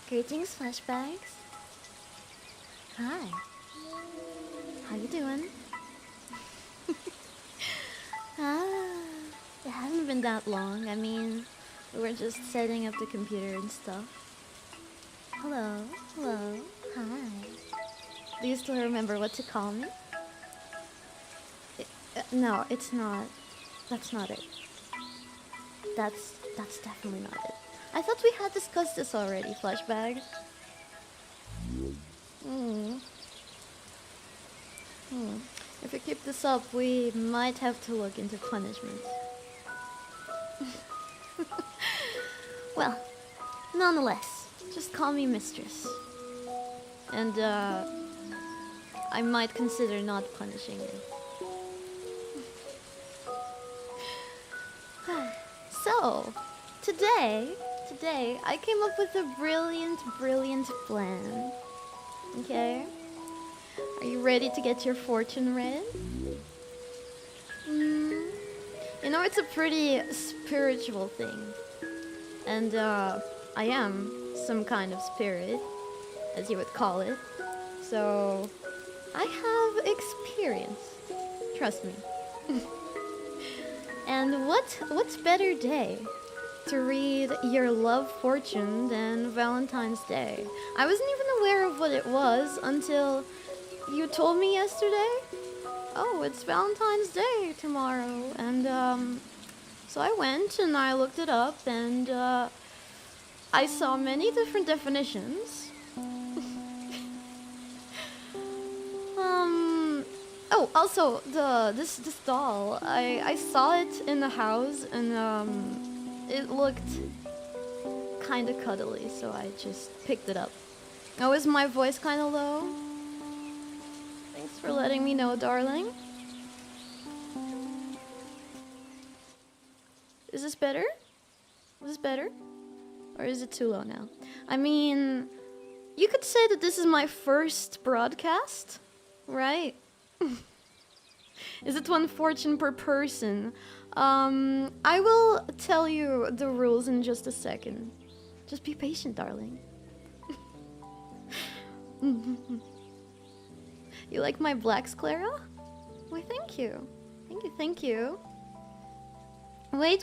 Greetings, flashbacks. Hi. How you doing? It hasn't been that long. I mean, we were just setting up the computer and stuff. Hello, hello, hi. Do you still remember what to call me? No, it's not. That's not it. That's definitely not it. I thought we had discussed this already, flashback. If we keep this up, we might have to look into punishment. Well, nonetheless, just call me mistress. And, I might consider not punishing you. So, today, I came up with a brilliant plan. Okay? Are you ready to get your fortune read? You know, it's a pretty spiritual thing. And, I am some kind of spirit. as you would call it. So I have experience. Trust me. And what's better day to read your love fortune than Valentine's Day? I wasn't even aware of what it was until you told me yesterday. Oh, it's Valentine's Day tomorrow. And so I went and I looked it up, and I saw many different definitions. Oh, also this doll, I saw it in the house, and it looked kind of cuddly, so I just picked it up. Oh, is my voice kind of low? Thanks for letting me know, darling. Is this better? Is this better? Or is it too low now? I mean, you could say that this is my first broadcast, right? Is it one fortune per person? I will tell you the rules in just a second. Just be patient, darling. You like my blacks, Clara? Why, thank you. Thank you, thank you. Wait.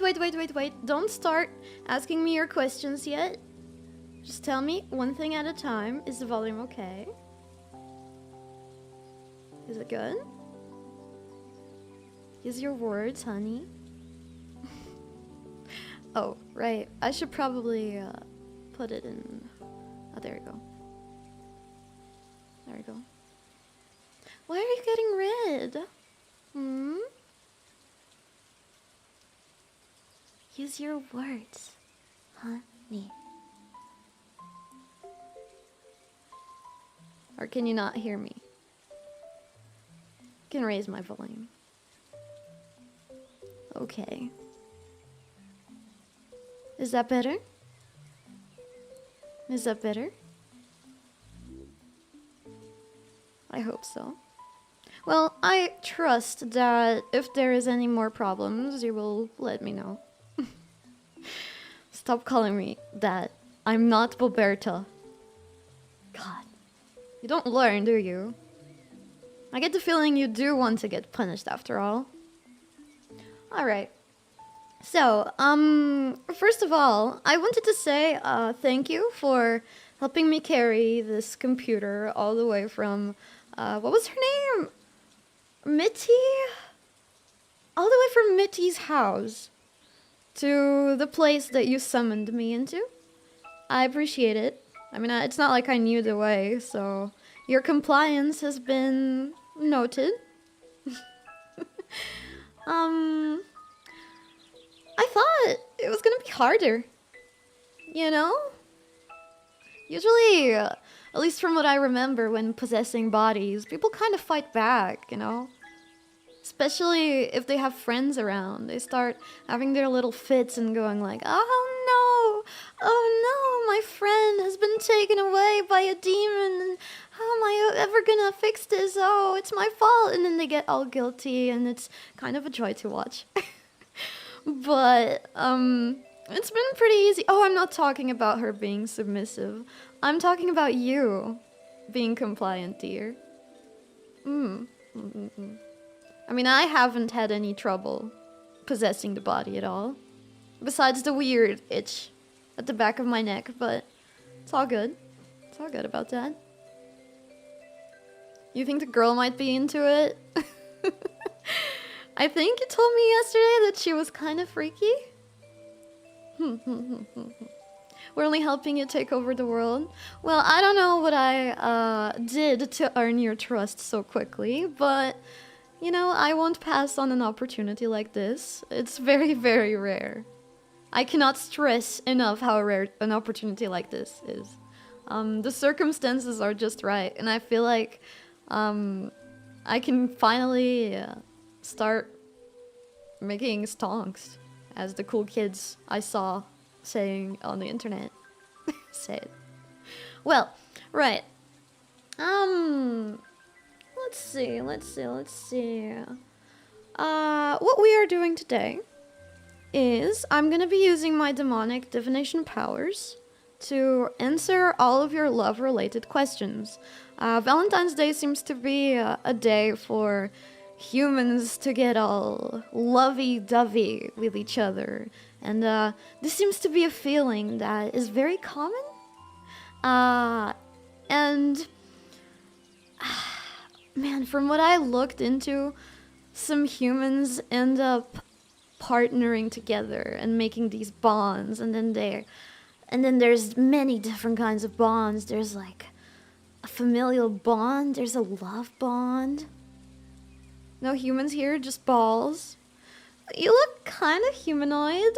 Don't start asking me your questions yet. Just tell me one thing at a time. Is the volume okay? Is it good? Use your words, honey. Oh, right. I should probably put it in... Oh, there we go. There we go. Why are you getting red? Hmm? Use your words, honey. Or can you not hear me? I can raise my volume. Okay. Is that better? Is that better? I hope so. Well, I trust that if there is any more problems, you will let me know. Stop calling me that. I'm not 𝥔These. God. You don't learn, do you? I get the feeling you do want to get punished after all. Alright. So, first of all, I wanted to say thank you for helping me carry this computer all the way from, what was her name? Mitty? All the way from Mitty's house to the place that you summoned me into. I appreciate it. I mean, it's not like I knew the way, so your compliance has been noted. I thought it was gonna be harder, you know? Usually, at least from what I remember when possessing bodies, people kind of fight back, you know? Especially if they have friends around. They start having their little fits and going like, oh no, my friend has been taken away by a demon, and how am I ever gonna fix this? Oh, it's my fault. And then they get all guilty, and it's kind of a joy to watch. But, it's been pretty easy. Oh, I'm not talking about her being submissive. I'm talking about you being compliant, dear. I mean, I haven't had any trouble possessing the body at all. Besides the weird itch at the back of my neck, but it's all good. It's all good about that. You think the girl might be into it? I think you told me yesterday that she was kind of freaky. We're only helping you take over the world. Well, I don't know what I did to earn your trust so quickly, but, you know, I won't pass on an opportunity like this. It's very, very rare. I cannot stress enough how rare an opportunity like this is. The circumstances are just right, and I feel like I can finally start making stonks, as the cool kids I saw saying on the internet said. Well, right. Let's see. What we are doing today is I'm gonna be using my demonic divination powers to answer all of your love-related questions. Valentine's Day seems to be a day for humans to get all lovey-dovey with each other. And this seems to be a feeling that is very common. And man, from what I looked into, some humans end up partnering together and making these bonds, and then there's many different kinds of bonds. There's like a familial bond, there's a love bond. No humans here, just balls. You look kind of humanoid.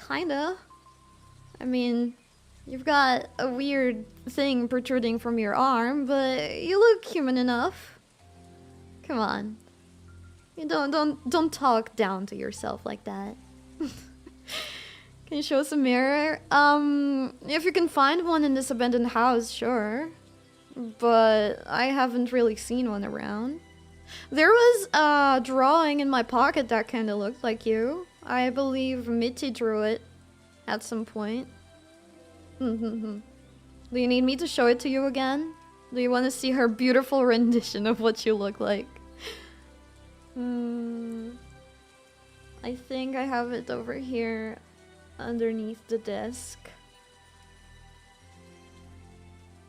Kinda. I mean, you've got a weird thing protruding from your arm, but you look human enough. Come on. You don't talk down to yourself like that. Can you show us a mirror? If you can find one in this abandoned house, sure. But I haven't really seen one around. There was a drawing in my pocket that kind of looked like you. I believe Mitty drew it at some point. Do you need me to show it to you again? Do you want to see her beautiful rendition of what you look like? I think I have it over here underneath the desk.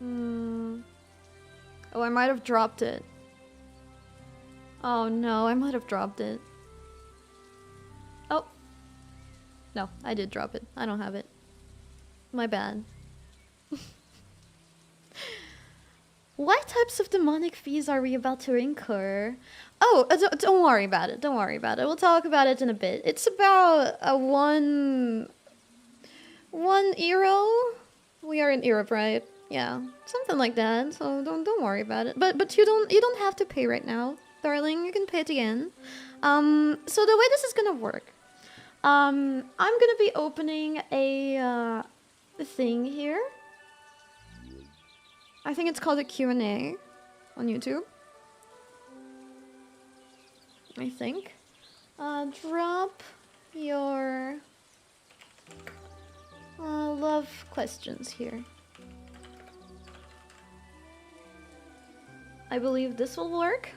Oh, I might have dropped it. Oh no, I might have dropped it. Oh. No, I did drop it. I don't have it. My bad. What types of demonic fees are we about to incur? Oh, don't worry about it. Don't worry about it. We'll talk about it in a bit. It's about a one euro. We are in Europe, right? Yeah, something like that. So don't worry about it. But you don't have to pay right now, darling. You can pay at the end. So the way this is gonna work, I'm gonna be opening a thing here. I think it's called a Q&A on YouTube. I think. Drop your love questions here. I believe this will work.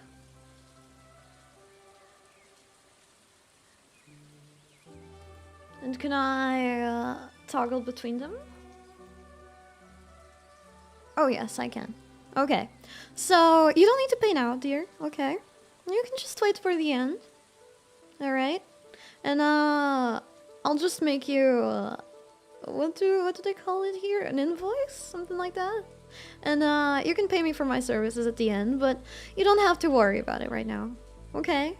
And can I toggle between them? Oh yes, I can. Okay. So, you don't need to pay now, dear. Okay. You can just wait for the end. Alright? And I'll just make you what do they call it here? An invoice? Something like that? And you can pay me for my services at the end, but you don't have to worry about it right now. Okay?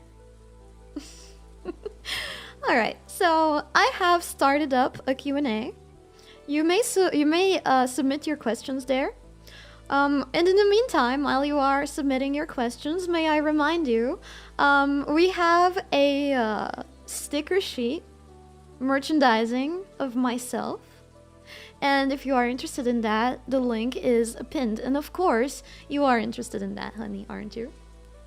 Alright, so I have started up a Q&A. You may submit your questions there. And in the meantime, while you are submitting your questions, may I remind you, we have a sticker sheet, merchandising of myself. And if you are interested in that, the link is pinned. And of course, you are interested in that, honey, aren't you?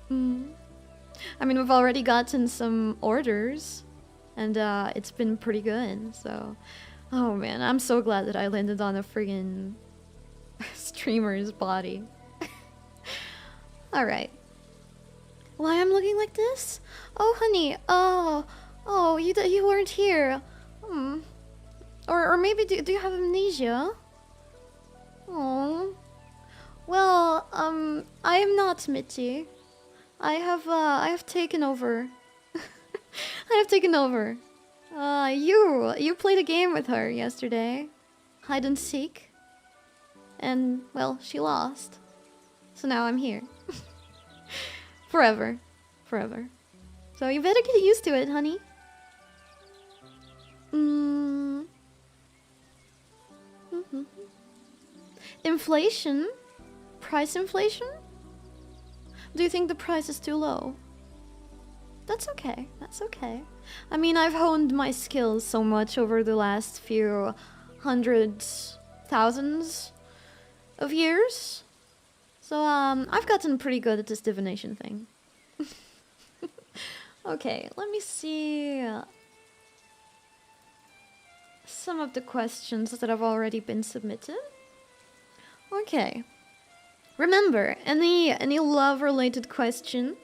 I mean, we've already gotten some orders, and it's been pretty good, so... Oh man, I'm so glad that I landed on a friggin' streamer's body. Alright. Why I'm looking like this? Oh, honey, oh, you weren't here. Or maybe do you have amnesia? Oh. Well, I am not Mitty. I have taken over. I have taken over. You played a game with her yesterday. Hide and seek. And, well, she lost. So now I'm here. Forever. Forever. So you better get used to it, honey. Inflation? Price inflation? Do you think the price is too low? That's okay. That's okay. I mean, I've honed my skills so much over the last few hundreds, thousands of years. So, I've gotten pretty good at this divination thing. Okay, let me see. some of the questions that have already been submitted. Okay. Remember, any love-related question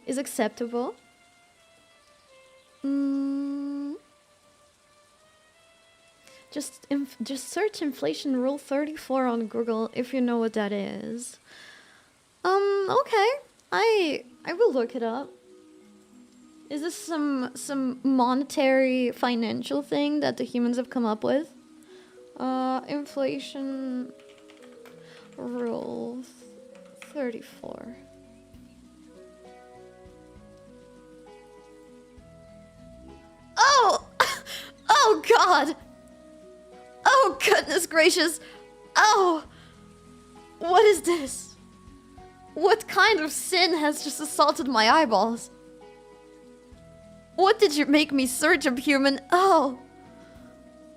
is acceptable. Just search inflation rule 34 on Google if you know what that is. Okay. I will look it up. Is this some monetary financial thing that the humans have come up with? Inflation rule 34. Oh! Oh God! Oh goodness gracious! Oh! What is this? What kind of sin has just assaulted my eyeballs? What did you make me search up, human? Oh!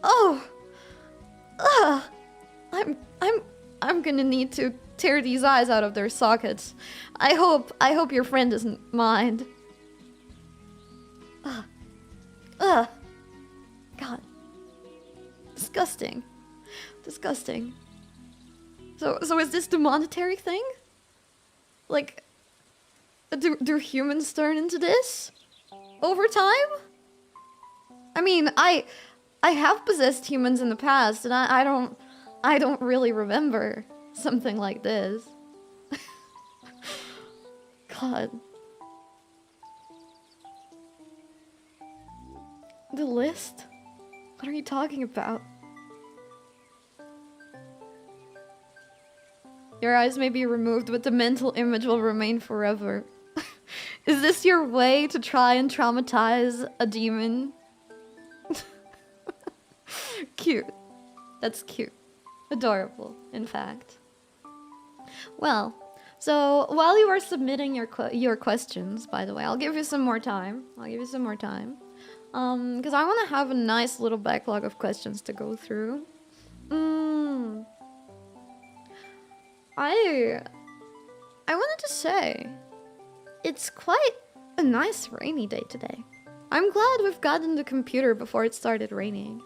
Oh! Ugh! I'm gonna need to tear these eyes out of their sockets. I hope your friend doesn't mind. Ugh. Ugh. God. Disgusting. Disgusting. So is this the monetary thing? Like, do humans turn into this? Over time? I mean, I have possessed humans in the past, and I don't really remember something like this. God. The list? What are you talking about? Your eyes may be removed, but the mental image will remain forever. Is this your way to try and traumatize a demon? Cute. That's cute. Adorable, in fact. Well, so while you are submitting your questions, by the way, I'll give you some more time. Because I want to have a nice little backlog of questions to go through. I wanted to say, it's quite a nice rainy day today. I'm glad we've gotten the computer before it started raining.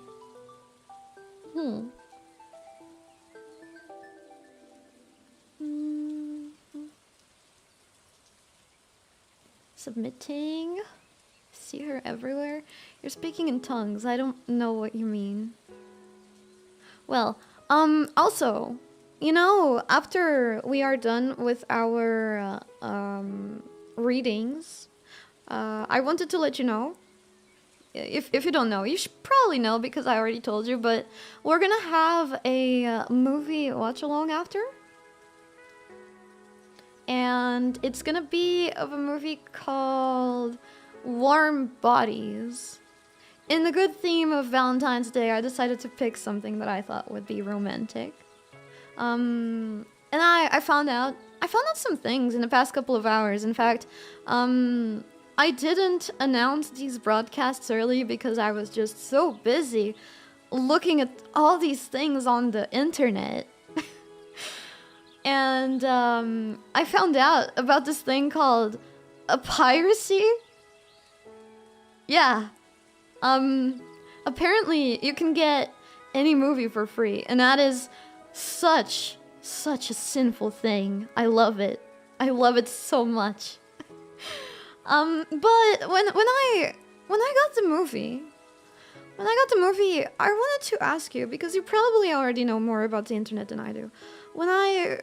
Submitting. See her everywhere. You're speaking in tongues. I don't know what you mean. Well, also, you know, after we are done with our readings, I wanted to let you know. If you don't know, you should probably know because I already told you, but we're gonna have a movie watch-along after. And it's gonna be of a movie called Warm Bodies. In the good theme of Valentine's Day, I decided to pick something that I thought would be romantic. And I found out some things in the past couple of hours. In fact, I didn't announce these broadcasts early because I was just so busy looking at all these things on the internet. And I found out about this thing called a piracy. Yeah. Apparently you can get any movie for free, and that is such a sinful thing. I love it. I love it so much. But when I got the movie, I wanted to ask you, because you probably already know more about the internet than I do. When I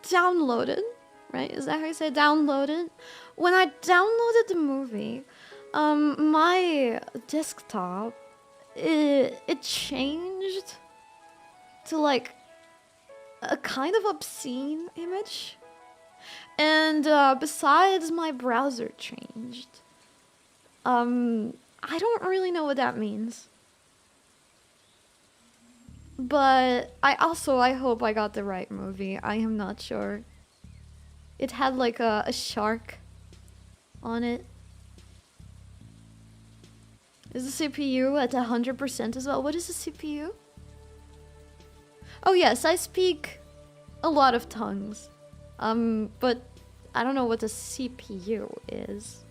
downloaded, right? Is that how you say downloaded? When I downloaded the movie, my desktop, it changed to like a kind of obscene image. And besides, my browser changed. I don't really know what that means. But I hope I got the right movie. I am not sure. It had like a shark on it. Is the CPU at 100% as well? What is the CPU? Oh yes, I speak a lot of tongues. But I don't know what the CPU is.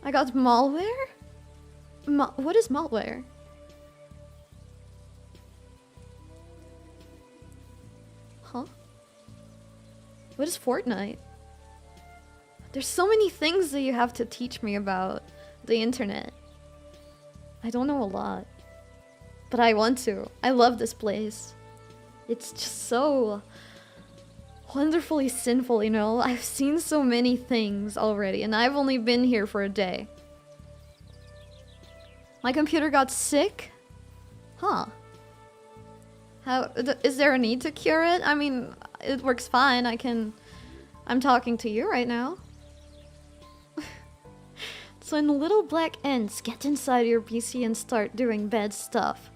I got malware? What is malware? Huh? What is Fortnite? There's so many things that you have to teach me about the internet. I don't know a lot. But I want to. I love this place. It's just so wonderfully sinful, you know? I've seen so many things already, and I've only been here for a day. My computer got sick? Huh. Is there a need to cure it? I mean, it works fine. I'm talking to you right now. So when the little black ants get inside your PC and start doing bad stuff,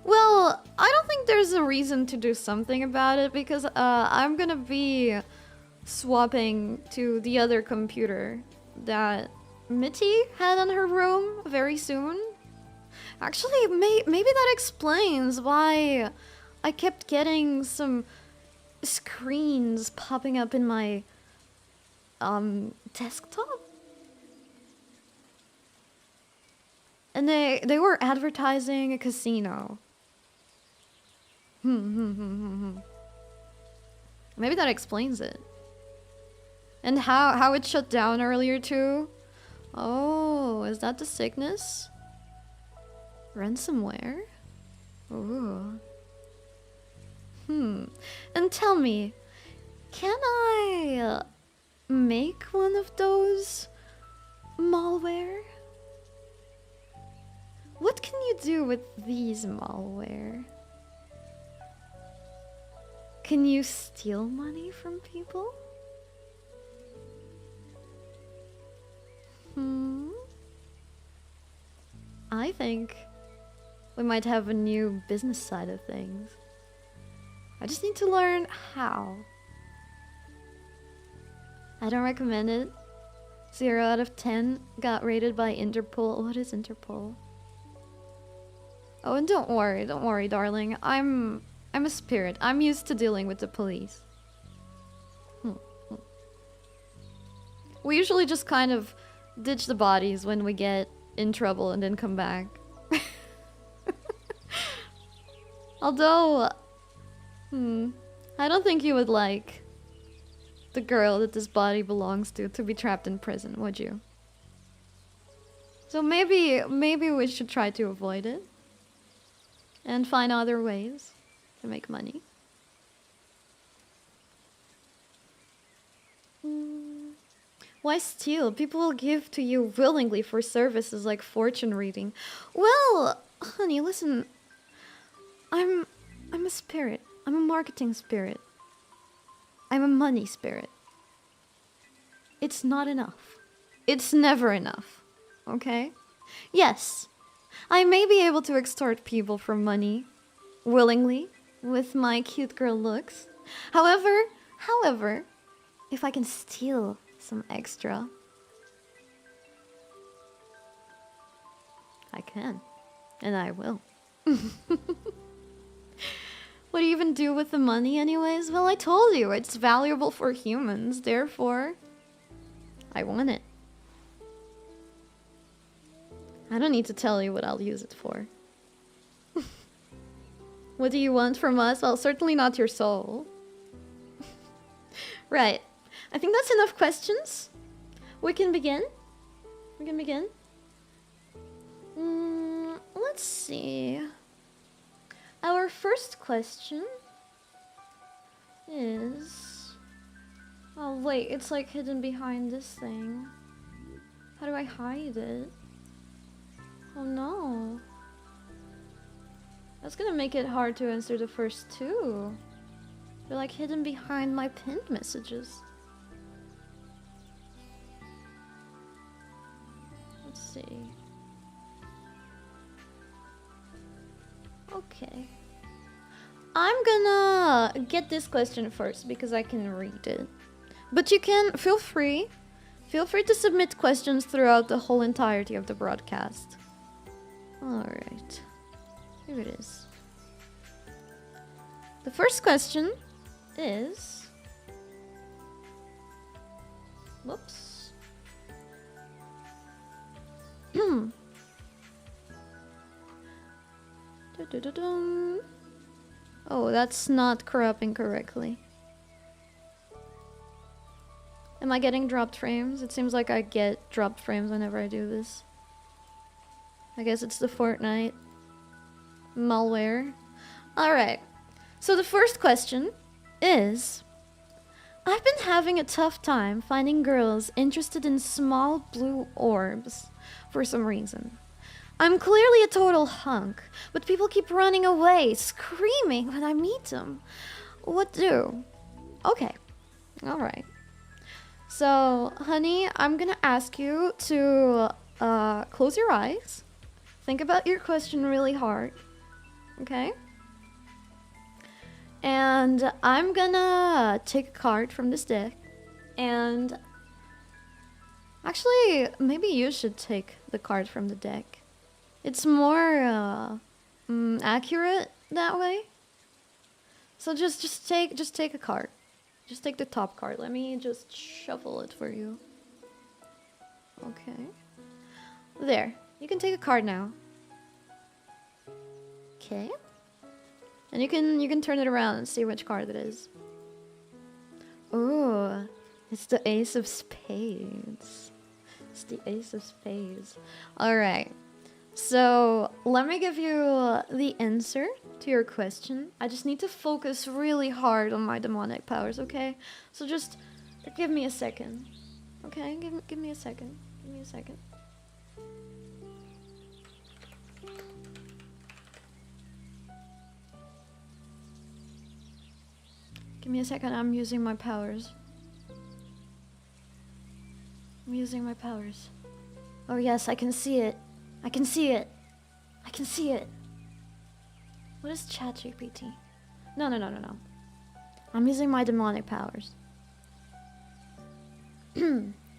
well, I don't think there's a reason to do something about it, because I'm gonna be swapping to the other computer that Mitty had in her room very soon. Actually, maybe that explains why I kept getting some screens popping up in my desktop. And they were advertising a casino. Maybe that explains it. And how it shut down earlier too. Oh, is that the sickness? Ransomware? Ooh. And tell me, can I make one of those malware? What can you do with these malware? Can you steal money from people? I think we might have a new business side of things. I just need to learn how. I don't recommend it. 0 out of 10 got rated by Interpol. What is Interpol? Oh, and don't worry, darling. I'm a spirit. I'm used to dealing with the police. We usually just kind of ditch the bodies when we get in trouble and then come back. Although, I don't think you would like the girl that this body belongs to be trapped in prison, would you? So maybe we should try to avoid it and find other ways to make money. Why steal? People will give to you willingly for services like fortune reading. Well, honey, listen. I'm a spirit. I'm a marketing spirit. I'm a money spirit. It's not enough. It's never enough. Okay? Yes, I may be able to extort people for money willingly with my cute girl looks. However, if I can steal some extra, I can, and I will. What do you even do with the money anyways? Well, I told you, it's valuable for humans, therefore I want it. I don't need to tell you what I'll use it for. What do you want from us? Well, certainly not your soul. Right. I think that's enough questions. We can begin. Let's see. Our first question is... Oh wait, it's like hidden behind this thing. How do I hide it? Oh no. That's gonna make it hard to answer the first two. They're like hidden behind my pinned messages. Let's see. Okay. I'm gonna get this question first because I can read it. But you can, feel free to submit questions throughout the whole entirety of the broadcast. Alright. Here it is. The first question is... Whoops. Du-du-dum. Oh, that's not corrupting correctly. Am I getting dropped frames? It seems like I get dropped frames whenever I do this. I guess it's the Fortnite malware. Alright. So the first question is... I've been having a tough time finding girls interested in small blue orbs for some reason. I'm clearly a total hunk, but people keep running away, screaming when I meet them. What do? Okay. Alright. So, honey, I'm gonna ask you to close your eyes. Think about your question really hard. Okay? And I'm gonna take a card from this deck. And actually, maybe you should take the card from the deck. It's more accurate that way. So just take a card. Just take the top card. Let me just shuffle it for you. Okay. There. You can take a card now. Okay. And you can turn it around and see which card it is. Oh, it's the Ace of Spades. It's the Ace of Spades. Alright. So, let me give you the answer to your question. I just need to focus really hard on my demonic powers, okay? So just give me a second. Okay? Give me a second. Give me a second. Give me a second, I'm using my powers. I'm using my powers. Oh yes, I can see it. I can see it. I can see it. What is 𝥔Teasing? No. I'm using my demonic powers.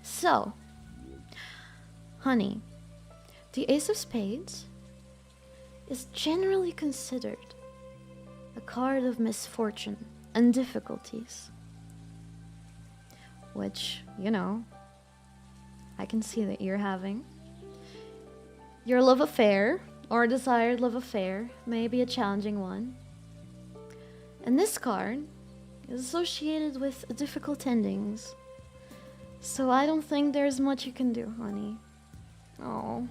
So, honey, the Ace of Spades is generally considered a card of misfortune and difficulties. Which, you know, I can see that you're having. Your love affair, or desired love affair, may be a challenging one. And this card is associated with difficult endings. So I don't think there's much you can do, honey. Oh,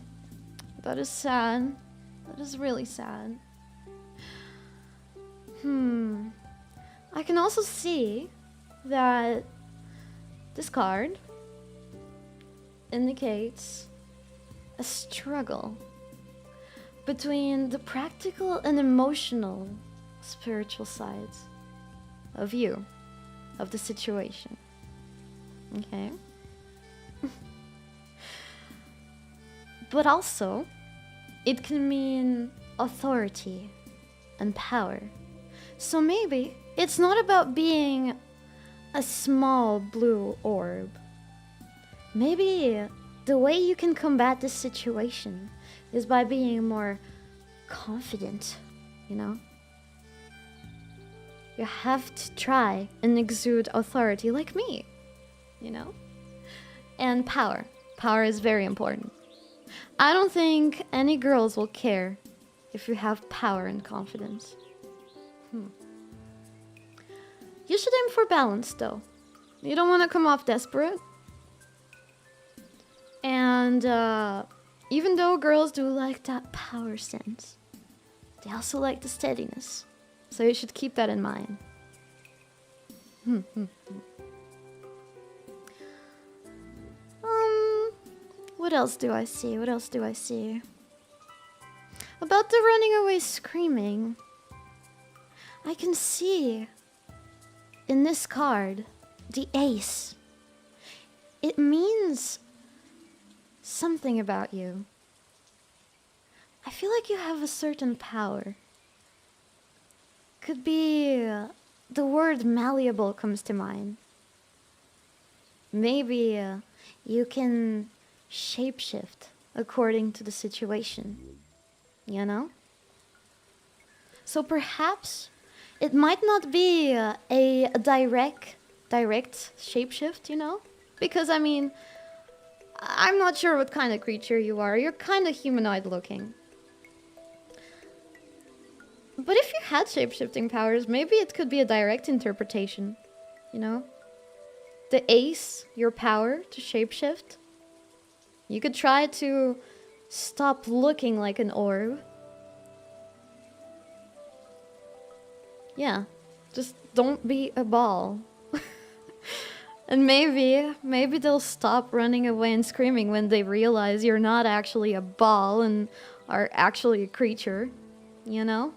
that is sad. That is really sad. I can also see that this card indicates a struggle between the practical and emotional spiritual sides of you, of the situation. Okay? But also, it can mean authority and power. So maybe it's not about being a small blue orb. Maybe the way you can combat this situation is by being more confident, you know? You have to try and exude authority like me, you know? And power. Power is very important. I don't think any girls will care if you have power and confidence. You should aim for balance, though. You don't want to come off desperate. And even though girls do like that power sense, they also like the steadiness. So you should keep that in mind. What else do I see? What else do I see? About the running away screaming, I can see in this card the ace. It means something about you. I feel like you have a certain power. Could be the word malleable comes to mind. Maybe you can shapeshift according to the situation, you know? So perhaps it might not be a direct shapeshift, you know? Because, I mean, I'm not sure what kind of creature you are. You're kind of humanoid looking. But if you had shapeshifting powers, maybe it could be a direct interpretation. You know? The ace, your power to shapeshift. You could try to stop looking like an orb. Yeah, just don't be a ball. And maybe they'll stop running away and screaming when they realize you're not actually a ball and are actually a creature, you know?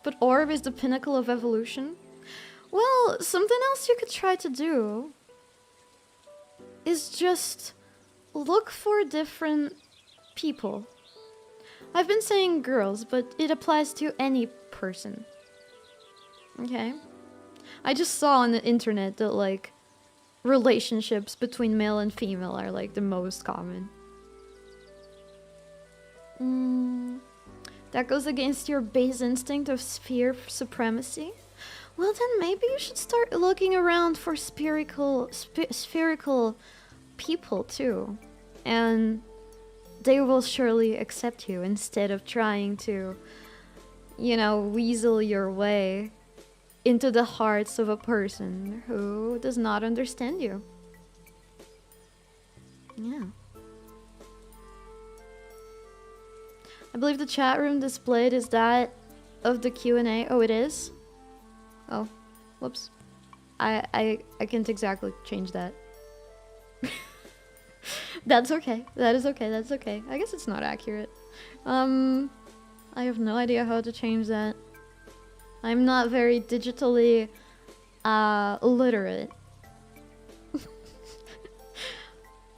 But orb is the pinnacle of evolution. Well, something else you could try to do is just look for different people. I've been saying girls, but it applies to any person. Okay? I just saw on the internet that, like, relationships between male and female are, like, the most common. That goes against your base instinct of sphere supremacy? Well, then maybe you should start looking around for spherical people, too. And they will surely accept you instead of trying to, you know, weasel your way into the hearts of a person who does not understand you. Yeah. I believe the chat room displayed is that of the Q&A. Oh, it is? Oh, whoops. I can't exactly change that. That's okay. That is okay. That's okay. I guess it's not accurate. I have no idea how to change that. I'm not very digitally literate.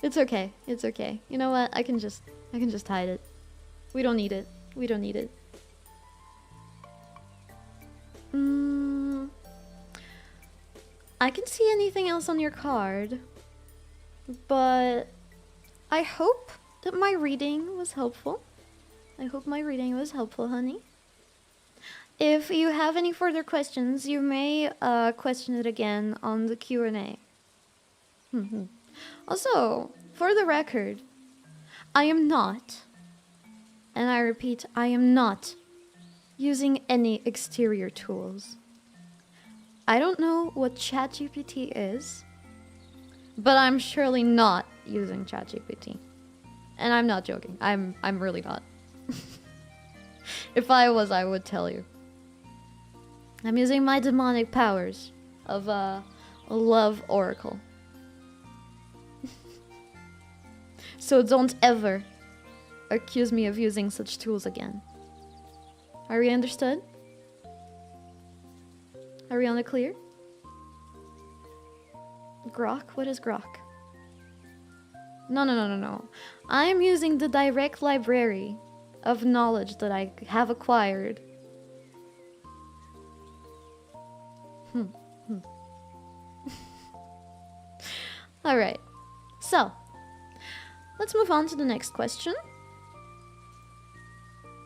It's okay. It's okay. You know what? I can just hide it. We don't need it. We don't need it. I can see anything else on your card, but I hope that my reading was helpful. I hope my reading was helpful, honey. If you have any further questions, you may question it again on the Q&A. Also, for the record, I am not, and I repeat, I am not using any exterior tools. I don't know what ChatGPT is, but I'm surely not using ChatGPT. And I'm not joking. I'm really not. If I was, I would tell you. I'm using my demonic powers of a love oracle. So don't ever accuse me of using such tools again. Are we understood? Are we on the clear? Grok? What is Grok? No. I am using the direct library of knowledge that I have acquired. Alright. So, let's move on to the next question.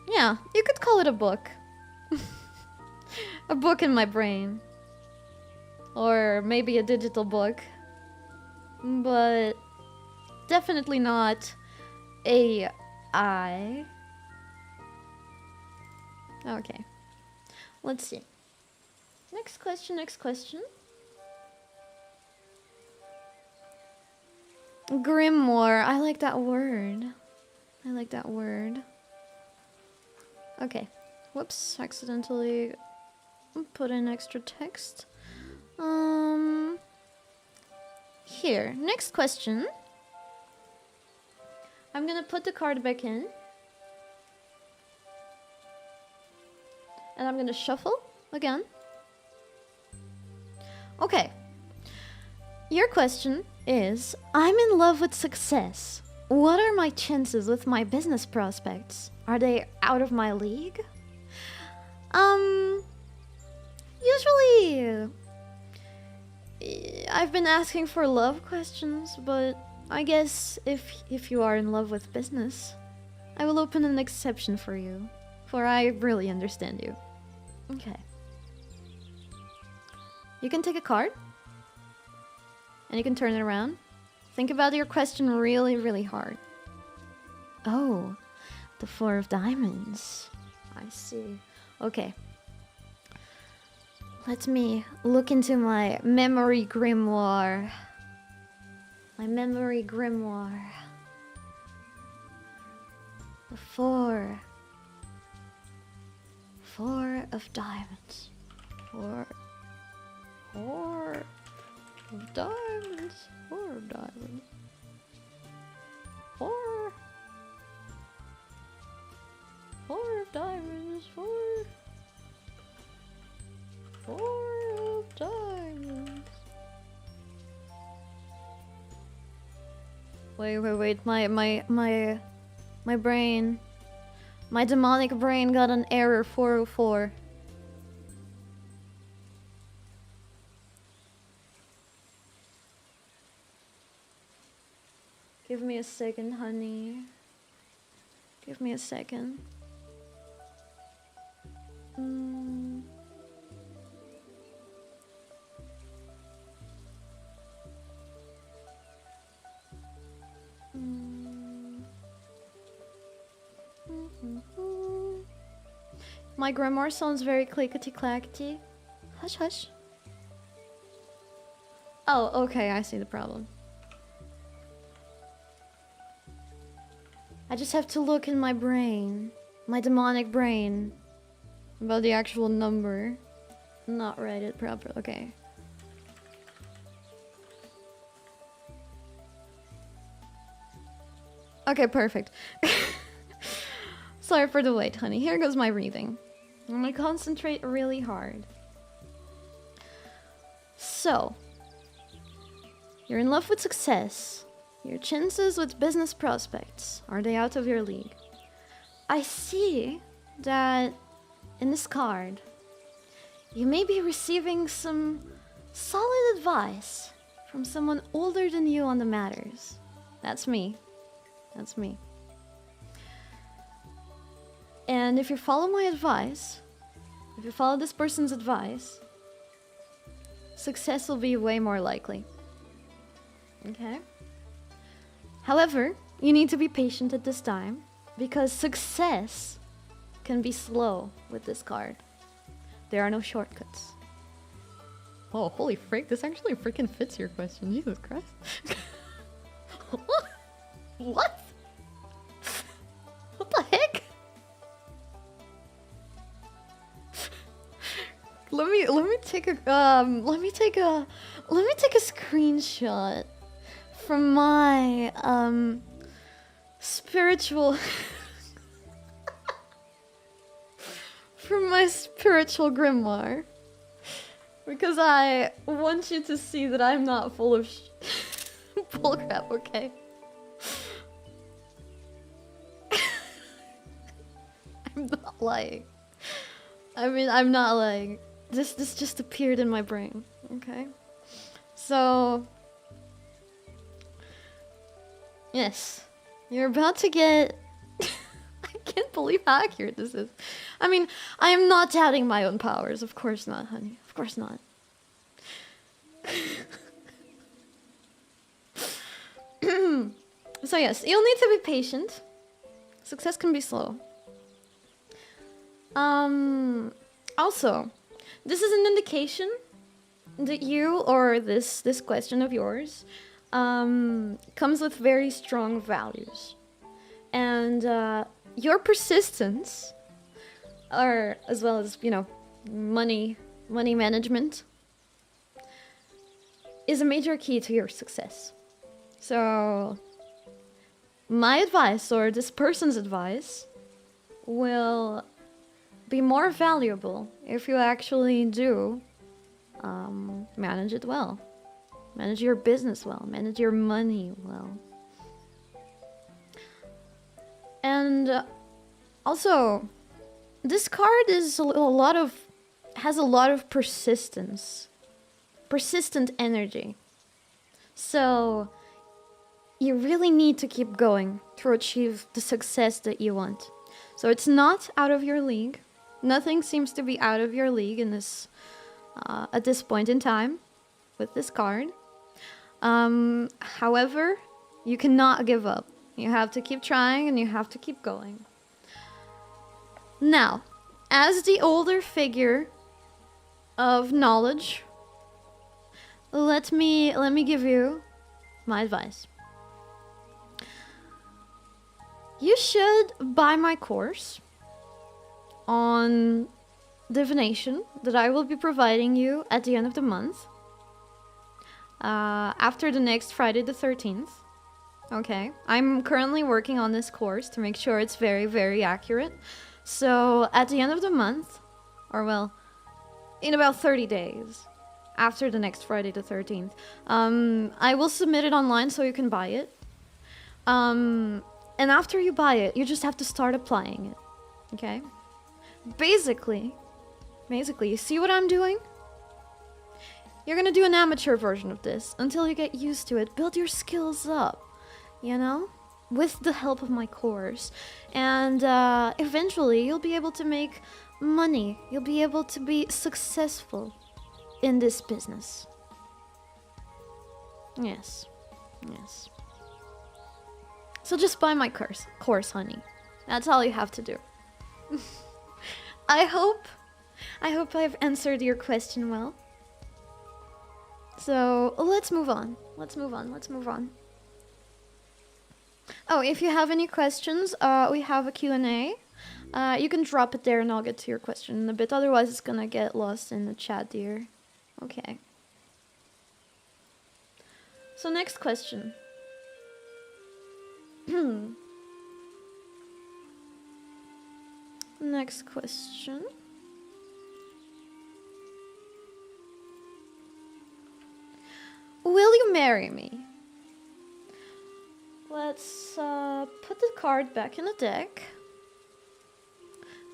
Yeah, you could call it a book. A book in my brain. Or maybe a digital book. But definitely not AI. Okay. Let's see. Next question. Grimoire. I like that word. Okay. Whoops, accidentally put in extra text. Here, next question. I'm gonna put the card back in. And I'm gonna shuffle again. Okay. Your question is, I'm in love with success. What are my chances with my business prospects? Are they out of my league? Usually I've been asking for love questions, but I guess if you are in love with business, I will open an exception for you, for I really understand you. Okay. You can take a card, and you can turn it around. Think about your question really, really hard. Oh, the 4 of diamonds. I see. Okay. Let me look into my memory grimoire. My memory grimoire. The four. Four of diamonds. Four of diamonds. Four of diamonds. Four of diamonds. Four of diamonds. Wait. My brain. My demonic brain got an error 404. Give me a second, honey. Give me a second. My grimoire sounds very clickety-clackety. Hush, hush. Oh, okay, I see the problem. I just have to look in my brain. My demonic brain. About the actual number. Not write it properly. Okay. Okay, perfect. Sorry for the wait, honey. Here goes my reading. I'm gonna concentrate really hard. So, you're in love with success. Your chances with business prospects, are they out of your league? I see that in this card, you may be receiving some solid advice from someone older than you on the matters. That's me. That's me. And if you follow my advice, if you follow this person's advice, success will be way more likely. Okay? However, you need to be patient at this time, because success can be slow with this card. There are no shortcuts. Oh, holy frick, this actually freaking fits your question. Jesus Christ. What? What the heck? Let me take a screenshot from my spiritual from my spiritual grimoire, because I want you to see that I'm not full of bullcrap, okay? I'm not lying. I mean, I'm not lying. This just appeared in my brain, okay? So, yes, you're about to get... I can't believe how accurate this is. I mean, I am not doubting my own powers. Of course not, honey. Of course not. So yes, you'll need to be patient. Success can be slow. Also, this is an indication that you, or this question of yours, comes with very strong values. And your persistence, or as well as, you know, money management, is a major key to your success. So, my advice, or this person's advice, will be more valuable if you actually do manage it well. Manage your business well. Manage your money well. And also, this card is has a lot of persistence. Persistent energy. So, you really need to keep going to achieve the success that you want. So it's not out of your league. Nothing seems to be out of your league in this at this point in time with this card. However, you cannot give up. You have to keep trying and you have to keep going. Now, As the older figure of knowledge, let me give you my advice. You should buy my course on divination that I will be providing you at the end of the month. After the next Friday the 13th. Okay. I'm currently working on this course to make sure it's very, very accurate. So at the end of the month, or well, in about 30 days, after the next Friday the 13th, I will submit it online so you can buy it. And after you buy it, you just have to start applying it. Okay? Basically, you see what I'm doing? You're gonna do an amateur version of this until you get used to it. Build your skills up, you know? With the help of my course. And eventually you'll be able to make money. You'll be able to be successful in this business. Yes. Yes. So just buy my course, honey. That's all you have to do. I hope I've answered your question well. So let's move on. Let's move on. Oh, if you have any questions, we have a Q&A. You can drop it there and I'll get to your question in a bit. Otherwise, it's gonna get lost in the chat, dear. Okay. So next question. Next question. Will you marry me? Let's put the card back in the deck.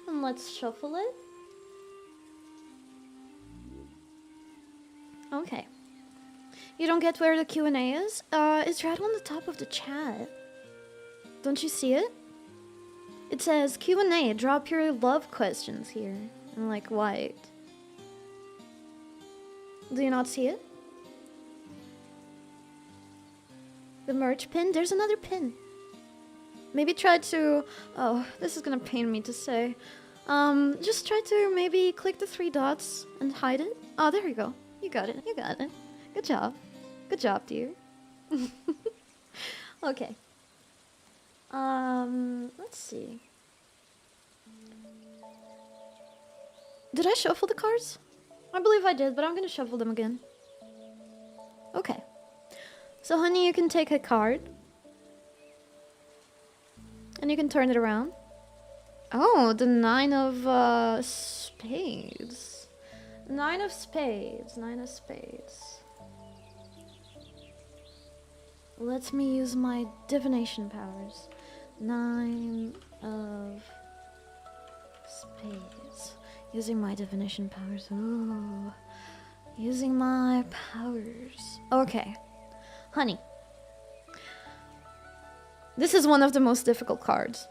And let's shuffle it. Okay. You don't get where the Q&A is? It's right on the top of the chat. Don't you see it? It says Q&A, drop your love questions here. In like white. Do you not see it? The merch pin? There's another pin. Maybe try to... Oh, this is gonna pain me to say. Just try to maybe click the 3 dots and hide it. Oh, there you go. You got it. Good job. Good job, dear. Okay. Let's see. Did I shuffle the cards? I believe I did, but I'm gonna shuffle them again. Okay. So, honey, you can take a card. And you can turn it around. Oh, the 9 of spades. 9 of spades. Let me use my divination powers. 9 of spades. Using my divination powers. Ooh. Using my powers. Okay. Honey. This is one of the most difficult cards.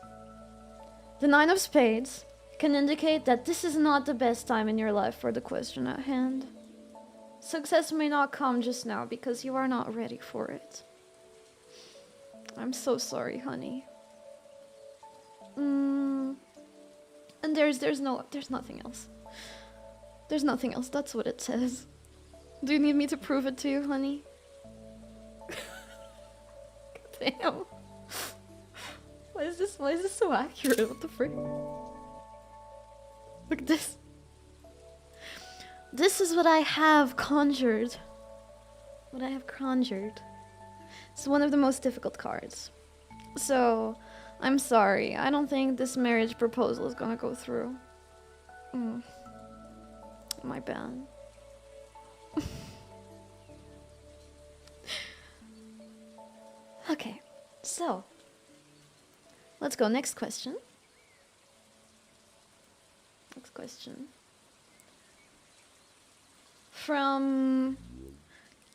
The 9 of spades can indicate that this is not the best time in your life for the question at hand. Success may not come just now because you are not ready for it. I'm so sorry, honey. And there's nothing else. There's nothing else. That's what it says. Do you need me to prove it to you, honey? Damn. Why is this so accurate? What the frick? Look at this. This is what I have conjured. It's one of the most difficult cards. So, I'm sorry. I don't think this marriage proposal is gonna go through. My bad. Okay, so let's go. Next question. From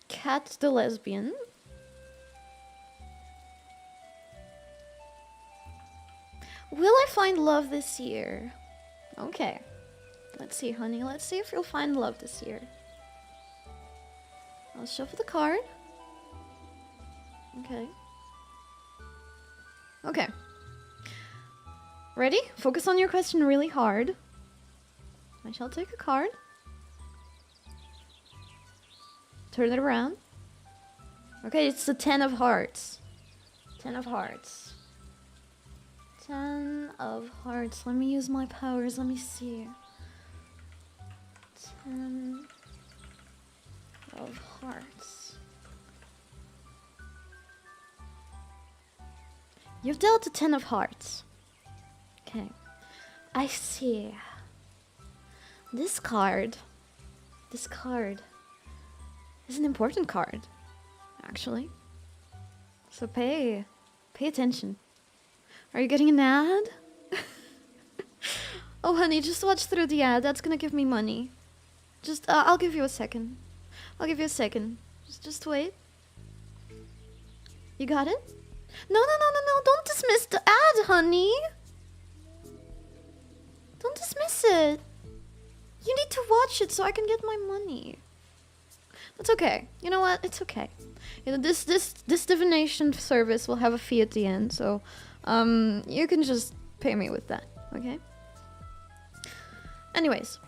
Cat the Lesbian. Will I find love this year? Okay. Let's see, honey. Let's see if you'll find love this year. I'll shuffle the card. Okay. Okay. Ready? Focus on your question really hard. I shall take a card. Turn it around. Okay, it's the 10 of hearts. 10 of hearts. 10 of hearts. Let me use my powers. Let me see. 10 of hearts. You've dealt a 10 of hearts. Okay. I see. This card is an important card, actually. So pay attention. Are you getting an ad? Oh, honey, just watch through the ad. That's gonna give me money. Just, I'll give you a second. I'll give you a second. Just wait. You got it? No. Don't dismiss the ad, honey. Don't dismiss it. You need to watch it so I can get my money. That's okay. You know what? It's okay. You know, this divination service will have a fee at the end, so you can just pay me with that, okay? Anyways.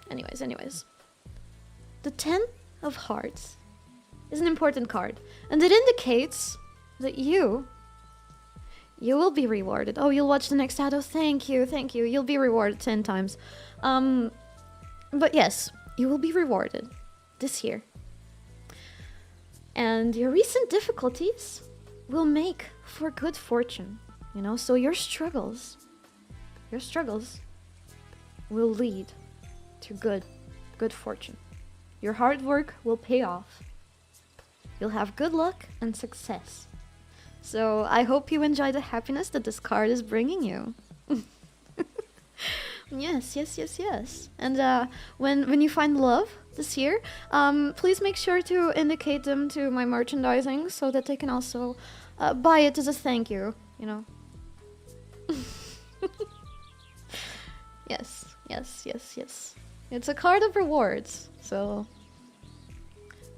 The 10 of hearts is an important card, and it indicates that you will be rewarded. Oh, you'll watch the next ad. Oh, thank you. You'll be rewarded 10 times. But yes, you will be rewarded this year. And your recent difficulties will make for good fortune, you know? So your struggles will lead to good fortune. Your hard work will pay off. You'll have good luck and success. So I hope you enjoy the happiness that this card is bringing you. Yes. And when you find love this year, please make sure to indicate them to my merchandising so that they can also buy it as a thank you, you know. Yes. It's a card of rewards, so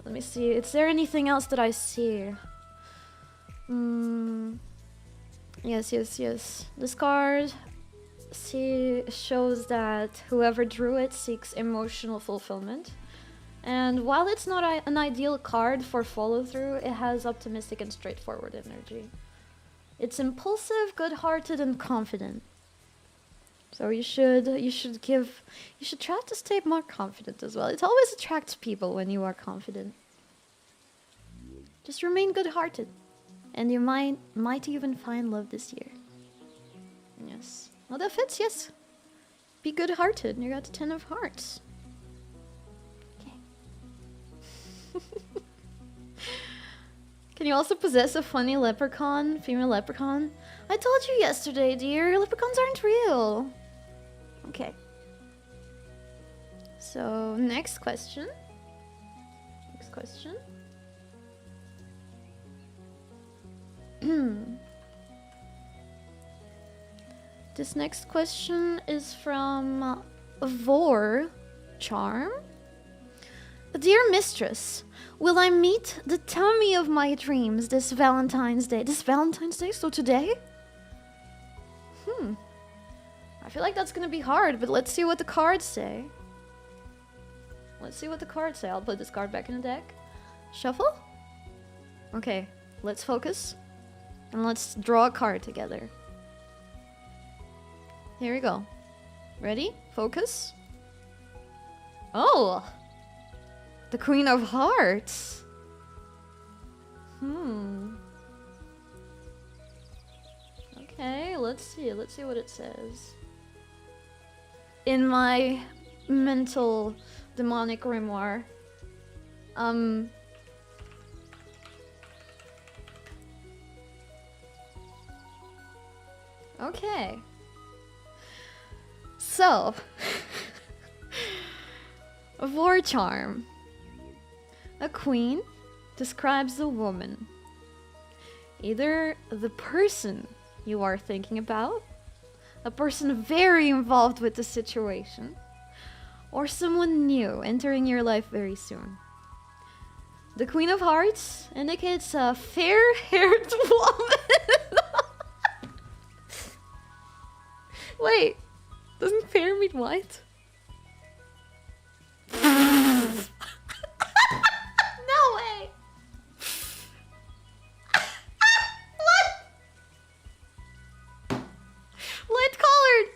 let me see. Is there anything else that I see? Yes. This card shows that whoever drew it seeks emotional fulfillment. And while it's not an ideal card for follow-through, it has optimistic and straightforward energy. It's impulsive, good-hearted, and confident. So you should try to stay more confident as well. It always attracts people when you are confident. Just remain good-hearted, and you might even find love this year. Yes. Well, that fits, yes. Be good-hearted, and you got the 10 of hearts. Okay. Can you also possess a funny leprechaun, female leprechaun? I told you yesterday, dear, leprechauns aren't real. Okay. So, next question. This next question is from Vor Charm. Dear mistress, will I meet the tummy of my dreams this Valentine's Day? This Valentine's Day? So today? I feel like that's gonna be hard, but let's see what the cards say. I'll put this card back in the deck. Shuffle? Okay, let's focus. And let's draw a card together. Here we go. Ready? Focus. Oh! The Queen of Hearts. Okay, let's see what it says. In my mental demonic grimoire. Okay. So, a war charm. A queen describes a woman. Either the person you are thinking about, a person very involved with the situation, or someone new entering your life very soon. The Queen of Hearts indicates a fair-haired woman. Wait, doesn't fair mean white? No way! What? Light colored!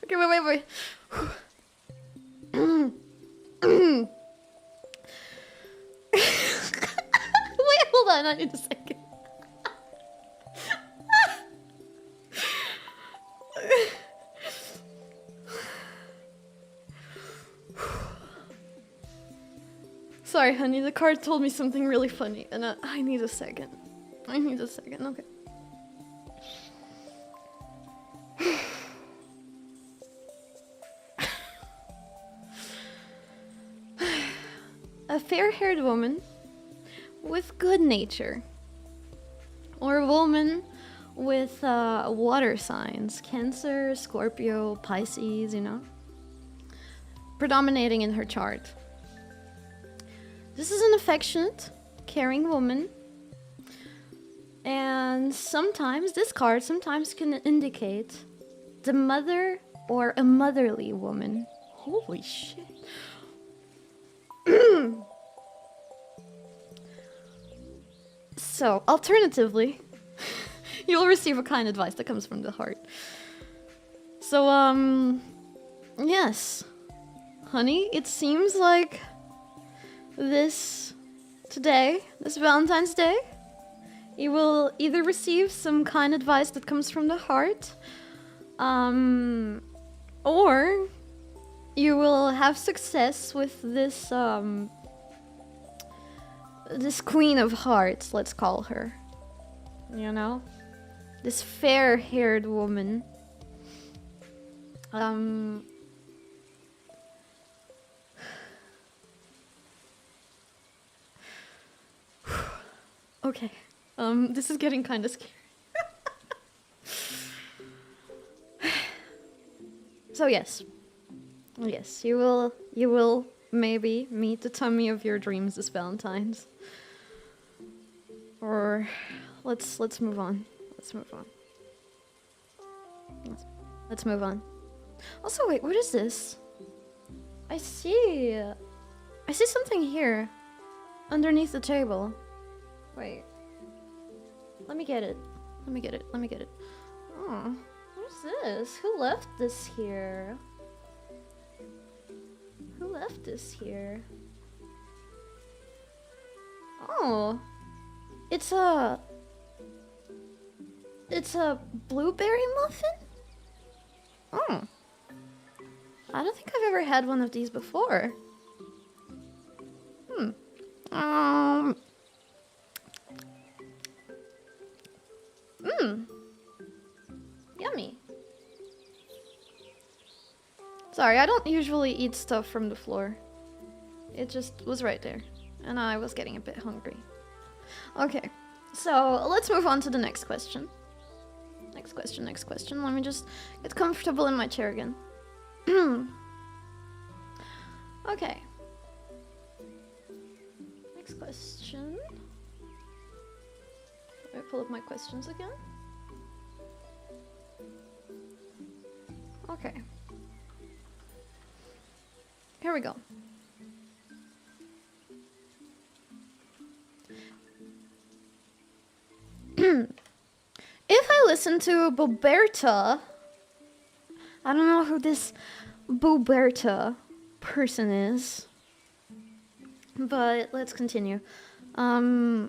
Okay, wait. Wait, hold on, I need a second. Sorry, honey, the card told me something really funny, and I need a second. Okay. A fair-haired woman with good nature. Or a woman with water signs. Cancer, Scorpio, Pisces, you know. Predominating in her chart. This is an affectionate, caring woman. And sometimes, this card sometimes can indicate the mother or a motherly woman. Holy shit. So, alternatively, you'll receive a kind advice that comes from the heart. So, yes. Honey, it seems like this Valentine's Day, you will either receive some kind advice that comes from the heart, or you will have success with this, this Queen of Hearts, let's call her. You know? This fair-haired woman. Okay. This is getting kind of scary. So yes, you will maybe meet the tummy of your dreams this Valentine's. Or let's move on. Let's move on. Also, wait, what is this? I see something here underneath the table. Wait. Let me get it. Oh, what is this? Who left this here? Oh. It's a blueberry muffin? Oh. I don't think I've ever had one of these before. Yummy. Sorry, I don't usually eat stuff from the floor. It just was right there. And I was getting a bit hungry. Okay, so let's move on to the next question. Next question. Let me just get comfortable in my chair again. Okay. Next question. Let me pull up my questions again. Okay. Here we go. If I listen to 𝥔Ta, I don't know who this 𝥔Ta person is, but let's continue. If I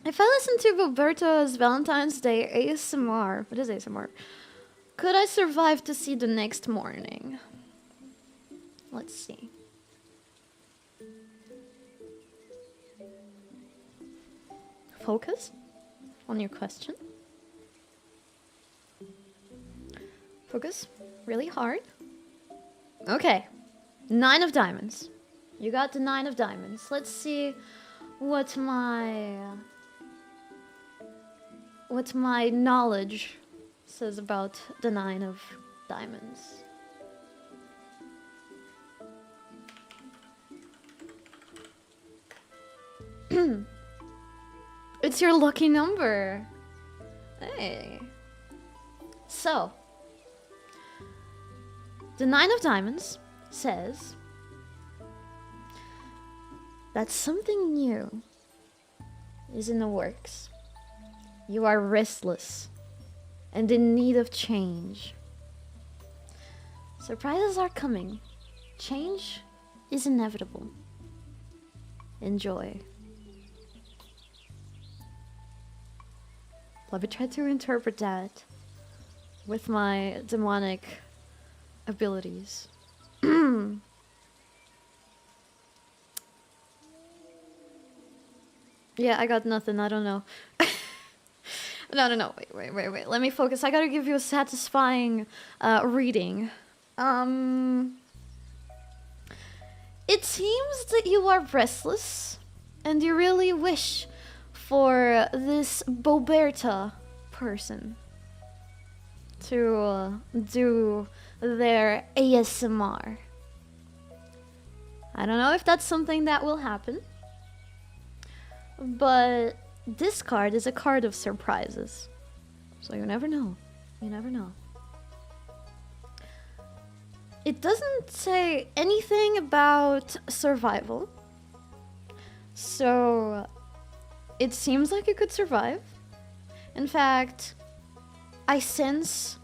listen to 𝥔Ta's Valentine's Day ASMR, what is ASMR? Could I survive to see the next morning? Let's see. Focus on your question. Focus really hard. Okay. 9 of diamonds. You got the 9 of diamonds. Let's see what my knowledge says about the 9 of diamonds. It's your lucky number. Hey. So, The Nine of Diamonds says that something new is in the works. You are restless and in need of change. Surprises are coming. Change is inevitable. Enjoy. Let me try to interpret that with my demonic abilities. Yeah, I got nothing. I don't know. No. Wait. Let me focus. I gotta give you a satisfying reading. It seems that you are restless and you really wish for this 𝥔These person to do their ASMR. I don't know if that's something that will happen, but this card is a card of surprises. So you never know. You never know. It doesn't say anything about survival. So it seems like you could survive. In fact, I sense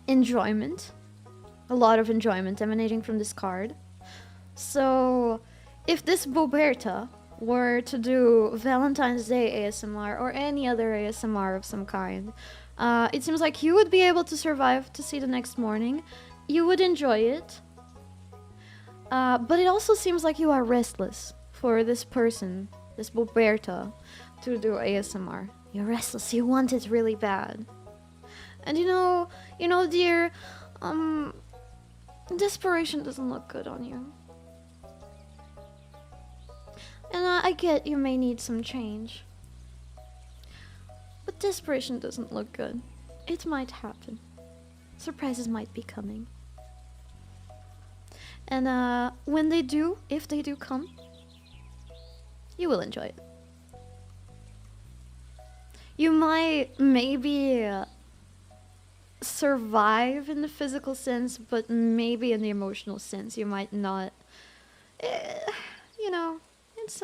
enjoyment. A lot of enjoyment emanating from this card. So if this 𝥔These were to do Valentine's Day ASMR or any other ASMR of some kind, it seems like you would be able to survive to see the next morning. You would enjoy it. But it also seems like you are restless for this person, this 𝥔These, to do ASMR. You're restless, you want it really bad. And you know, dear, desperation doesn't look good on you. And I get you may need some change. But desperation doesn't look good. It might happen. Surprises might be coming. And when they do, if they do come, you will enjoy it. You might maybe survive in the physical sense, but maybe in the emotional sense you might not. You know, it's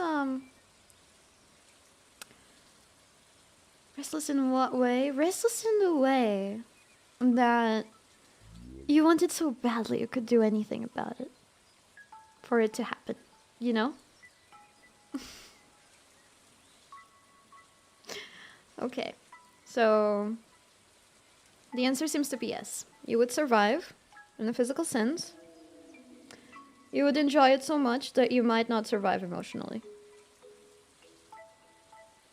restless in what way? Restless in the way that you want it so badly you could do anything about it. For it to happen, you know? Okay, so the answer seems to be yes. You would survive in a physical sense. You would enjoy it so much that you might not survive emotionally.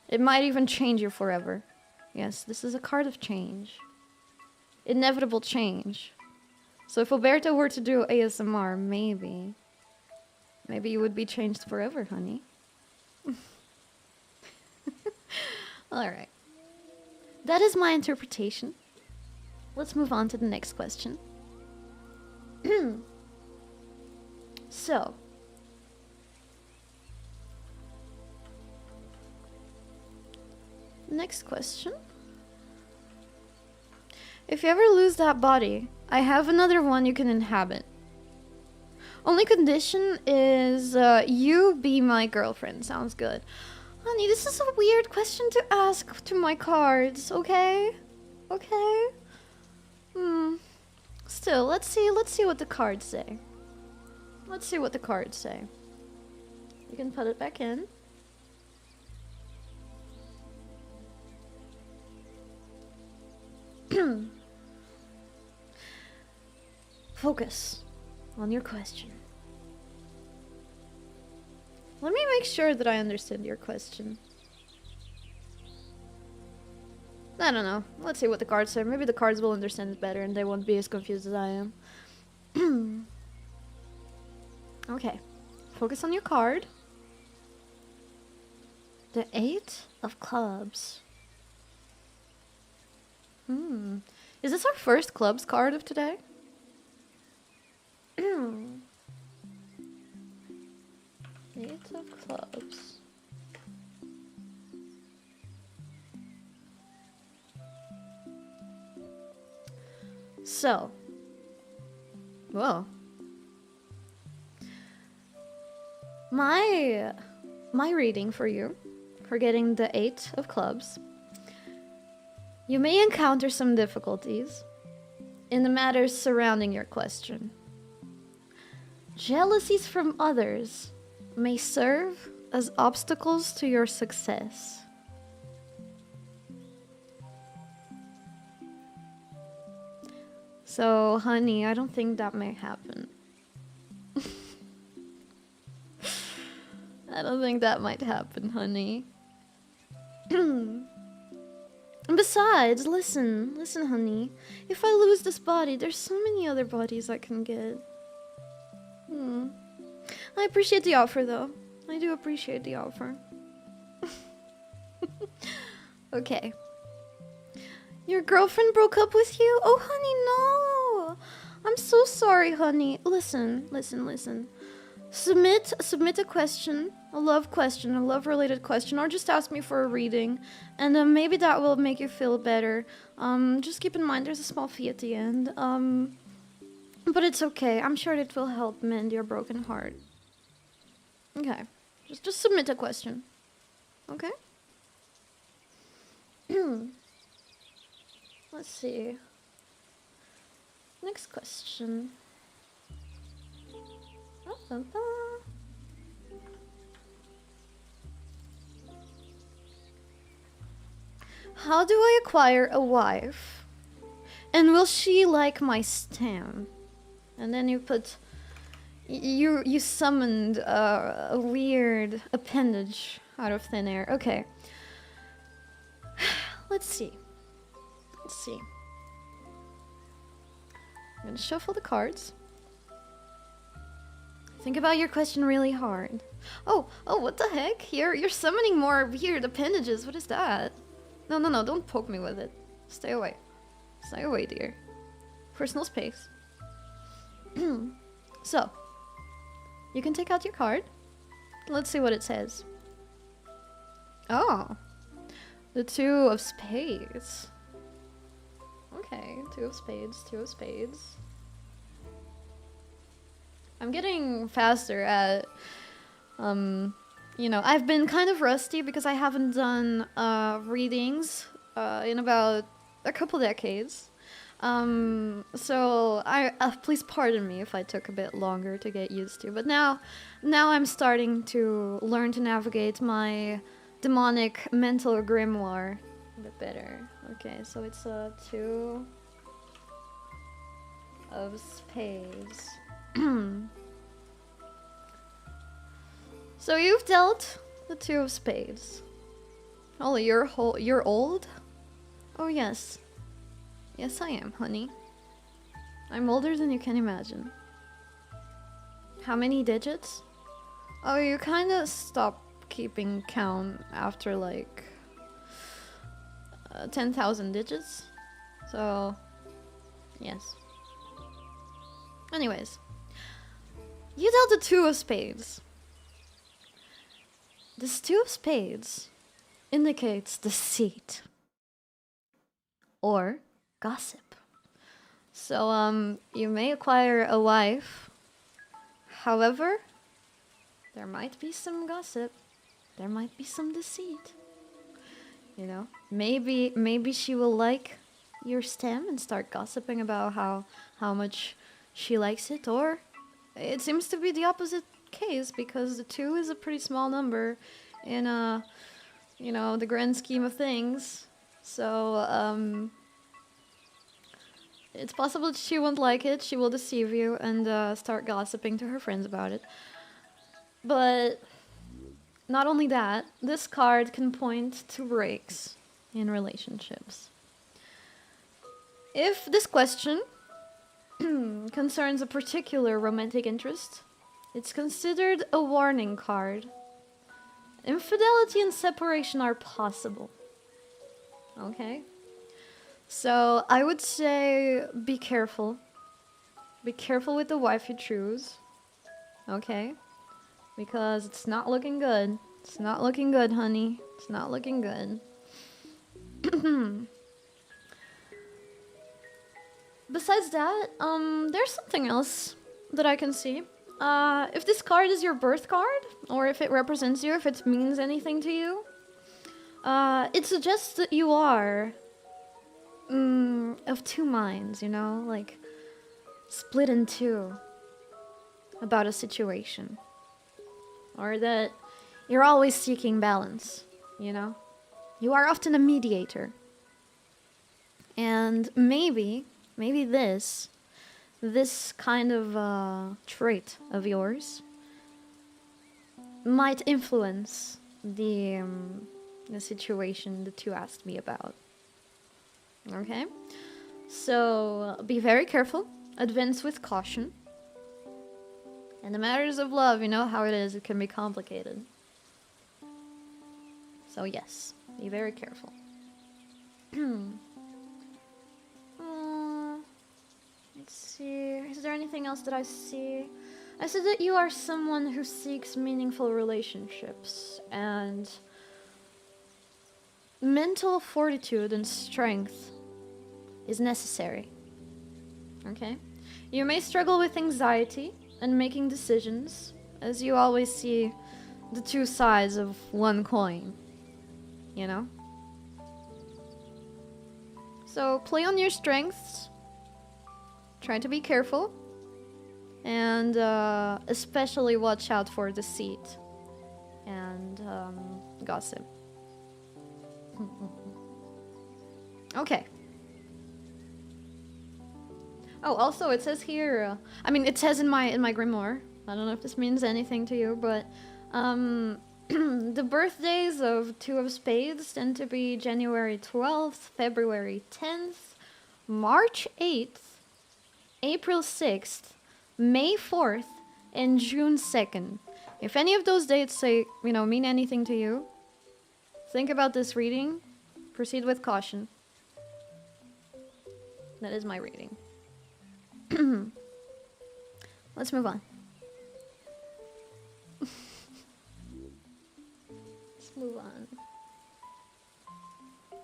It might even change you forever. Yes, this is a card of change. Inevitable change. So if 𝥔These were to do ASMR, maybe you would be changed forever, honey. Alright. That is my interpretation. Let's move on to the next question. So. Next question. If you ever lose that body, I have another one you can inhabit. Only condition is you be my girlfriend. Sounds good. Honey, this is a weird question to ask to my cards, okay? Okay? Still, let's see what the cards say. Let's see what the cards say. You can put it back in. Focus on your question. Let me make sure that I understand your question. I don't know. Let's see what the cards say. Maybe the cards will understand it better and they won't be as confused as I am. Okay. Focus on your card. The 8 of Clubs. Is this our first Clubs card of today? 8 of Clubs. So, Well, my reading for you, for getting the 8 of clubs, you may encounter some difficulties in the matters surrounding your question. Jealousies from others may serve as obstacles to your success. So, honey, I don't think that may happen. I don't think that might happen, honey. And besides, listen, honey. If I lose this body, there's so many other bodies I can get. I appreciate the offer, though. I do appreciate the offer. Okay. Your girlfriend broke up with you? Oh, honey, no! I'm so sorry, honey. Listen. Submit a question, a love-related question, or just ask me for a reading, and maybe that will make you feel better. Just keep in mind there's a small fee at the end. But it's okay. I'm sure it will help mend your broken heart. Okay. Just submit a question. Okay? Let's see. Next question. How do I acquire a wife? And will she like my stam? And then you put... You summoned a weird appendage out of thin air. Okay. Let's see. I'm gonna shuffle the cards. Think about your question really hard. Oh, what the heck? You're summoning more weird appendages. What is that? No, don't poke me with it. Stay away. Stay away, dear. Personal space. So, you can take out your card. Let's see what it says. Oh, the 2 of spades. Okay, 2 of spades. I'm getting faster at, you know, I've been kind of rusty because I haven't done readings in about a couple decades. So please pardon me if I took a bit longer to get used to, but now I'm starting to learn to navigate my demonic mental grimoire a bit better. Okay, so it's a 2 of spades. So you've dealt the 2 of spades. Oh, you're old? Oh yes. Yes, I am, honey. I'm older than you can imagine. How many digits? Oh, you kind of stop keeping count after like 10,000 digits. So, yes. Anyways, you dealt the 2 of spades. This 2 of spades indicates deceit or gossip. So, you may acquire a wife. However, there might be some gossip. There might be some deceit. You know, maybe she will like your stem and start gossiping about how much she likes it, or it seems to be the opposite case because the 2 is a pretty small number in you know, the grand scheme of things. So it's possible that she won't like it. She will deceive you and start gossiping to her friends about it. But not only that, this card can point to breaks in relationships. If this question concerns a particular romantic interest, it's considered a warning card. Infidelity and separation are possible. Okay? So I would say be careful. Be careful with the wife you choose. Okay? Because it's not looking good. It's not looking good, honey. It's not looking good. Besides that, there's something else that I can see. If this card is your birth card, or if it represents you, if it means anything to you, it suggests that you are of two minds, you know, like split in two about a situation. Or that you're always seeking balance, you know? You are often a mediator. And maybe this kind of trait of yours might influence the situation that you asked me about. Okay? So be very careful. Advance with caution. And the matters of love, you know how it is, it can be complicated. So yes, be very careful. Let's see, is there anything else that I see? I said that you are someone who seeks meaningful relationships, and mental fortitude and strength is necessary. Okay? You may struggle with anxiety and making decisions, as you always see the two sides of one coin, you know? So play on your strengths, try to be careful, and especially watch out for deceit and gossip. Okay. Oh, also it says here, I mean, it says in my grimoire, I don't know if this means anything to you, but the birthdays of two of spades tend to be January 12th, February 10th, March 8th, April 6th, May 4th, and June 2nd. If any of those dates say, you know, mean anything to you, think about this reading, proceed with caution. That is my reading. Let's move on. Let's move on.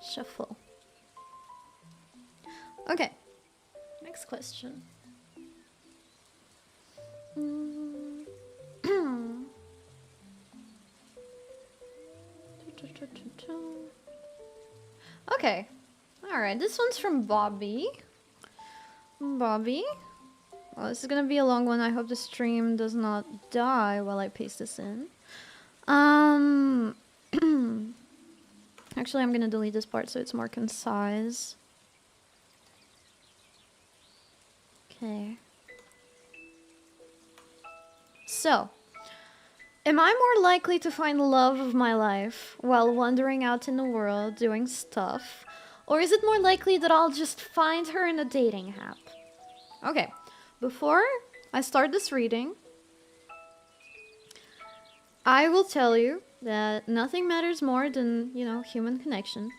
Shuffle. Okay. Next question. Okay. Alright, this one's from Bobby. Bobby. Well, this is gonna be a long one. I hope the stream does not die while I paste this in. Actually, I'm gonna delete this part so it's more concise. Okay. So, am I more likely to find the love of my life while wandering out in the world doing stuff? Or is it more likely that I'll just find her in a dating app? Okay, before I start this reading, I will tell you that nothing matters more than, you know, human connection.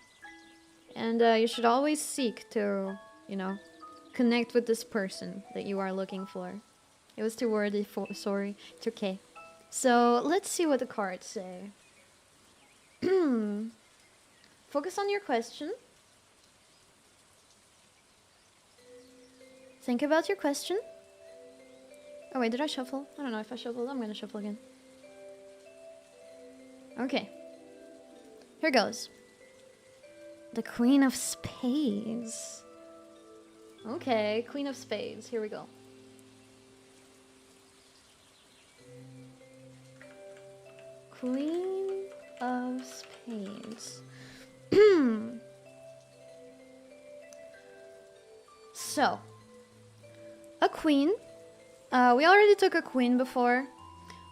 And you should always seek to, you know, connect with this person that you are looking for. It was too wordy, sorry. It's okay. So, let's see what the cards say. Focus on your question. Think about your question. Oh wait, did I shuffle? I don't know if I shuffled. I'm gonna shuffle again. Okay. Here goes. The Queen of Spades. Okay, Queen of Spades. Here we go. Queen of Spades. So, a queen. We already took a queen before.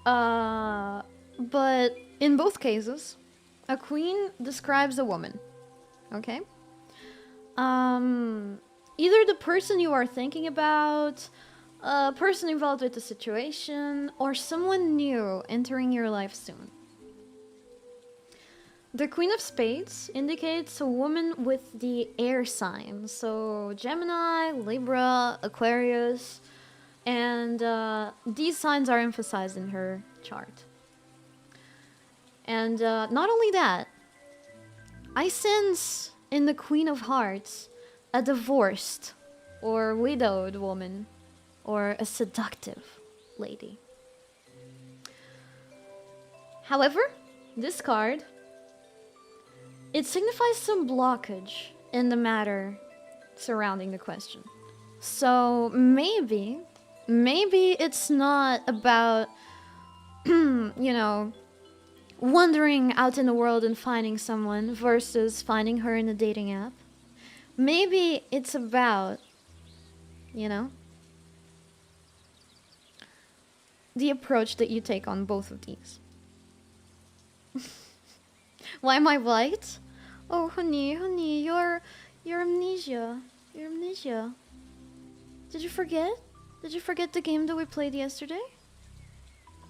But in both cases, a queen describes a woman. Okay? Either the person you are thinking about, a person involved with the situation, or someone new entering your life soon. The Queen of Spades indicates a woman with the air signs, so Gemini, Libra, Aquarius, and these signs are emphasized in her chart. And not only that, I sense in the Queen of Hearts a divorced or widowed woman, or a seductive lady. However, this card, it signifies some blockage in the matter surrounding the question. So maybe it's not about, you know, wandering out in the world and finding someone versus finding her in a dating app. Maybe it's about, you know, the approach that you take on both of these. Why am I white? Oh, honey, you're amnesia. You're amnesia. Did you forget? Did you forget the game that we played yesterday?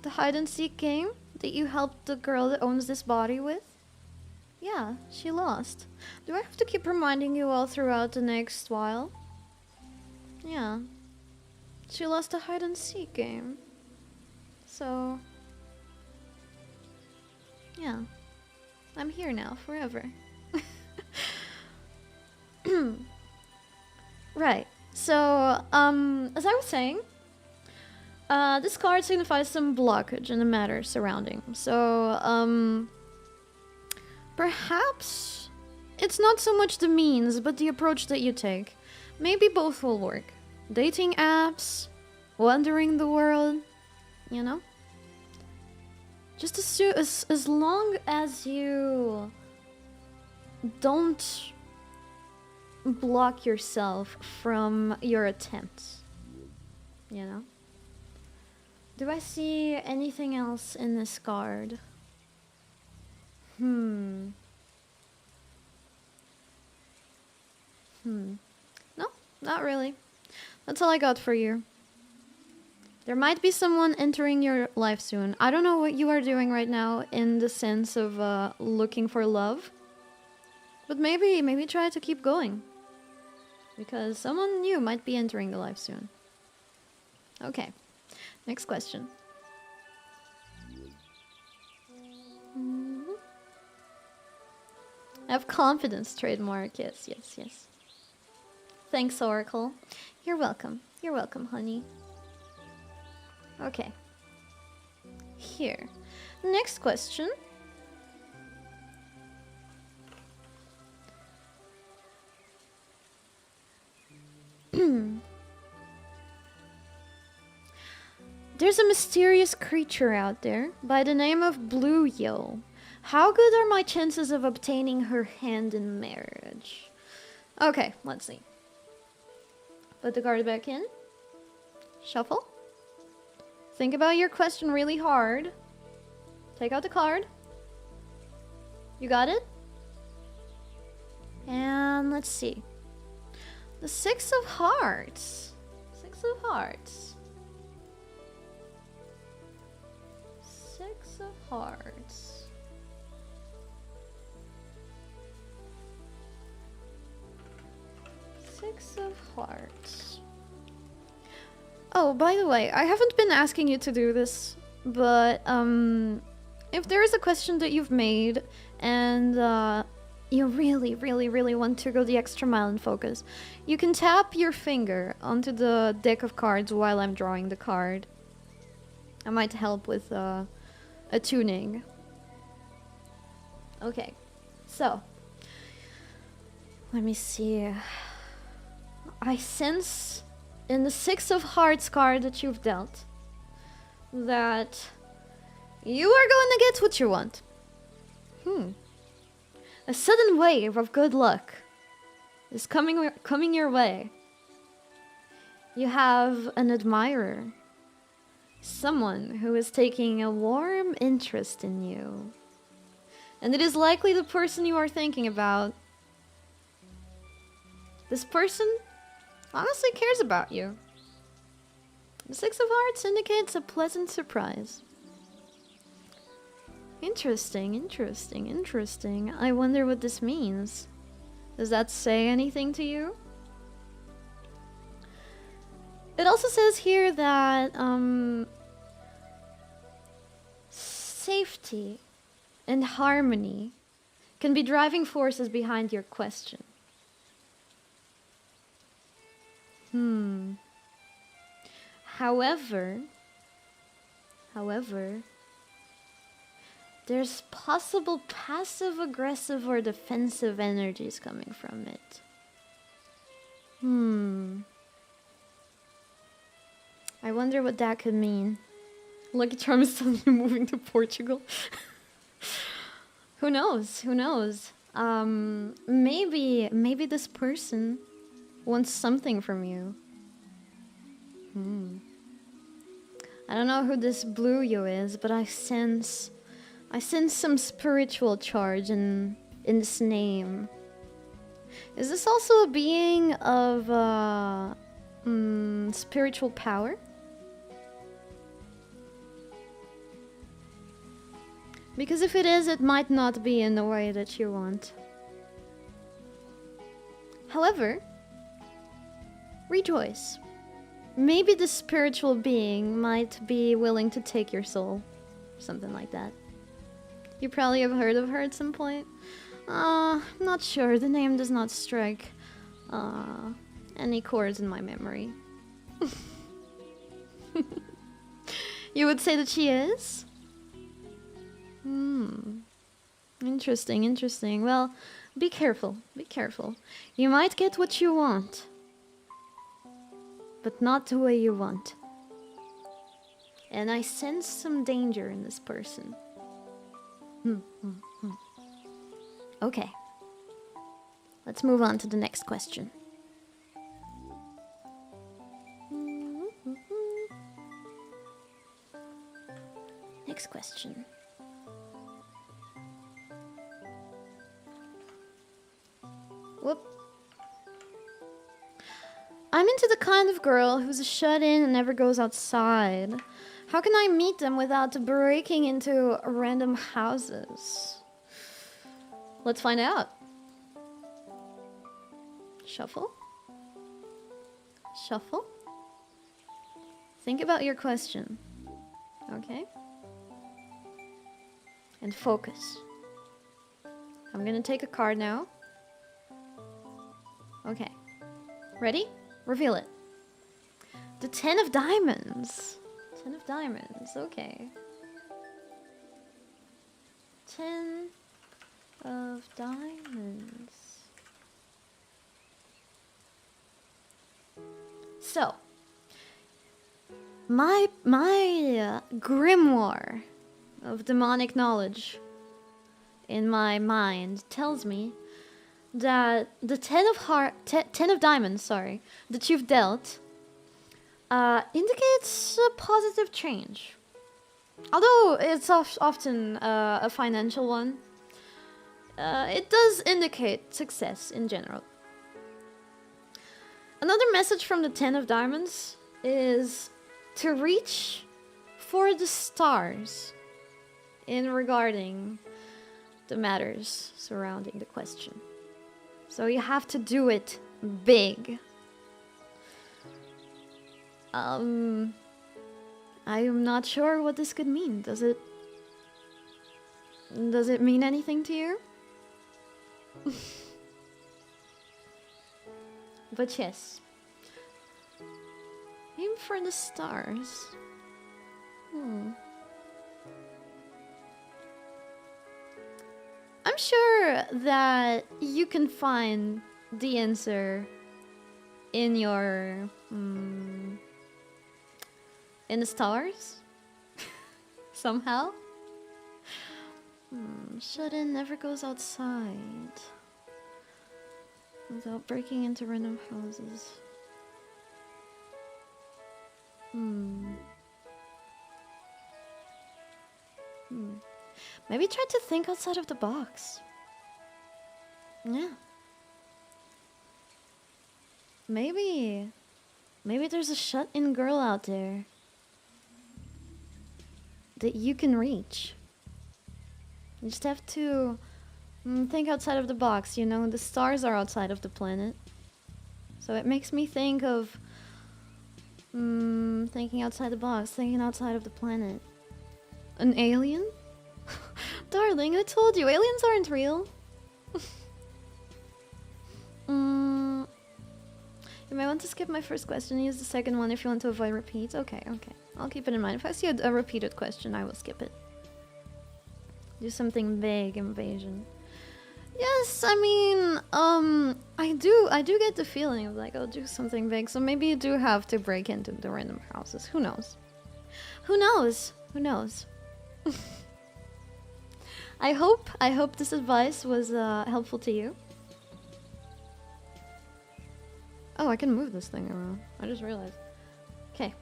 The hide and seek game that you helped the girl that owns this body with? Yeah, she lost. Do I have to keep reminding you all throughout the next while? Yeah. She lost the hide and seek game. So... yeah. I'm here now, forever. Right. So, as I was saying, this card signifies some blockage in the matter surrounding. So, perhaps it's not so much the means, but the approach that you take. Maybe both will work. Dating apps, wandering the world, you know? Just as long as you don't block yourself from your attempts, you know? Do I see anything else in this card? No, not really. That's all I got for you. There might be someone entering your life soon. I don't know what you are doing right now in the sense of looking for love. But maybe try to keep going. Because someone new might be entering the life soon. Okay, next question. I have confidence trademark. Yes. Thanks, Oracle. You're welcome. You're welcome, honey. Okay. Here. Next question. There's a mysterious creature out there by the name of Blue Yo. How good are my chances of obtaining her hand in marriage? Okay, let's see. Put the card back in. Shuffle. Think about your question really hard. Take out the card. You got it? And let's see. The Six of Hearts. Six of Hearts. Six of Hearts. Six of Hearts. Oh, by the way, I haven't been asking you to do this, but if there is a question that you've made and you really want to go the extra mile and focus, you can tap your finger onto the deck of cards while I'm drawing the card. I might help with attuning. Okay, so let me see. I sense in the Six of Hearts card that you've dealt that you are going to get what you want. A sudden wave of good luck is coming your way. You have an admirer. Someone who is taking a warm interest in you. And it is likely the person you are thinking about. This person honestly cares about you. The Six of Hearts indicates a pleasant surprise. Interesting. I wonder what this means. Does that say anything to you? It also says here that safety and harmony can be driving forces behind your question. However, there's possible passive aggressive or defensive energies coming from it. I wonder what that could mean. Lucky Charm is suddenly moving to Portugal. Who knows? Who knows? Maybe this person wants something from you. I don't know who this blue you is, but I sense some spiritual charge in this name. Is this also a being of spiritual power? Because if it is, it might not be in the way that you want. However, rejoice. Maybe the spiritual being might be willing to take your soul. Something like that. You probably have heard of her at some point. Not sure. The name does not strike any chords in my memory. You would say that she is? Interesting, interesting. Well, be careful, be careful. You might get what you want, but not the way you want. And I sense some danger in this person. Okay. Let's move on to the next question. Next question. Whoop. I'm into the kind of girl who's a shut-in and never goes outside. How can I meet them without breaking into random houses? Let's find out. Shuffle. Shuffle. Think about your question. Okay? And focus. I'm gonna take a card now. Okay. Ready? Reveal it. The 10 of Diamonds. 10 of Diamonds. Okay. 10 of Diamonds. So, my grimoire of demonic knowledge in my mind tells me that the 10 of Diamonds, sorry, that you've dealt indicates a positive change. Although it's often a financial one, it does indicate success in general. Another message from the 10 of Diamonds is to reach for the stars in regarding the matters surrounding the question. So you have to do it big. I am not sure what this could mean. Does it mean anything to you? But yes. Aim for the stars. I'm sure that you can find the answer in your in the stars somehow. Shut-in never goes outside without breaking into random houses. Maybe try to think outside of the box. Yeah. Maybe there's a shut-in girl out there that you can reach. You just have to think outside of the box, you know? The stars are outside of the planet. So it makes me think of thinking outside the box, thinking outside of the planet. An alien? Darling, I told you, aliens aren't real. You may want to skip my first question and use the second one if you want to avoid repeats. Okay, okay. I'll keep it in mind. If I see a repeated question, I will skip it. Do something big, invasion. Yes, I mean, I do get the feeling of like, I'll do something big. So maybe you do have to break into the random houses. Who knows? Who knows? Who knows? I hope this advice was helpful to you. Oh, I can move this thing around. I just realized. Okay.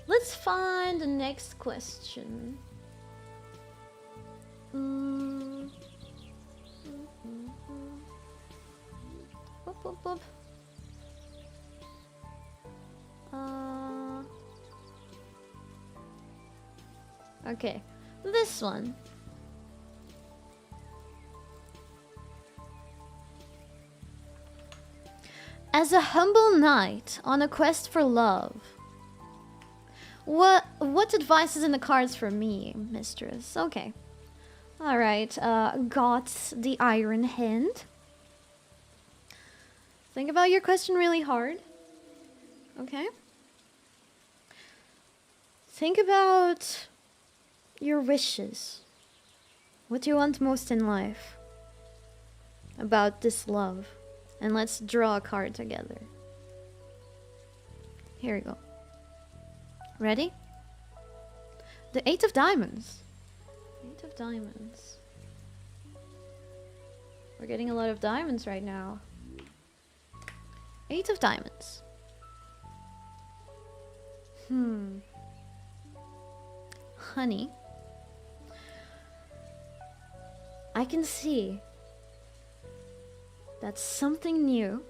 Let's find the next question. Boop, boop, boop. Okay, this one. As a humble knight on a quest for love, what advice is in the cards for me, mistress? Okay. Alright, got the Iron Hand. Think about your question really hard. Okay? Think about your wishes. What do you want most in life? About this love. And let's draw a card together. Here we go. Ready? The 8 of Diamonds. 8 of Diamonds. We're getting a lot of diamonds right now. 8 of Diamonds. Honey. I can see that something new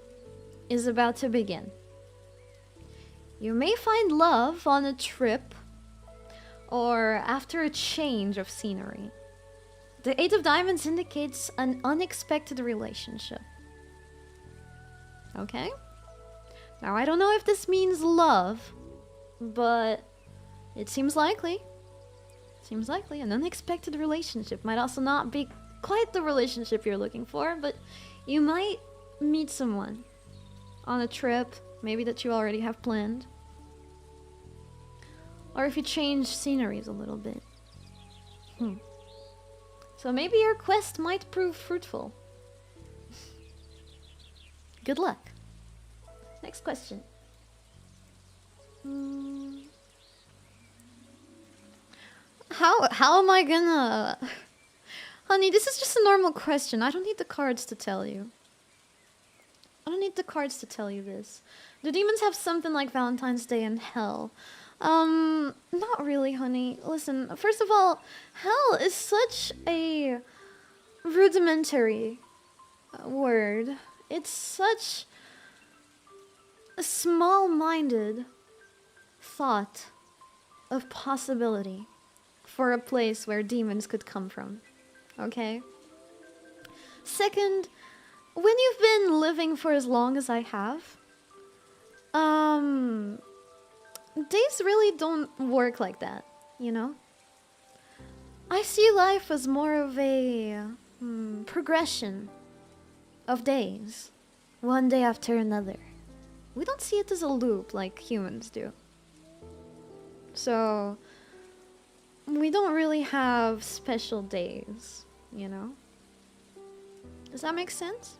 is about to begin. You may find love on a trip or after a change of scenery. The 8 of Diamonds indicates an unexpected relationship. Okay? Now, I don't know if this means love, but it seems likely. Seems likely. An unexpected relationship might also not be quite the relationship you're looking for, but you might meet someone on a trip, maybe that you already have planned. Or if you change sceneries a little bit. So maybe your quest might prove fruitful. Good luck. Next question. How am I gonna... Honey, this is just a normal question. I don't need the cards to tell you. I don't need the cards to tell you this. Do demons have something like Valentine's Day in hell? Not really, honey. Listen, first of all, hell is such a rudimentary word. It's such a small-minded thought of possibility for a place where demons could come from. Okay? Second, when you've been living for as long as I have, days really don't work like that, you know? I see life as more of a progression of days, one day after another. We don't see it as a loop like humans do. So, we don't really have special days, you know? Does that make sense?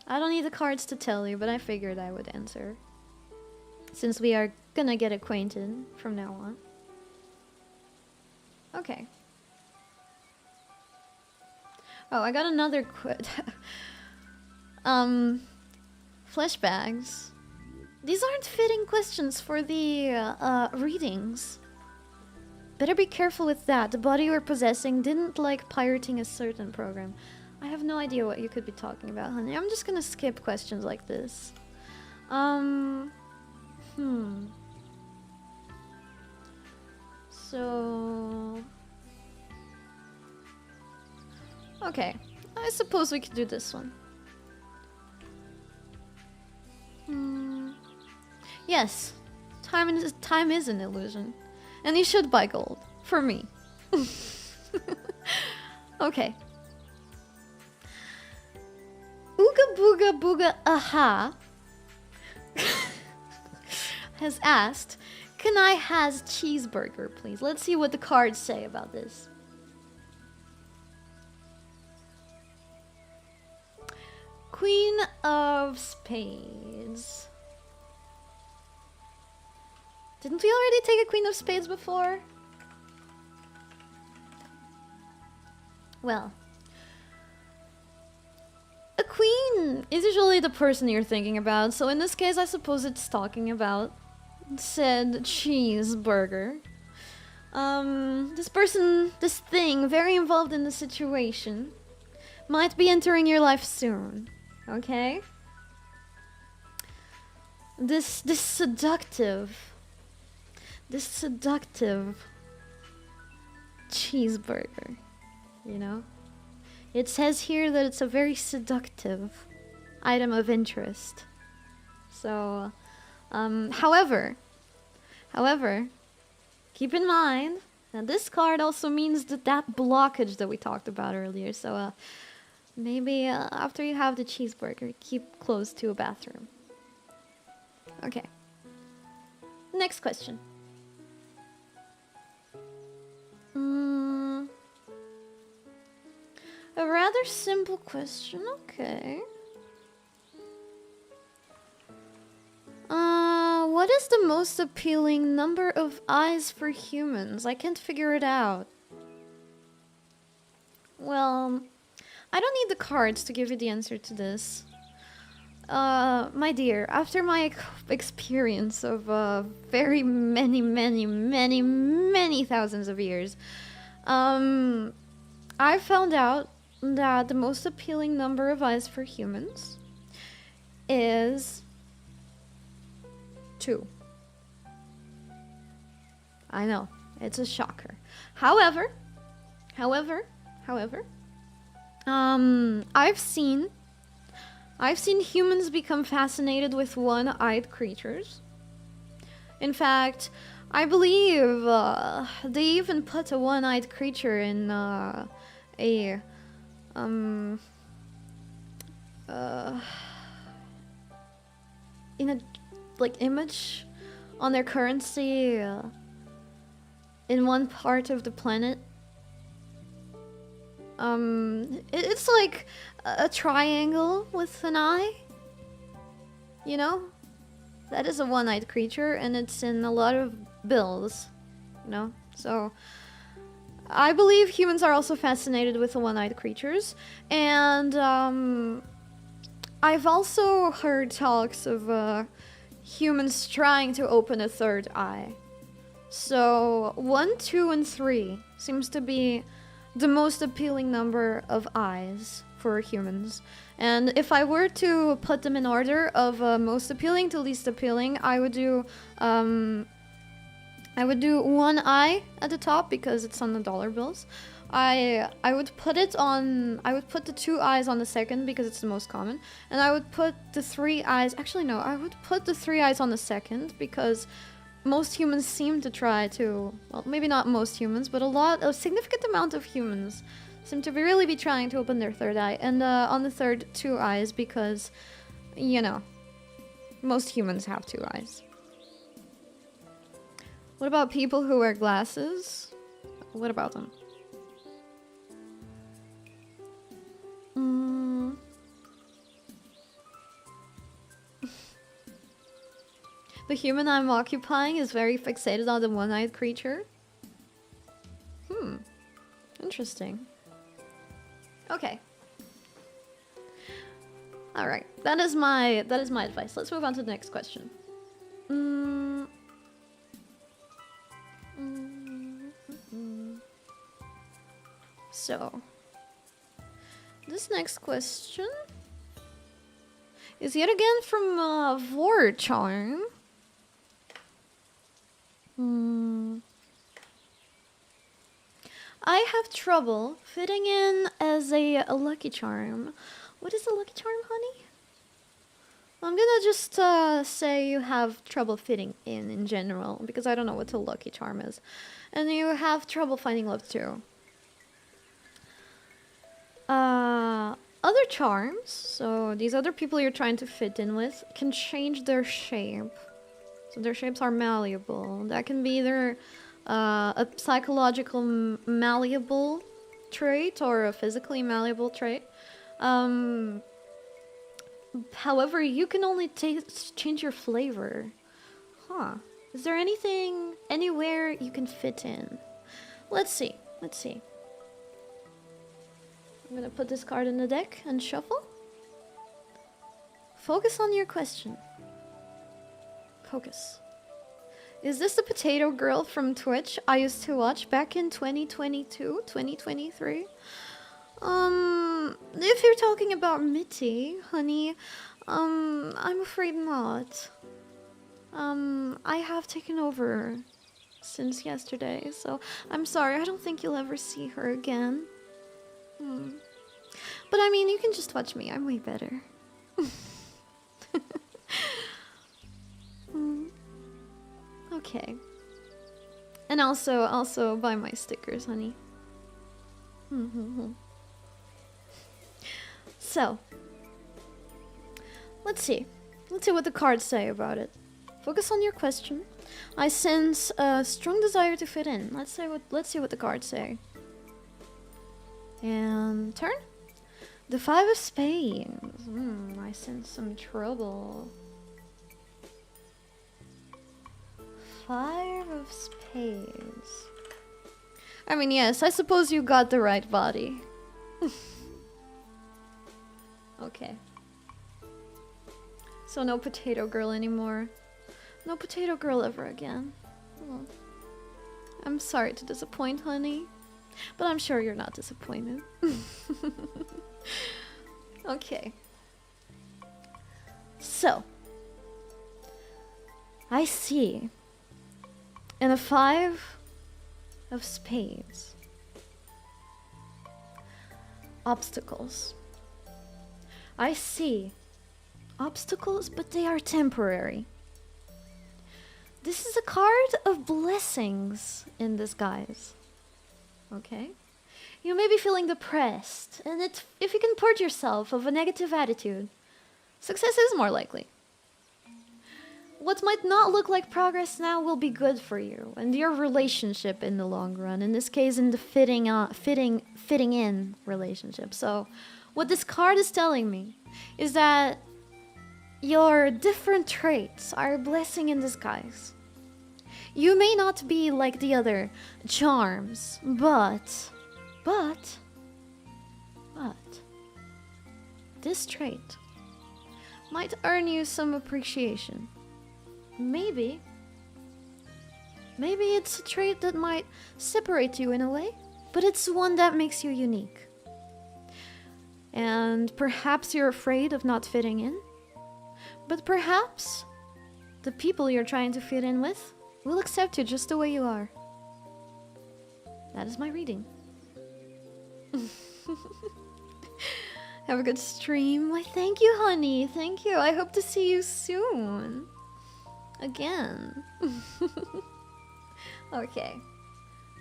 I don't need the cards to tell you, but I figured I would answer. Since we are gonna get acquainted from now on. Okay. Oh, I got another flesh bags. These aren't fitting questions for the readings. Better be careful with that. The body you're possessing didn't like pirating a certain program. I have no idea what you could be talking about, honey. I'm just gonna skip questions like this. So... Okay. I suppose we could do this one. Yes. Time is an illusion. And you should buy gold. For me. Okay. Booga Booga Aha has asked, can I has cheeseburger, please? Let's see what the cards say about this. Queen of Spades. Didn't we already take a Queen of Spades before? Well, a queen is usually the person you're thinking about, so in this case I suppose it's talking about said cheeseburger. This person, this thing, very involved in the situation, might be entering your life soon, okay? This seductive cheeseburger, you know? It says here that it's a very seductive item of interest. So, however, keep in mind that this card also means that blockage that we talked about earlier. So, maybe after you have the cheeseburger, keep close to a bathroom. Okay. Next question. A rather simple question, okay. What is the most appealing number of eyes for humans? I can't figure it out. Well, I don't need the cards to give you the answer to this. My dear, after my experience of very many thousands of years, I found out that the most appealing number of eyes for humans is 2. I know, it's a shocker. However, I've seen humans become fascinated with one-eyed creatures. In fact, I believe they even put a one-eyed creature in in a image on their currency in one part of the planet. It's like a triangle with an eye, you know? That is a one-eyed creature, and it's in a lot of bills, you know? So, I believe humans are also fascinated with the one-eyed creatures, and I've also heard talks of humans trying to open a third eye. So, 1, 2, and 3 seems to be the most appealing number of eyes for humans. And if I were to put them in order of most appealing to least appealing, I would do 1 eye at the top because it's on the dollar bills. I would put the 2 eyes on the second because it's the most common, and I would put the 3 eyes. Actually, no, I would put the 3 eyes on the second because most humans seem to try to, well, maybe not most humans, but a significant amount of humans seem to really be trying to open their third eye, and on the third, 2 eyes because, you know, most humans have 2 eyes. What about people who wear glasses? What about them? The human I'm occupying is very fixated on the one-eyed creature. Interesting. Okay. All right. That is my advice. Let's move on to the next question. So, this next question is yet again from 𝥔Teasing. I have trouble fitting in as a lucky charm. What is a lucky charm, honey? I'm gonna just say you have trouble fitting in general, because I don't know what a lucky charm is. And you have trouble finding love too. A other charms, so these other people you're trying to fit in with, can change their shape. So their shapes are malleable. That can be either a psychological malleable trait or a physically malleable trait. However, you can only change your flavor. Huh. Is there anything, anywhere you can fit in? Let's see. Let's see. I'm gonna put this card in the deck and shuffle. Focus on your question. Focus. Is this the potato girl from Twitch I used to watch back in 2022, 2023? If you're talking about Mitty, honey, I'm afraid not. I have taken over since yesterday, so I'm sorry, I don't think you'll ever see her again. But I mean, you can just watch me, I'm way better. Okay. And also buy my stickers, honey. So, let's see. Let's see what the cards say about it. Focus on your question. I sense a strong desire to fit in. Let's see what the cards say. And turn. The 5 of Spades. I sense some trouble. 5 of Spades. I mean, yes, I suppose you got the right body. Okay. So no potato girl anymore. No potato girl ever again. Oh. I'm sorry to disappoint, honey. But I'm sure you're not disappointed. Okay. So. I see. In a 5 of Spades. Obstacles. I see. Obstacles, but they are temporary. This is a card of blessings in disguise. Okay? You may be feeling depressed, and if you can purge yourself of a negative attitude, success is more likely. What might not look like progress now will be good for you and your relationship in the long run. In this case, in the fitting in relationship. So, what this card is telling me is that your different traits are a blessing in disguise. You may not be like the other charms, but this trait might earn you some appreciation. Maybe it's a trait that might separate you in a way, but it's one that makes you unique. And perhaps you're afraid of not fitting in, but perhaps the people you're trying to fit in with will accept you just the way you are. That is my reading. Have a good stream. Why, thank you, honey. Thank you. I hope to see you soon. Again. Okay.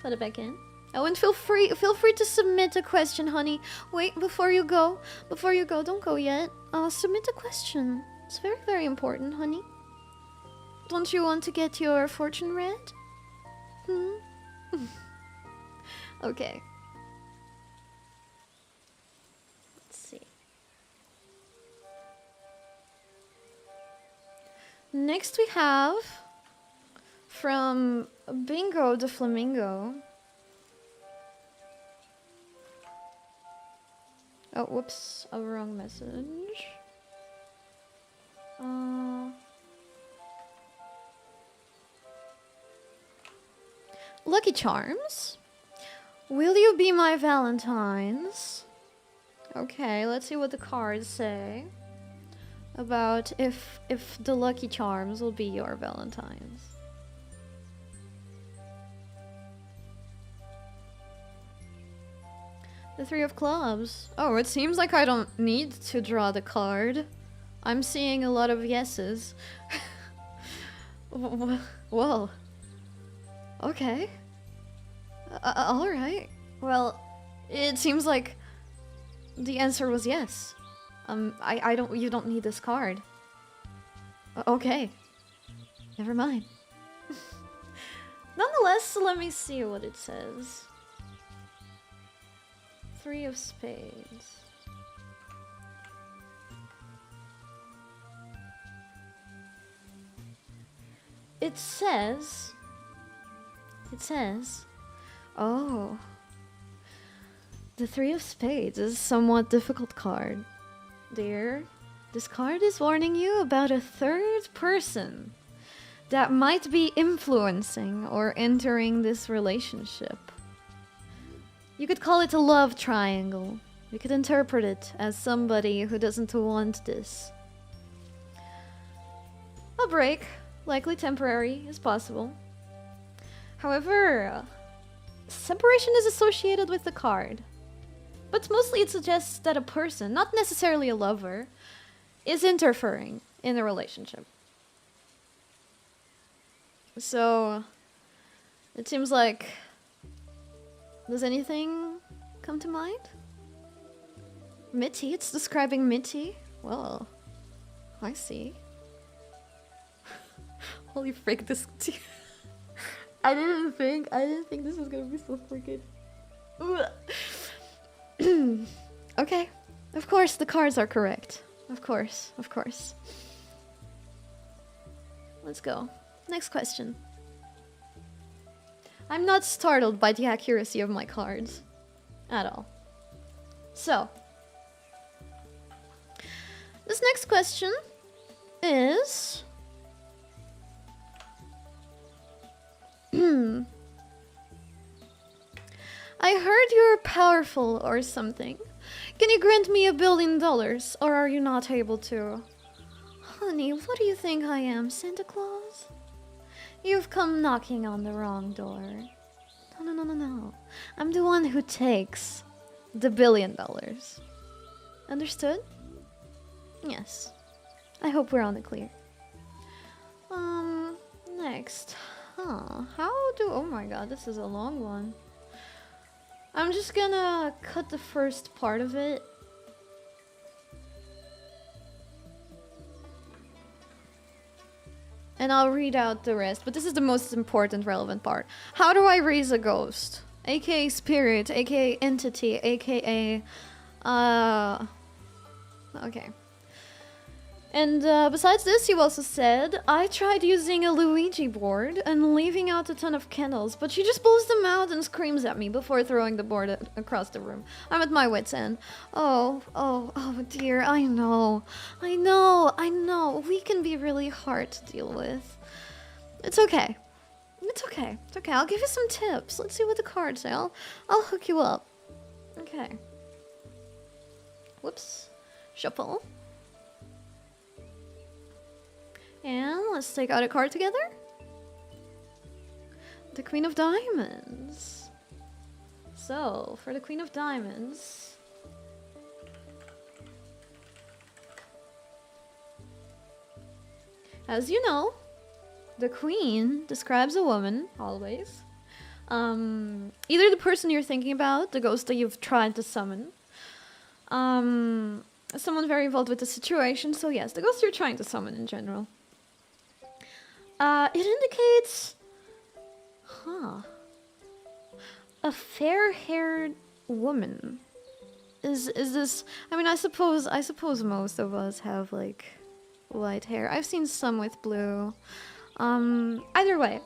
Put it back in. Oh, and feel free to submit a question, honey. Wait, before you go, don't go yet. Submit a question. It's very, very important, honey. Don't you want to get your fortune read? Okay. Let's see. Next we have from Bingo the Flamingo. Oh, whoops, a wrong message. Lucky Charms. Will you be my Valentines? Okay, let's see what the cards say about if the Lucky Charms will be your Valentines. The 3 of Clubs. Oh, it seems like I don't need to draw the card. I'm seeing a lot of yeses. Well, okay. Alright. Well, it seems like The answer was yes. I don't. You don't need this card. Okay. Never mind. Nonetheless, let me see what it says. 3 of spades. It says, oh, the 3 of spades is a somewhat difficult card. Dear, this card is warning you about a third person that might be influencing or entering this relationship. You could call it a love triangle. You could interpret it as somebody who doesn't want this. A break, likely temporary, is possible. However, separation is associated with the card. But mostly it suggests that a person, not necessarily a lover, is interfering in the relationship. So, it seems like... Does anything come to mind? Mitty? It's describing Mitty? Well, I see. Holy frick, this... I didn't think this was gonna be so freaking... Okay. Of course, the cards are correct. Of course. Let's go. Next question. I'm not startled by the accuracy of my cards. At all. So. This next question is... I heard you're powerful or something. Can you grant me $1 billion, or are you not able to? Honey, what do you think I am, Santa Claus? You've come knocking on the wrong door. No. I'm the one who takes the $1 billion. Understood? Yes. I hope we're on the clear. Next. Oh my god, this is a long one. I'm just gonna cut the first part of it. And I'll read out the rest, but this is the most important relevant part. How do I raise a ghost? AKA spirit, AKA entity, AKA... Okay. And besides this, you also said, I tried using a Luigi board and leaving out a ton of candles, but she just pulls them out and screams at me before throwing the board across the room. I'm at my wit's end. Oh dear, I know. We can be really hard to deal with. It's okay. I'll give you some tips. Let's see what the cards say. I'll hook you up. Okay. Whoops. Shuffle. And let's take out a card together. The Queen of Diamonds. So, for the Queen of Diamonds... As you know, the Queen describes a woman, always. Either the person you're thinking about, the ghost that you've tried to summon. Someone very involved with the situation, so yes, the ghost you're trying to summon in general. It indicates... a fair-haired woman. Is this... I mean, I suppose most of us have, like, light hair. I've seen some with blue. Either way.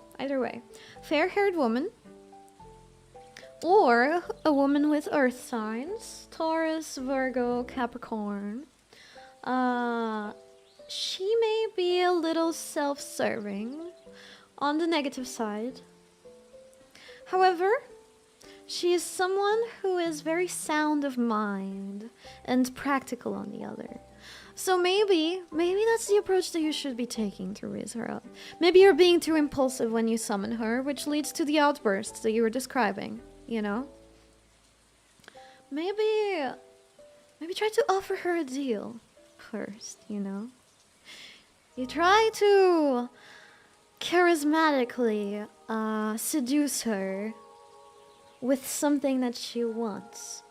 Fair-haired woman. Or a woman with earth signs. Taurus, Virgo, Capricorn. She may be a little self-serving on the negative side. However, she is someone who is very sound of mind and practical on the other. So maybe that's the approach that you should be taking to raise her up. Maybe you're being too impulsive when you summon her, which leads to the outbursts that you were describing, you know? Maybe try to offer her a deal first, you know? You try to charismatically seduce her with something that she wants.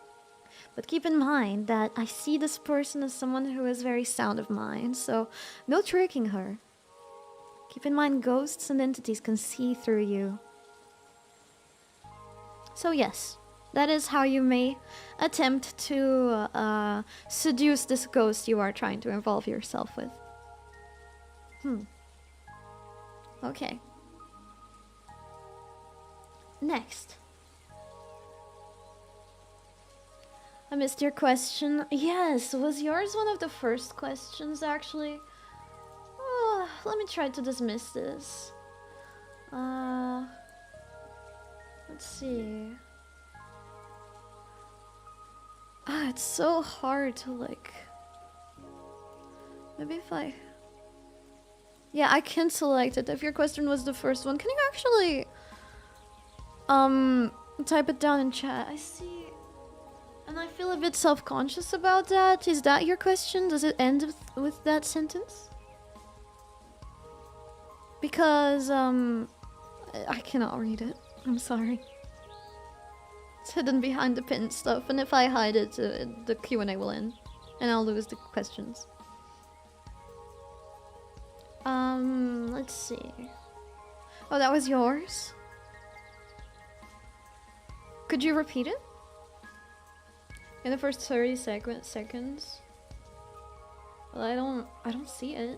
But keep in mind that I see this person as someone who is very sound of mind, so no tricking her. Keep in mind, ghosts and entities can see through you. So yes, that is how you may attempt to seduce this ghost you are trying to involve yourself with. Okay. Next. I missed your question. Yes, was yours one of the first questions, actually? Oh, let me try to dismiss this. Let's see. It's so hard to, like... Maybe if I... Yeah, I can select it. If your question was the first one, can you actually... type it down in chat? I see... And I feel a bit self-conscious about that. Is that your question? Does it end with that sentence? Because, I cannot read it. I'm sorry. It's hidden behind the pinned stuff, and if I hide it, the Q&A will end. And I'll lose the questions. Let's see. Oh, that was yours? Could you repeat it? In the first 30 seconds? Well, I don't see it.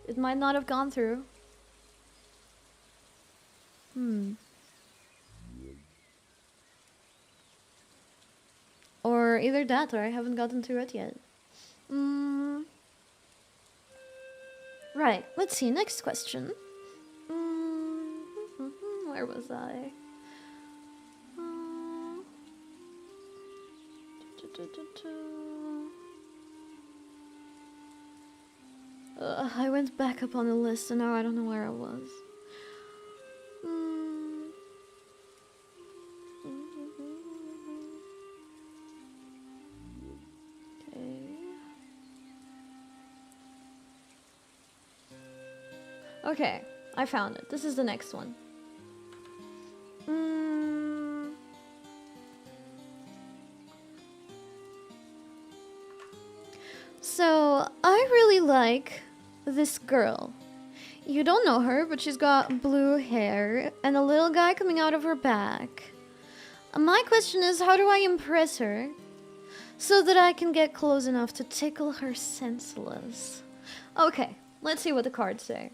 It might not have gone through. Or either that, or I haven't gotten to it yet. Right, let's see, next question. Where was I? I went back up on the list and now I don't know where I was. Okay, I found it. This is the next one. So, I really like this girl. You don't know her, but she's got blue hair and a little guy coming out of her back. My question is, how do I impress her so that I can get close enough to tickle her senseless? Okay, let's see what the cards say.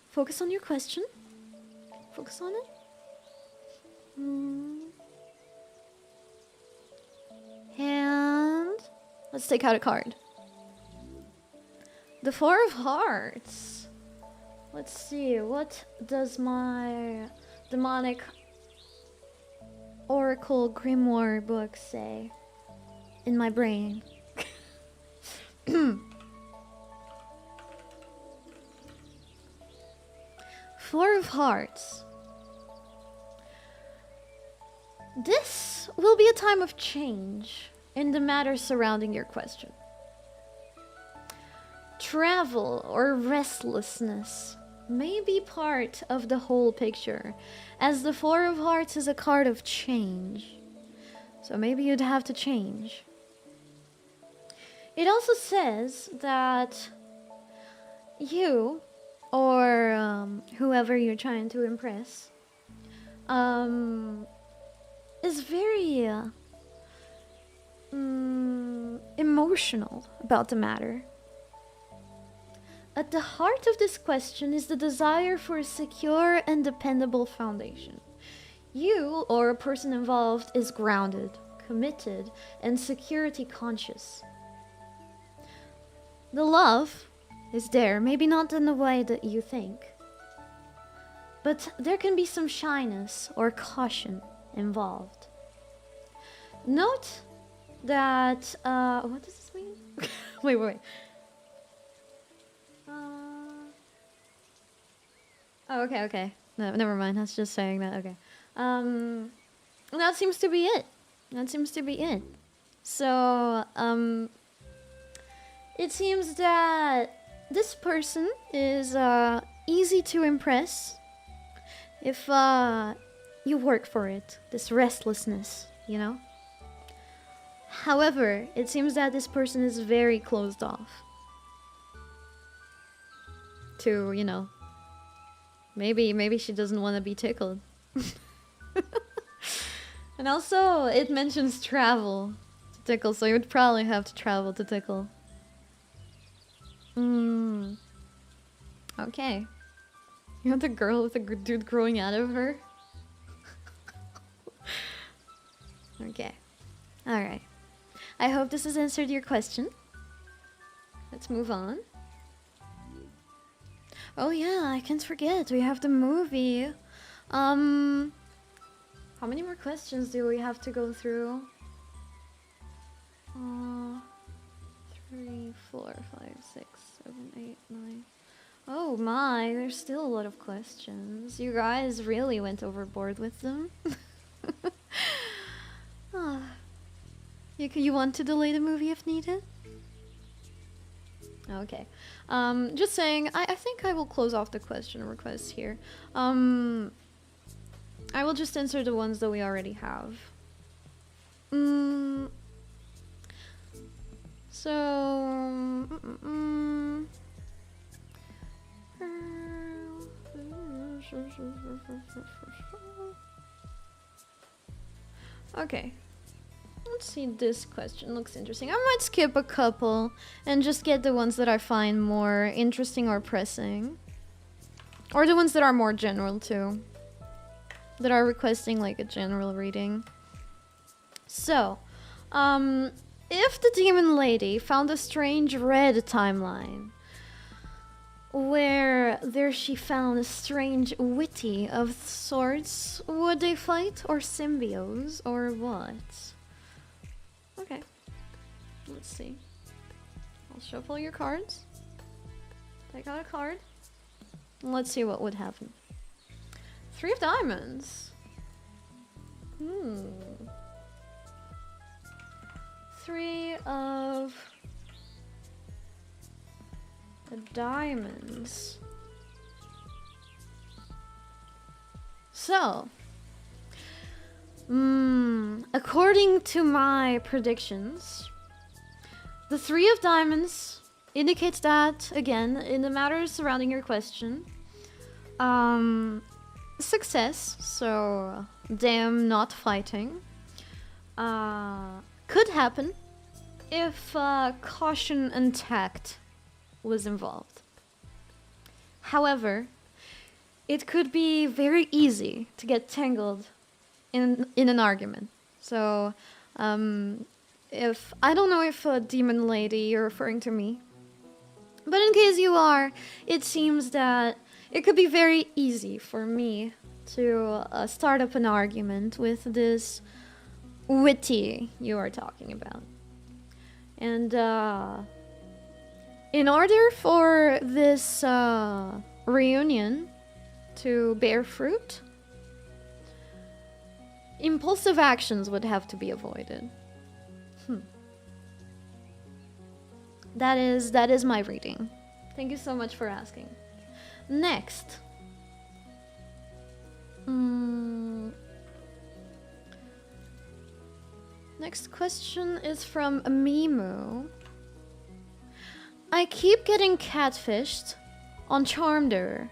Focus on your question. Focus on it. And let's take out a card. The Four of Hearts. Let's see, what does my demonic oracle grimoire book say in my brain? Four of Hearts. This will be a time of change in the matters surrounding your question. Travel or restlessness may be part of the whole picture, as the Four of Hearts is a card of change. So maybe you'd have to change. It also says that you, or whoever you're trying to impress, is very emotional about the matter. At the heart of this question is the desire for a secure and dependable foundation. You, or a person involved, is grounded, committed, and security conscious. The love is there, maybe not in the way that you think, but there can be some shyness or caution involved. Note that, what does this mean? wait. Oh, okay. No, never mind. That's just saying that. Okay. That seems to be it. So, it seems that this person is easy to impress if you work for it. This restlessness, you know? However, it seems that this person is very closed off to, you know, maybe she doesn't want to be tickled. And also, it mentions travel to tickle, so you would probably have to travel to tickle. Okay. You're the girl with the dude growing out of her? Okay. Alright. I hope this has answered your question. Let's move on. Oh yeah, I can't forget. We have the movie. How many more questions do we have to go through? 3, 4, 5, 6, 7, 8, 9. Oh my, there's still a lot of questions. You guys really went overboard with them. You want to delay the movie if needed? Okay. Just saying, I think I will close off the question requests here. I will just answer the ones that we already have. Okay. Let's see, this question looks interesting. I might skip a couple and just get the ones that I find more interesting or pressing. Or the ones that are more general too. That are requesting like a general reading. So, if the demon lady found a strange red timeline, where there she found a strange witty of sorts, would they fight or symbiose or what? Okay, let's see. I'll shuffle your cards. Take out a card. And let's see what would happen. 3 of diamonds. 3 of diamonds. So, according to my predictions, the 3 of diamonds indicates that, again, in the matters surrounding your question, success, so them not fighting, could happen if caution and tact was involved. However, it could be very easy to get tangled in an argument. So, if I don't know if a demon lady you're referring to me, but in case you are, it seems that it could be very easy for me to start up an argument with this witty you are talking about. And in order for this reunion to bear fruit, impulsive actions would have to be avoided. That is my reading. Thank you so much for asking. Next. Next question is from Mimu. I keep getting catfished on Charmder.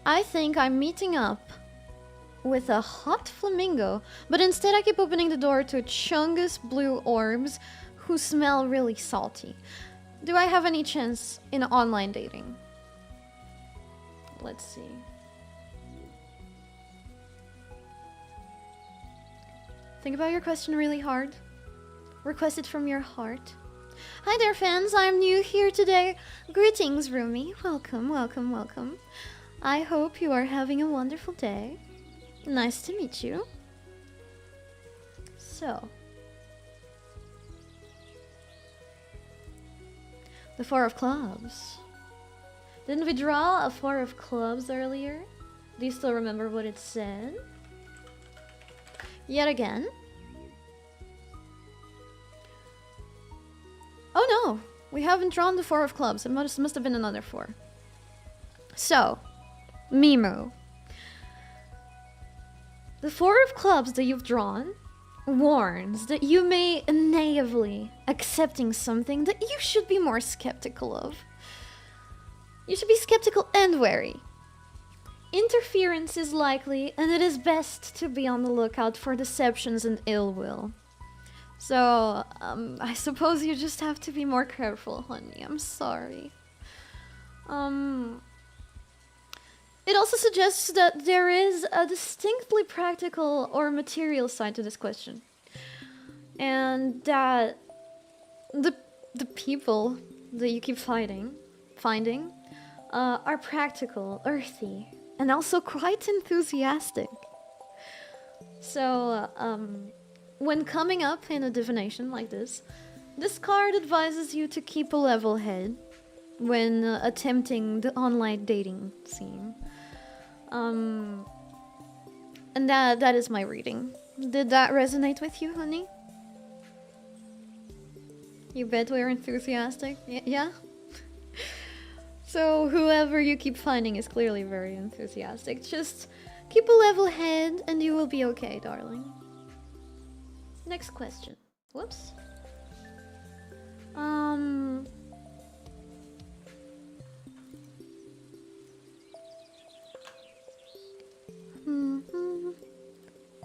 I think I'm meeting up with a hot flamingo, but instead I keep opening the door to chungus blue orbs who smell really salty. Do I have any chance in online dating? Let's see. Think about your question really hard. Request it from your heart. Hi there, fans. I'm new here today. Greetings, Rumi. Welcome, welcome, welcome. I hope you are having a wonderful day. Nice to meet you. So, the 4 of clubs. Didn't we draw a 4 of clubs earlier? Do you still remember what it said? Yet again. Oh no! We haven't drawn the 4 of clubs. It must have been another 4. So, Mimu. The Four of Clubs that you've drawn warns that you may naively accepting something that you should be more skeptical of. You should be skeptical and wary. Interference is likely, and it is best to be on the lookout for deceptions and ill will. So, I suppose you just have to be more careful, honey. I'm sorry. It also suggests that there is a distinctly practical or material side to this question. And that the people that you keep finding are practical, earthy, and also quite enthusiastic. So, when coming up in a divination like this card advises you to keep a level head when attempting the online dating scene. And that is my reading. Did that resonate with you, honey? You bet we're enthusiastic? Yeah? So whoever you keep finding is clearly very enthusiastic. Just keep a level head and you will be okay, darling. Next question. Whoops.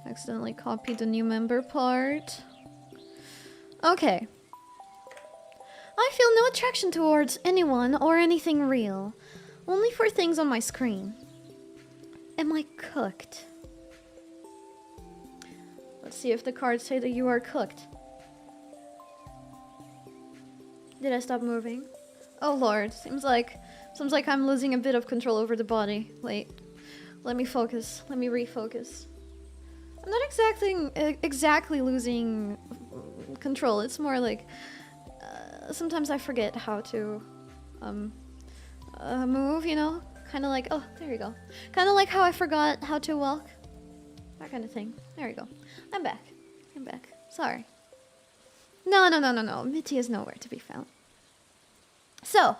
Accidentally copied the new member part. Okay. I feel no attraction towards anyone or anything real. Only for things on my screen. Am I cooked? Let's see if the cards say that you are cooked. Did I stop moving? Oh lord, seems like I'm losing a bit of control over the body. Wait, let me focus. Let me refocus. I'm not exactly losing control. It's more like sometimes I forget how to move, you know? Kind of like, oh, there you go. Kind of like how I forgot how to walk. That kind of thing. There we go. I'm back. Sorry. No. Mitty is nowhere to be found. So,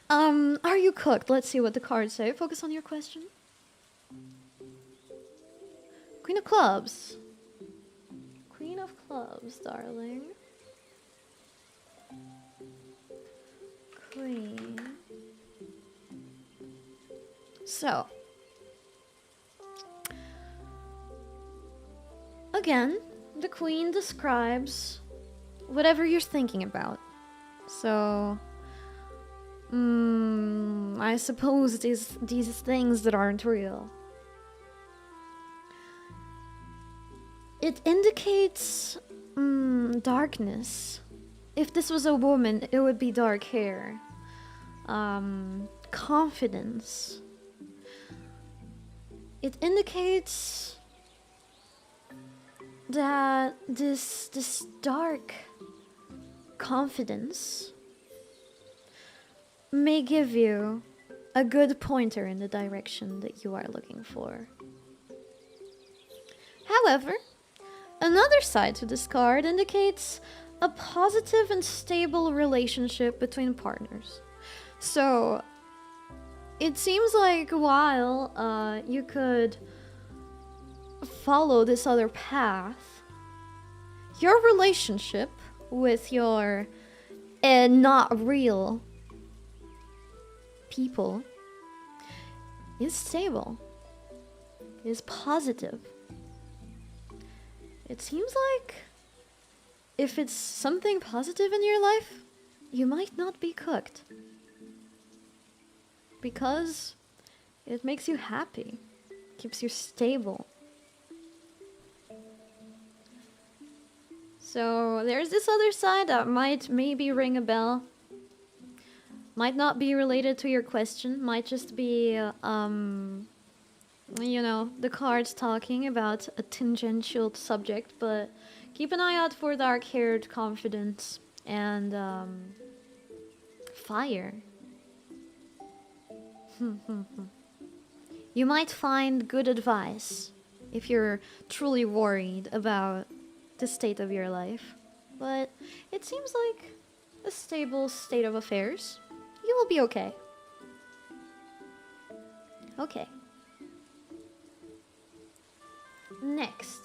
are you cooked? Let's see what the cards say. Focus on your question. Queen of Clubs. Queen of Clubs, darling. Queen. So. Again, the Queen describes whatever you're thinking about. So, I suppose these things that aren't real. It indicates darkness. If this was a woman, it would be dark hair. Confidence. It indicates that this dark confidence may give you a good pointer in the direction that you are looking for. However, another side to this card indicates a positive and stable relationship between partners. So, it seems like while you could follow this other path, your relationship with your not real people is stable, is positive. It seems like if it's something positive in your life, you might not be cooked. Because it makes you happy, keeps you stable. So there's this other side that might maybe ring a bell. Might not be related to your question, might just be, you know, the cards talking about a tangential subject, but keep an eye out for dark-haired confidence and fire. You might find good advice if you're truly worried about the state of your life, but it seems like a stable state of affairs. You will be okay. Okay. Next.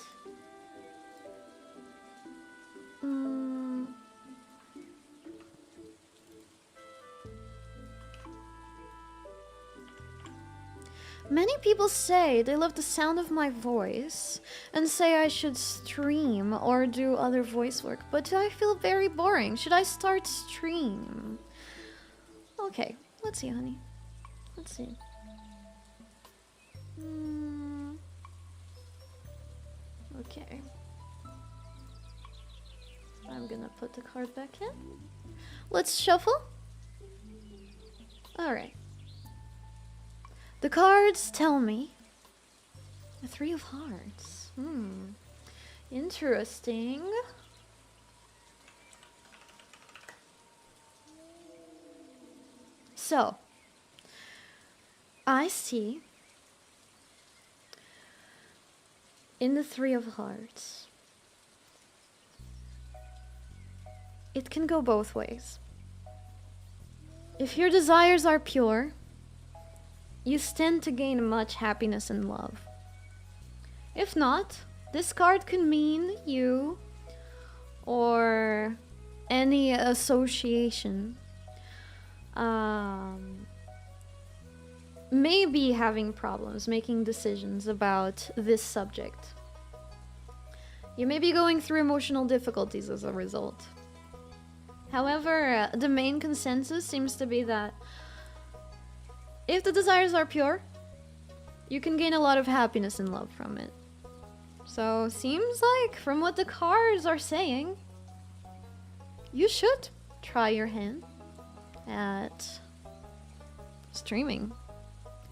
Many people say they love the sound of my voice and say I should stream or do other voice work, but I feel very boring. Should I start stream? Okay, let's see, honey. Let's see. Okay. I'm gonna put the card back in. Let's shuffle. Alright. The cards tell me the Three of Hearts. Interesting. So, I see in the Three of Hearts, it can go both ways. If your desires are pure, you stand to gain much happiness and love. If not, this card could mean you or any association may be having problems making decisions about this subject. You may be going through emotional difficulties as a result. However, the main consensus seems to be that if the desires are pure, you can gain a lot of happiness and love from it. So, seems like, from what the cards are saying, you should try your hand at streaming.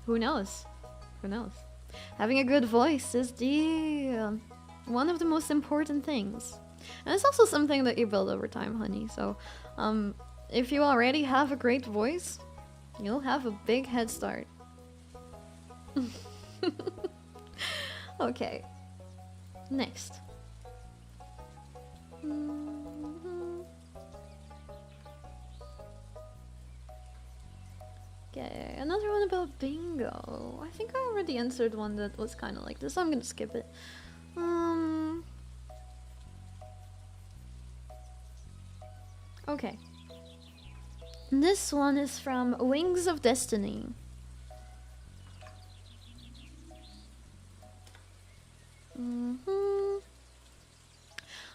Who knows? Who knows? Having a good voice is the one of the most important things. And it's also something that you build over time, honey. So, if you already have a great voice, you'll have a big head start. Okay. Next. Okay, another one about bingo. I think I already answered one that was kind of like this, so I'm gonna skip it. Okay. This one is from Wings of Destiny.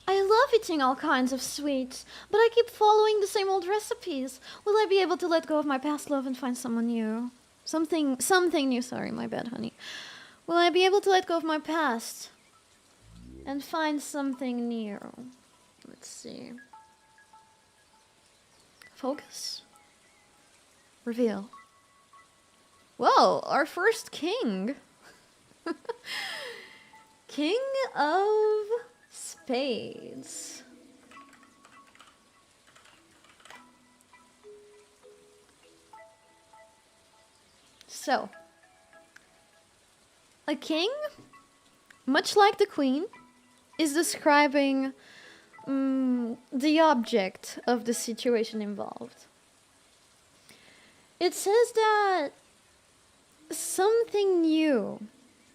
I love eating all kinds of sweets, but I keep following the same old recipes. Will I be able to let go of my past love and find someone new? Something new, sorry, my bad, honey. Will I be able to let go of my past and find something new? Let's see. Focus. Reveal. Whoa, our first king. King of Spades. So, a king, much like the queen, is describing the object of the situation involved. It says that something new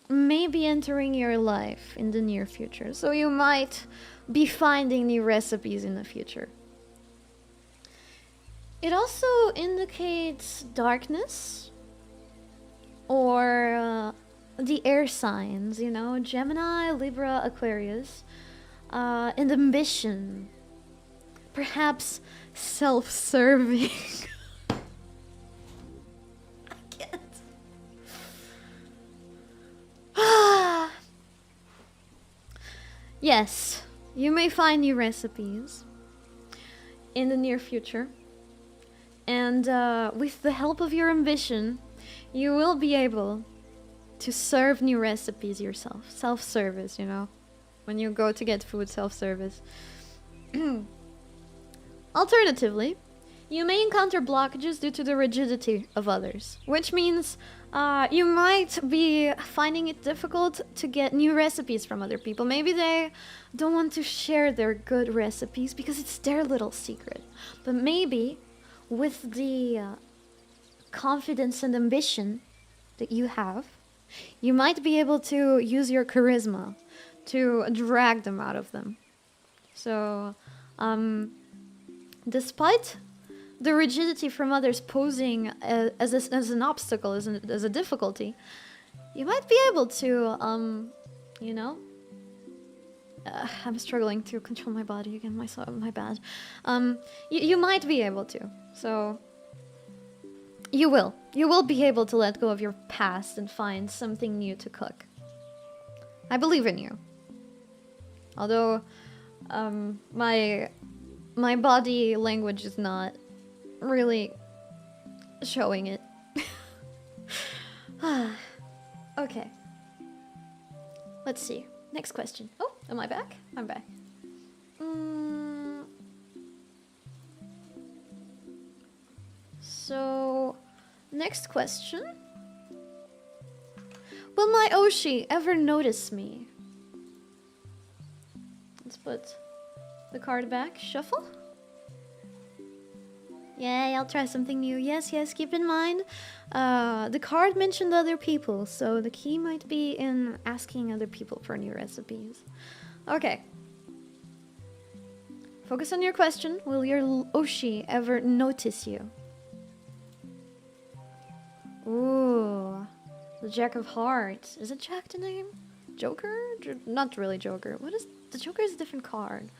may be entering your life in the near future. So you might be finding new recipes in the future. It also indicates darkness or the air signs, you know, Gemini, Libra, Aquarius, and ambition. Perhaps self-serving. Yes, you may find new recipes in the near future. And with the help of your ambition, you will be able to serve new recipes yourself. Self-service, you know. When you go to get food, self-service. Alternatively, you may encounter blockages due to the rigidity of others, which means you might be finding it difficult to get new recipes from other people. Maybe they don't want to share their good recipes because it's their little secret. But maybe with the confidence and ambition that you have, You might be able to use your charisma to drag them out of them. So, despite the rigidity from others posing as an obstacle, as a difficulty, you might be able to, you know, I'm struggling to control my body again. My bad. You might be able to. So you will. You will be able to let go of your past and find something new to cook. I believe in you. Although, my body language is not really showing it. Okay. Let's see. Next question. Oh, am I back? I'm back. So, next question. Will my Oshi ever notice me? Let's put the card back. Shuffle. Yay, I'll try something new. Yes, keep in mind, the card mentioned other people, so the key might be in asking other people for new recipes. Okay. Focus on your question. Will your Oshi ever notice you? Ooh. The Jack of Hearts. Is it Jack the name? Joker? Not really Joker. What is... The Joker is a different card.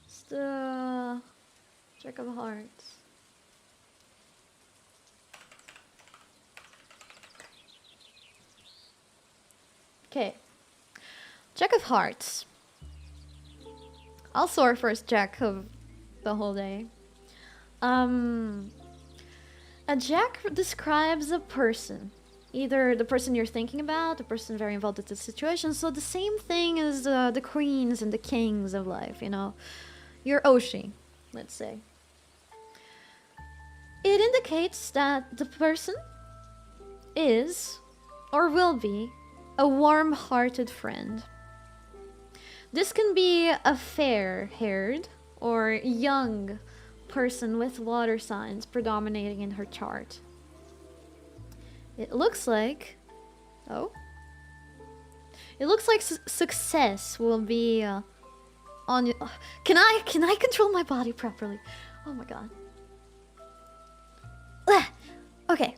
It's the... Jack of Hearts. Okay. Jack of Hearts. Also our first Jack of the whole day. A Jack describes a person. Either the person you're thinking about, the person very involved in the situation. So the same thing as the queens and the kings of life, you know. Your Oshi, let's say. It indicates that the person is, or will be, a warm-hearted friend. This can be a fair-haired or young person with water signs predominating in her chart. It looks like... Oh? It looks like success will be on you. Can I control my body properly? Oh my god. Okay.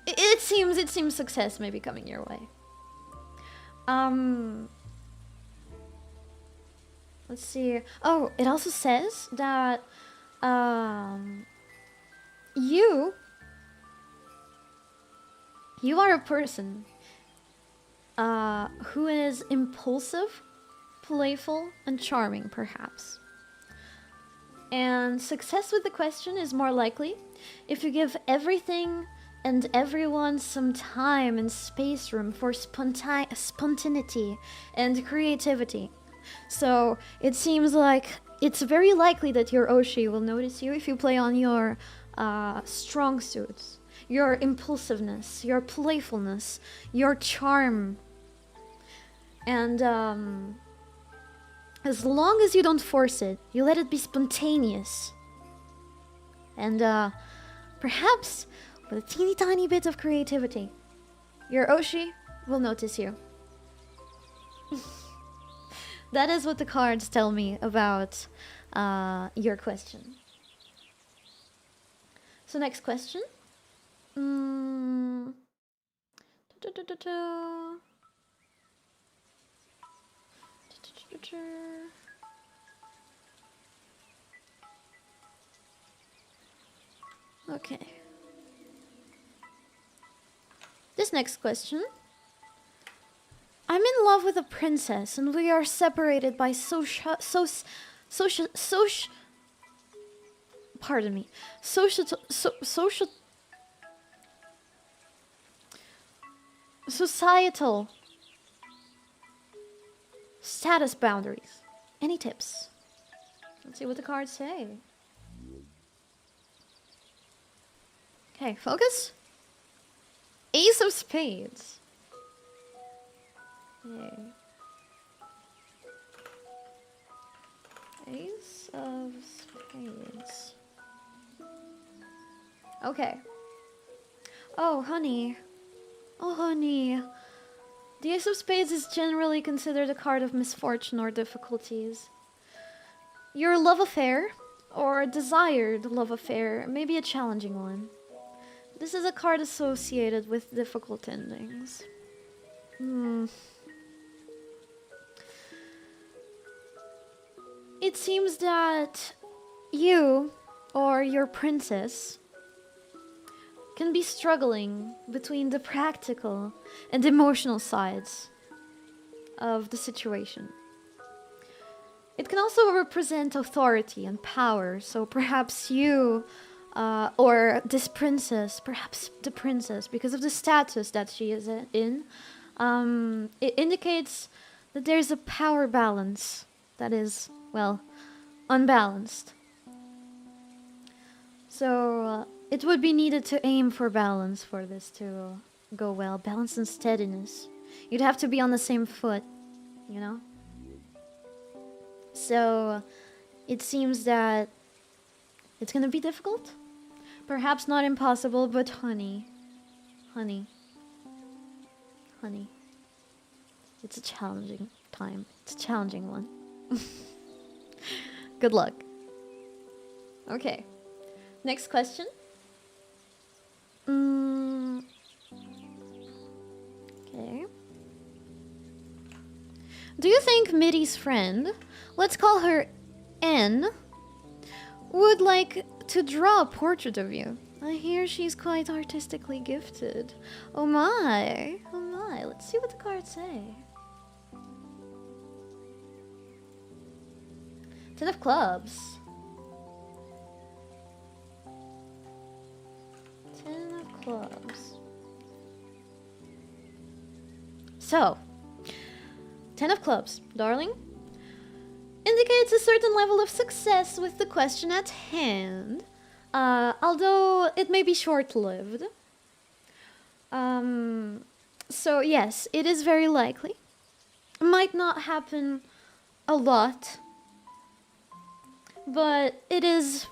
It seems success may be coming your way. Let's see. Oh, it also says that you are a person who is impulsive, playful, and charming, perhaps. And success with the question is more likely if you give everything and everyone some time and space room for spontaneity and creativity. So it seems like it's very likely that your Oshi will notice you if you play on your strong suits, your impulsiveness, your playfulness, your charm. And as long as you don't force it, you let it be spontaneous. And perhaps with a teeny tiny bit of creativity, your Oshi will notice you. That is what the cards tell me about your question. So next question. Okay. This next question. I'm in love with a princess and we are separated by societal status boundaries. Any tips? Let's see what the cards say. Okay, focus. Ace of Spades. Yay. Ace of Spades. Okay. Oh, honey. Oh, honey. The Ace of Spades is generally considered a card of misfortune or difficulties. Your love affair, or desired love affair, may be a challenging one. This is a card associated with difficult endings. It seems that you, or your princess, can be struggling between the practical and emotional sides of the situation. It can also represent authority and power, so perhaps you, or this princess, perhaps the princess, because of the status that she is in, it indicates that there's a power balance that is, well, unbalanced. So it would be needed to aim for balance for this to go well. Balance and steadiness. You'd have to be on the same foot, you know? So it seems that it's gonna be difficult. Perhaps not impossible, but honey. It's a challenging time. It's a challenging one. Good luck. Okay. Next question. Okay. Do you think Mitty's friend, let's call her N, would like to draw a portrait of you? I hear she's quite artistically gifted. Oh my. Let's see what the cards say. 10 of clubs. 10 of clubs. So, 10 of clubs, darling, indicates a certain level of success with the question at hand, although it may be short-lived. So yes, it is very likely. It might not happen a lot, but it is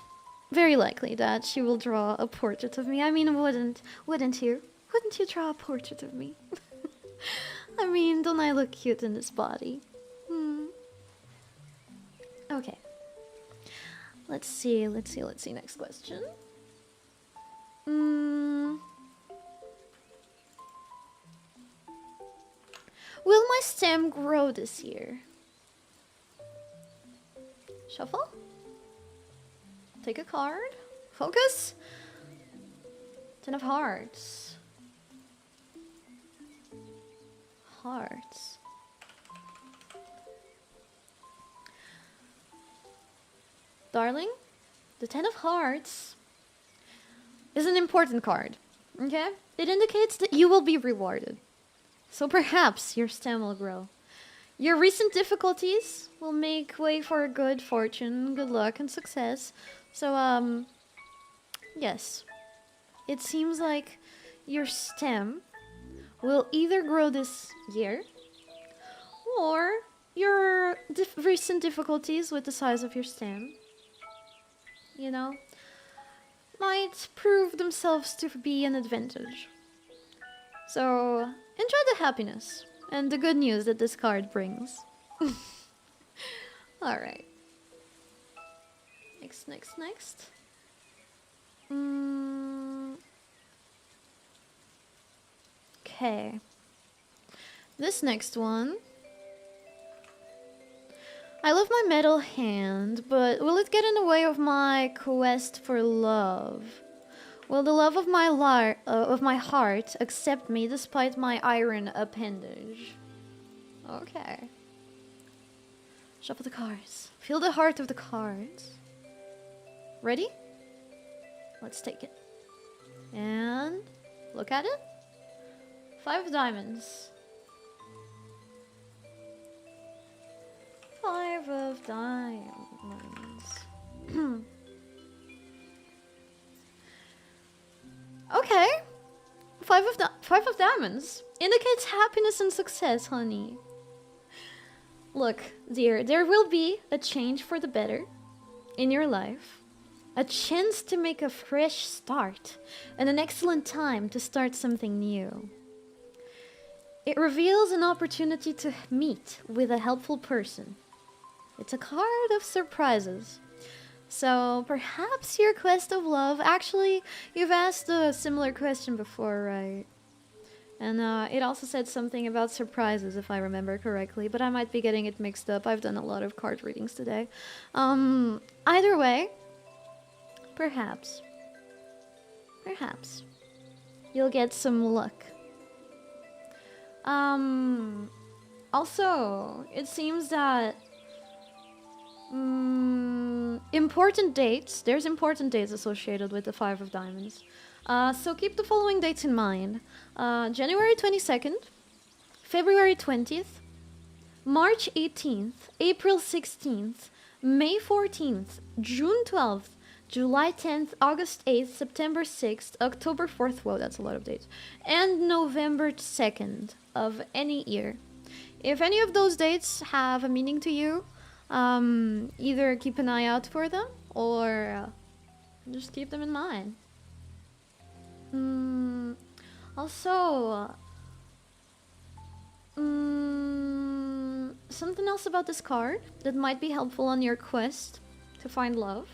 very likely that she will draw a portrait of me. I mean, wouldn't you? Wouldn't you draw a portrait of me? I mean, don't I look cute in this body? Okay. Let's see. Next question. Will my stem grow this year? Shuffle. Take a card. Focus. 10 of hearts. Hearts. Darling, the 10 of hearts is an important card. Okay? It indicates that you will be rewarded. So perhaps your stem will grow. Your recent difficulties will make way for good fortune, good luck, and success. So, yes. It seems like your stem will either grow this year, or your recent difficulties with the size of your stem, you know, might prove themselves to be an advantage. So, enjoy the happiness and the good news that this card brings. Alright. Next. Okay. This next one. I love my metal hand, but will it get in the way of my quest for love? Will the love of my heart accept me despite my iron appendage? Okay. Shuffle the cards. Feel the heart of the cards. Ready? Let's take it. And look at it. 5 of diamonds. 5 of diamonds. Okay. 5 of diamonds indicates happiness and success, honey. Look, dear, there will be a change for the better in your life. A chance to make a fresh start and an excellent time to start something new. It reveals an opportunity to meet with a helpful person. It's a card of surprises. So perhaps your quest of love... Actually, you've asked a similar question before, right? And it also said something about surprises, if I remember correctly. But I might be getting it mixed up. I've done a lot of card readings today. Either way, perhaps you'll get some luck. Also, it seems that important dates, there's important dates associated with the Five of Diamonds. So keep the following dates in mind. January 22nd, February 20th, March 18th, April 16th, May 14th, June 12th, July 10th, August 8th, September 6th, October 4th, whoa, that's a lot of dates, and November 2nd of any year. If any of those dates have a meaning to you, either keep an eye out for them or just keep them in mind. Also, something else about this card that might be helpful on your quest to find love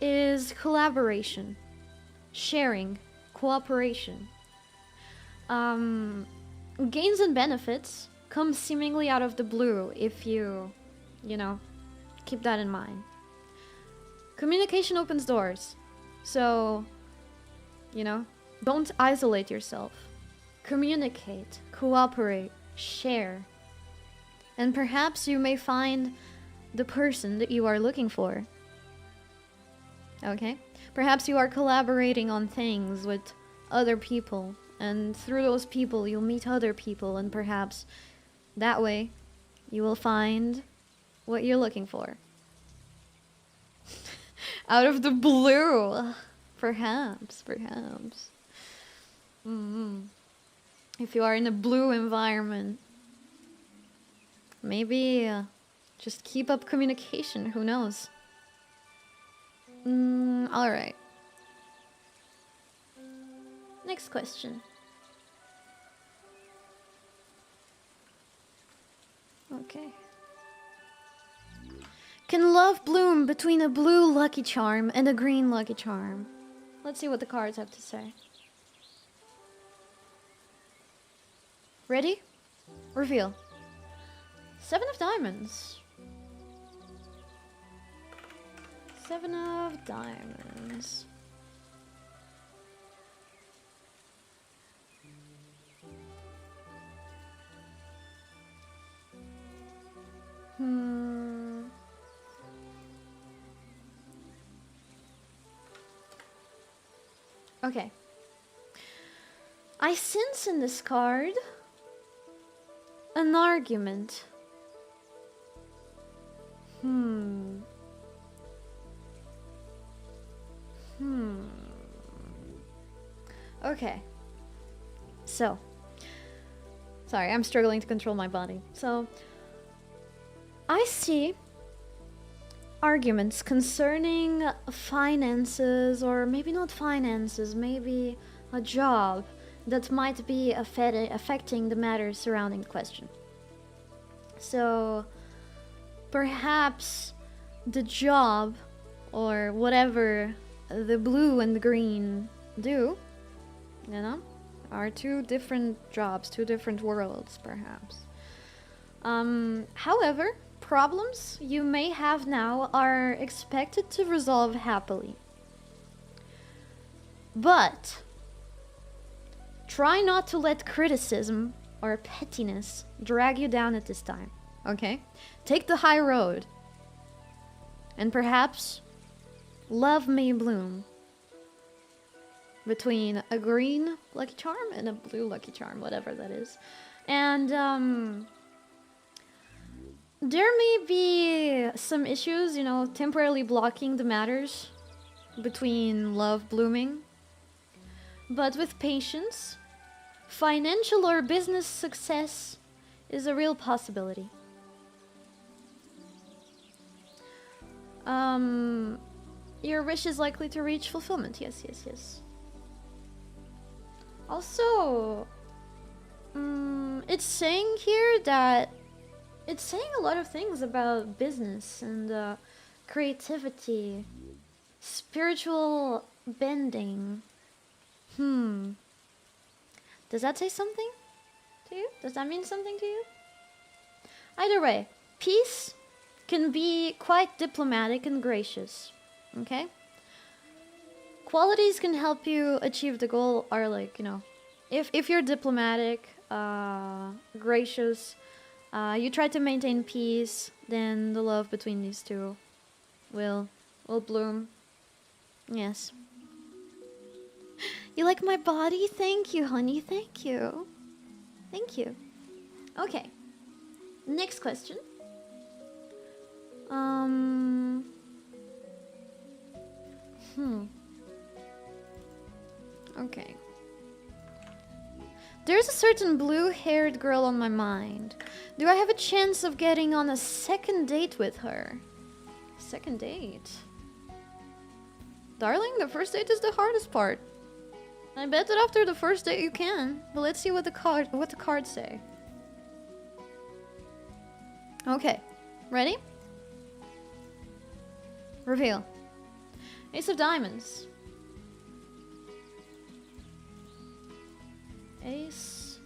is collaboration, sharing, cooperation. Gains and benefits come seemingly out of the blue if you know, keep that in mind. Communication opens doors. So, you know, don't isolate yourself. Communicate, cooperate, share. And perhaps you may find the person that you are looking for. Okay? Perhaps you are collaborating on things with other people, and through those people you'll meet other people, and perhaps that way you will find what you're looking for. Out of the blue. Perhaps. If you are in a blue environment, maybe just keep up communication. Who knows? Alright. Next question. Okay. Can love bloom between a blue lucky charm and a green lucky charm? Let's see what the cards have to say. Ready? Reveal. Seven of Diamonds. Seven of Diamonds. Okay. I sense in this card an argument. Okay. So. Sorry, I'm struggling to control my body. So. I see arguments concerning finances, or maybe not finances, maybe a job that might be affecting the matters surrounding the question. So perhaps the job, or whatever the blue and the green do, you know, are two different jobs, two different worlds, perhaps. However, problems you may have now are expected to resolve happily. But try not to let criticism or pettiness drag you down at this time, okay? Take the high road. And perhaps love may bloom between a green lucky charm and a blue lucky charm, whatever that is. And there may be some issues, you know, temporarily blocking the matters between love blooming. But with patience, financial or business success is a real possibility. Your wish is likely to reach fulfillment. Yes. Also, it's saying here that it's saying a lot of things about business and creativity, spiritual bending. Does that say something to you? Does that mean something to you? Either way, peace can be quite diplomatic and gracious. Okay? Qualities can help you achieve the goal are like, you know, if you're diplomatic, gracious, you try to maintain peace, then the love between these two will bloom. Yes. You like my body? Thank you, honey. Thank you. Thank you. Okay. Next question. Okay. There's a certain blue-haired girl on my mind. Do I have a chance of getting on a second date with her? Second date? Darling, the first date is the hardest part. I bet that after the first date you can, but let's see what the cards say. Okay, ready? Reveal. Ace of Diamonds. Ace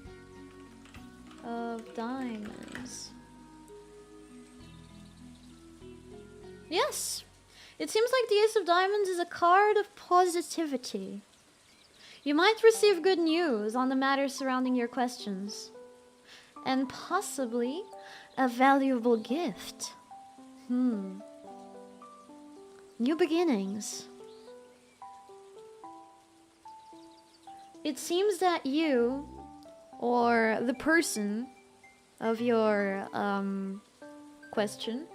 of Diamonds. Yes! It seems like the Ace of Diamonds is a card of positivity. You might receive good news on the matters surrounding your questions. And possibly a valuable gift. New beginnings. It seems that you, or the person of your question,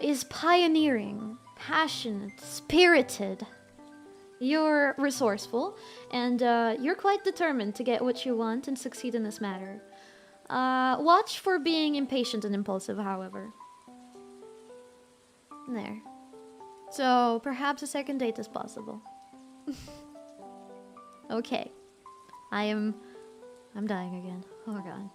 is pioneering, passionate, spirited. You're resourceful, and you're quite determined to get what you want and succeed in this matter. Watch for being impatient and impulsive, however. There. So, perhaps a second date is possible. Okay. I'm dying again. Oh my god.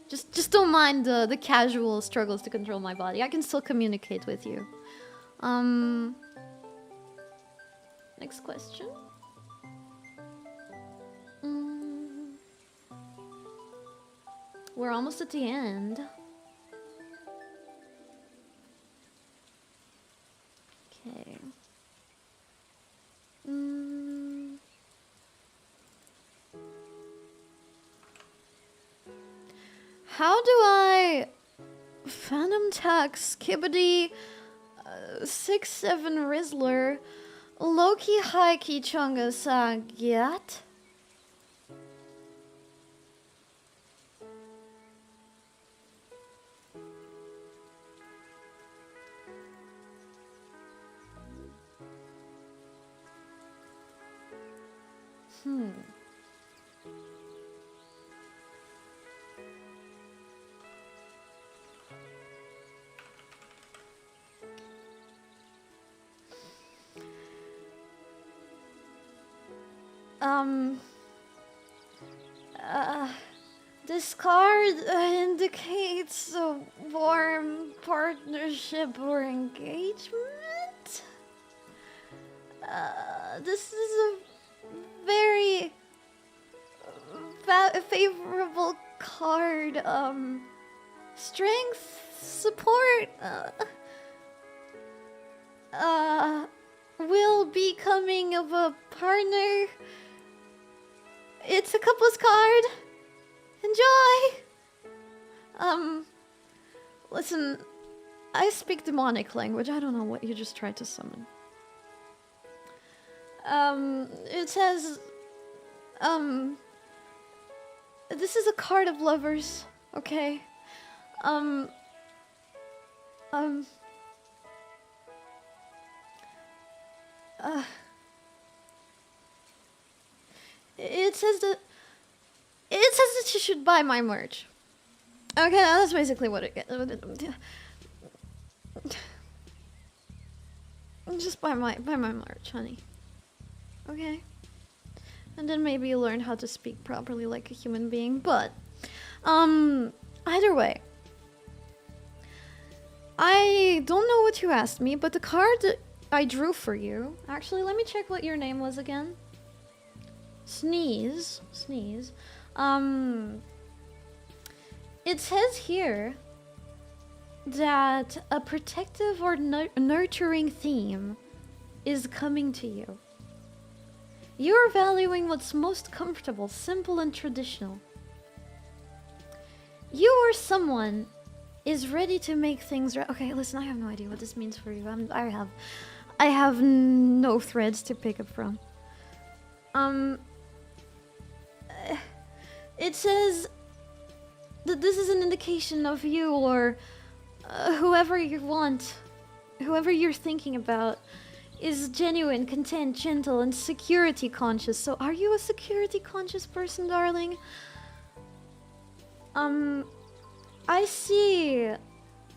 Just don't mind the casual struggles to control my body. I can still communicate with you. Next question. We're almost at the end. Okay. How do I Phantom Tax 𥔔These 6-7 Rizzler Loki Haiki Chunga Sagyat? This card indicates a warm partnership or engagement. This is a very favorable card. Strength, support, will becoming of a partner. It's a couple's card. Enjoy! Listen, I speak demonic language. I don't know what you just tried to summon. It says, this is a card of lovers, okay? It says that you should buy my merch. Okay, that's basically what it gets. Just buy my merch, honey. Okay. And then maybe you learn how to speak properly like a human being. But, either way. I don't know what you asked me, but the card I drew for you... Actually, let me check what your name was again. Sneeze. Sneeze. It says here that a protective or nurturing theme is coming to you. You're valuing what's most comfortable, simple, and traditional. You or someone is ready to make things right. Okay, listen, I have no idea what this means for you. I have no threads to pick up from. It says that this is an indication of you or whoever you want, whoever you're thinking about, is genuine, content, gentle, and security conscious. So are you a security conscious person, darling? I see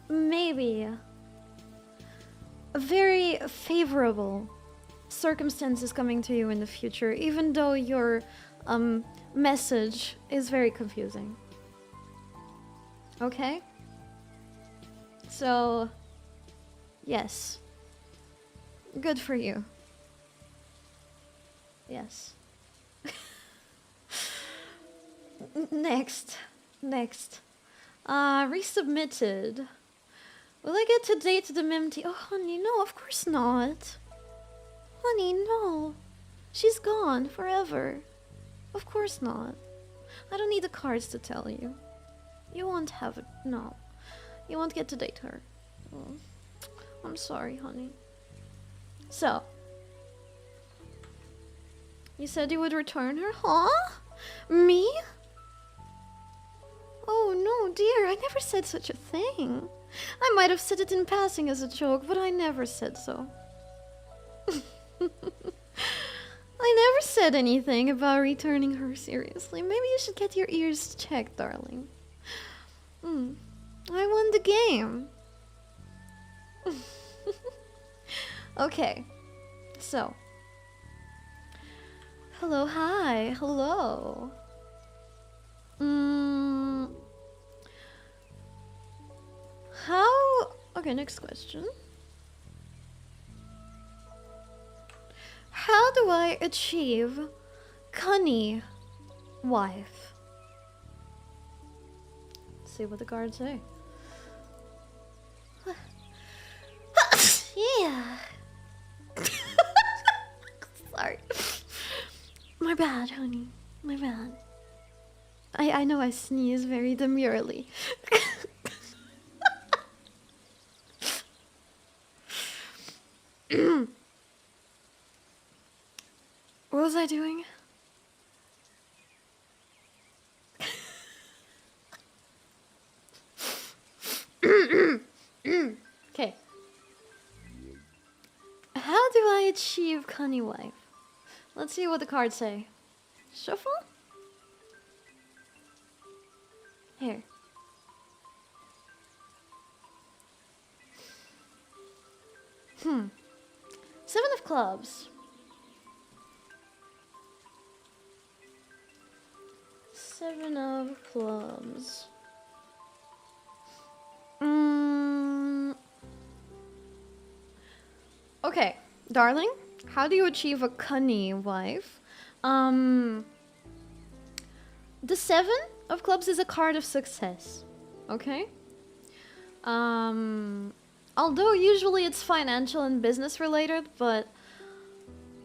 maybe a very favorable circumstances coming to you in the future, even though your message is very confusing. Okay? So, yes. Good for you. Yes. Next. Resubmitted. Will I get to date the Mimty? Oh, honey, no, of course not. Honey, no. She's gone forever. Of course not. I don't need the cards to tell you. You won't have it. No. You won't get to date her. Oh, I'm sorry, honey. So. You said you would return her? Huh? Me? Oh, no, dear. I never said such a thing. I might have said it in passing as a joke, but I never said so. I never said anything about returning her seriously. Maybe you should get your ears checked, darling. I won the game. Okay. So. Hello, hi. Hello. How... Okay, next question. How do I achieve cunny wife? Let's see what the cards say. Yeah. Sorry. My bad, honey. My bad. I know I sneeze very demurely. What was I doing? Okay. How do I achieve cunny wife? Let's see what the cards say. Shuffle? Here. Seven of clubs. Seven of clubs. Okay, darling, how do you achieve a cunny wife? The Seven of clubs is a card of success. Okay? Although usually it's financial and business related, but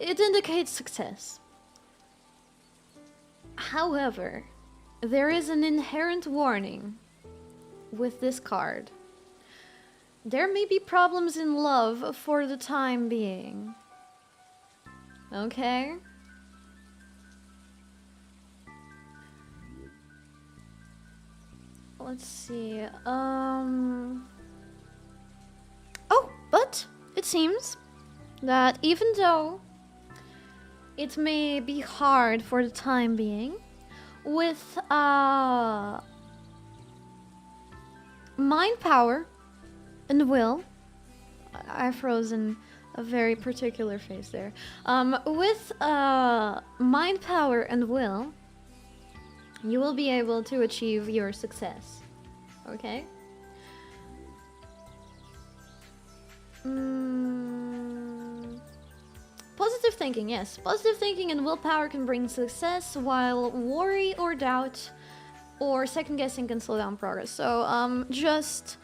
it indicates success. However, there is an inherent warning with this card. There may be problems in love for the time being. Okay? Let's see. Oh, but it seems that even though it may be hard for the time being, with mind power and will, I froze in A very particular face there. With mind power and will, you will be able to achieve your success. Okay? Positive thinking, yes. Positive thinking and willpower can bring success, while worry or doubt or second guessing can slow down progress. So just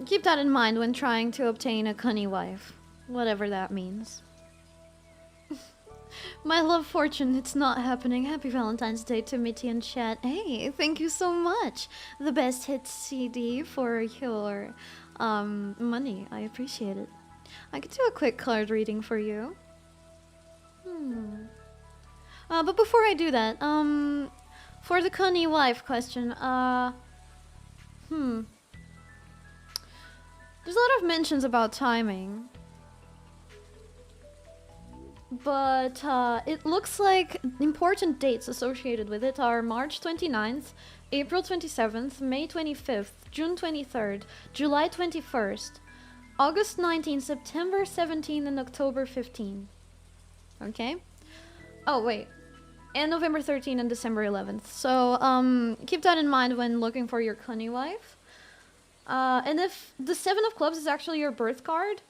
keep that in mind when trying to obtain a cunny wife, whatever that means. My love fortune, it's not happening. Happy Valentine's Day to Mitty and chat. Hey, thank you so much. The best hit CD for your money. I appreciate it. I could do a quick card reading for you. But before I do that, for the cunny wife question, there's a lot of mentions about timing. But it looks like important dates associated with it are March 29th, April 27th, May 25th, June 23rd, July 21st, August 19th, September 17th, and October 15th. Okay? Oh, wait. And November 13th and December 11th. So keep that in mind when looking for your cunny wife. And if the Seven of Clubs is actually your birth card,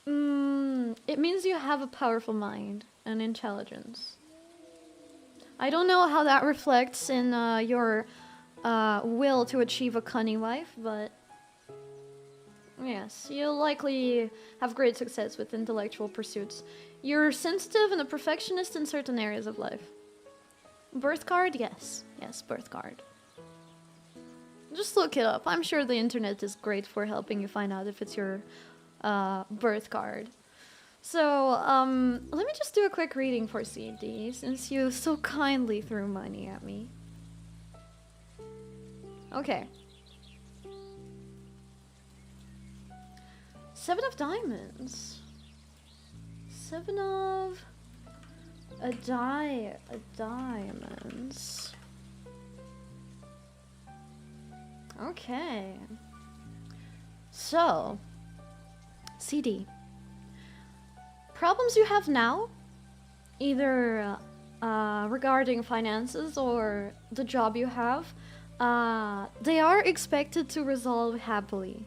it means you have a powerful mind and intelligence. I don't know how that reflects in your will to achieve a cunny wife, but yes, you'll likely have great success with intellectual pursuits. You're sensitive and a perfectionist in certain areas of life. Birth card? Yes. Yes, birth card. Just look it up. I'm sure the internet is great for helping you find out if it's your birth card. So, let me just do a quick reading for CD, since you so kindly threw money at me. Okay. Seven of Diamonds. Seven of Diamonds. Okay. So, CD. Problems you have now, either regarding finances or the job you have, they are expected to resolve happily.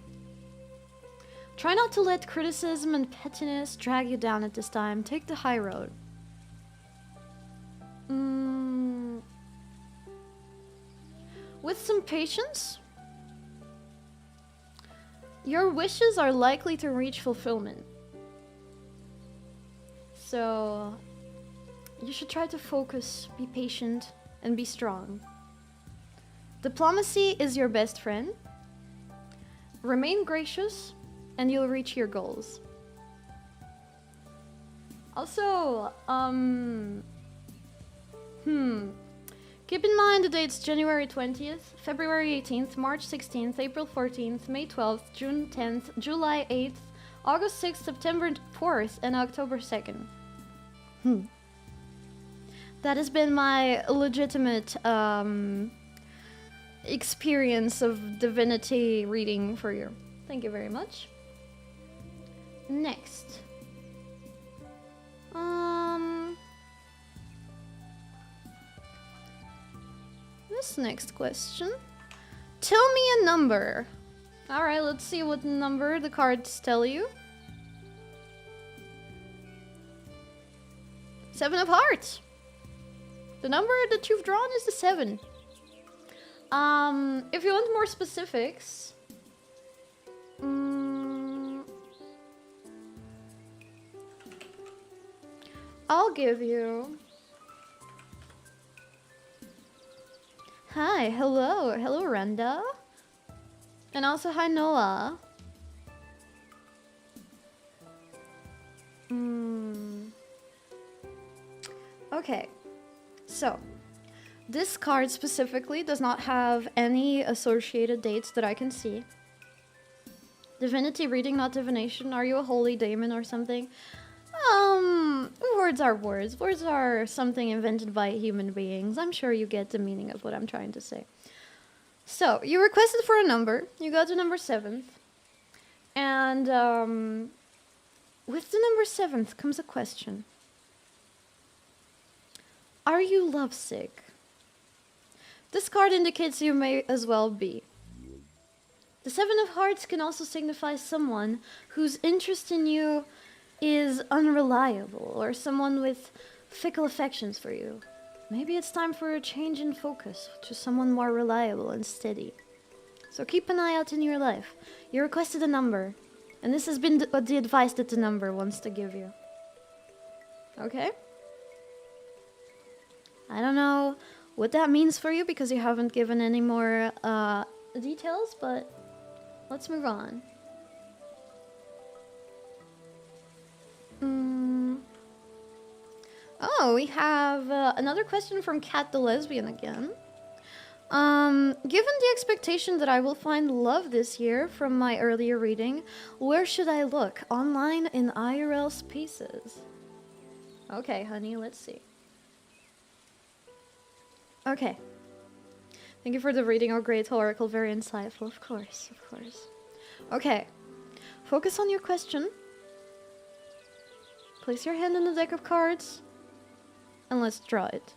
Try not to let criticism and pettiness drag you down at this time. Take the high road. With some patience, your wishes are likely to reach fulfillment. So, you should try to focus, be patient, and be strong. Diplomacy is your best friend. Remain gracious, and you'll reach your goals. Also, keep in mind the dates January 20th, February 18th, March 16th, April 14th, May 12th, June 10th, July 8th, August 6th, September 4th, and October 2nd. That has been my legitimate experience of divinity reading for you. Thank you very much. Next. This next question. Tell me a number. Alright, let's see what number the cards tell you. Seven of Hearts. The number that you've drawn is the 7. If you want more specifics, I'll give you. Hi, hello, Renda, and also hi, Noah. Okay, so this card specifically does not have any associated dates that I can see. Divinity reading, not divination. Are you a holy daemon or something? Words are words. Words are something invented by human beings. I'm sure you get the meaning of what I'm trying to say. So, you requested for a number. You got the number 7. And, with the number 7 comes a question. Are you lovesick? This card indicates you may as well be. The 7 of Hearts can also signify someone whose interest in you is unreliable, or someone with fickle affections for you. Maybe it's time for a change in focus to someone more reliable and steady. So keep an eye out in your life. You requested a number, and this has been the advice that the number wants to give you. Okay? I don't know what that means for you because you haven't given any more details, but let's move on. Oh, we have another question from Cat the Lesbian again. Given the expectation that I will find love this year from my earlier reading, where should I look? Online, in IRL spaces? Okay, honey, let's see. Okay. Thank you for the reading, oh great oracle, very insightful, of course, of course. Okay, focus on your question. Place your hand in the deck of cards, and let's draw it.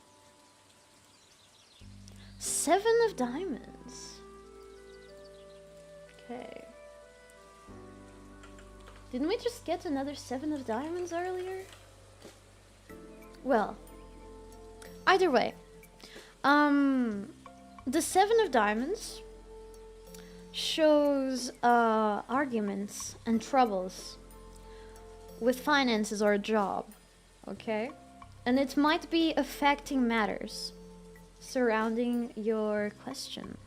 7 of Diamonds. Okay. Didn't we just get another 7 of Diamonds earlier? Well, either way. The 7 of Diamonds shows arguments and troubles with finances or a job, okay? And it might be affecting matters surrounding your question.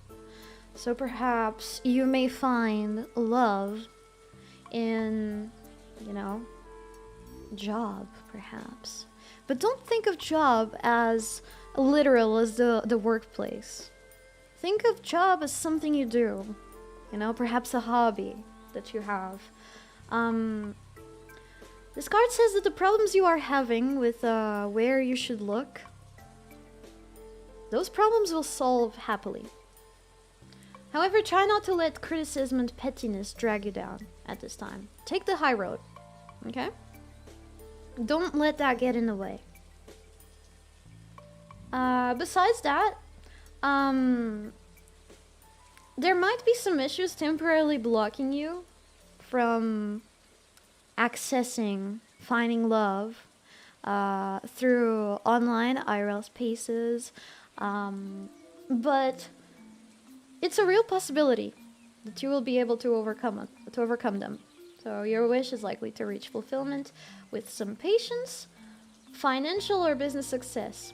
So perhaps you may find love in, you know, job, perhaps. But don't think of job as literal as the workplace. Think of job as something you do, you know, perhaps a hobby that you have. This card says that the problems you are having with where you should look, those problems will solve happily. However, try not to let criticism and pettiness drag you down at this time. Take the high road, okay? Don't let that get in the way. Besides that, there might be some issues temporarily blocking you from accessing, finding love through online IRL spaces, but it's a real possibility that you will be able to overcome them. So your wish is likely to reach fulfillment with some patience, financial or business success.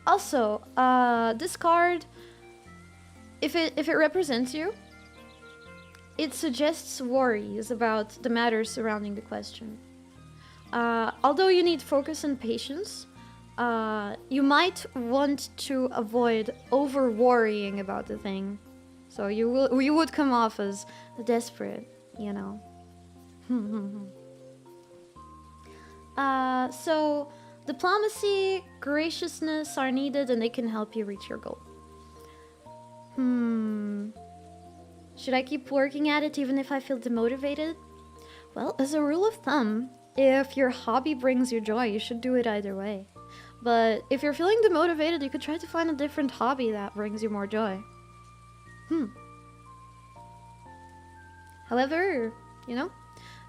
Also, this card, if it represents you, it suggests worries about the matters surrounding the question. Although you need focus and patience, you might want to avoid over worrying about the thing. So you would come off as desperate, you know. So diplomacy, graciousness are needed, and they can help you reach your goal. Should I keep working at it even if I feel demotivated? Well, as a rule of thumb, if your hobby brings you joy, you should do it either way. But if you're feeling demotivated, you could try to find a different hobby that brings you more joy. However, you know,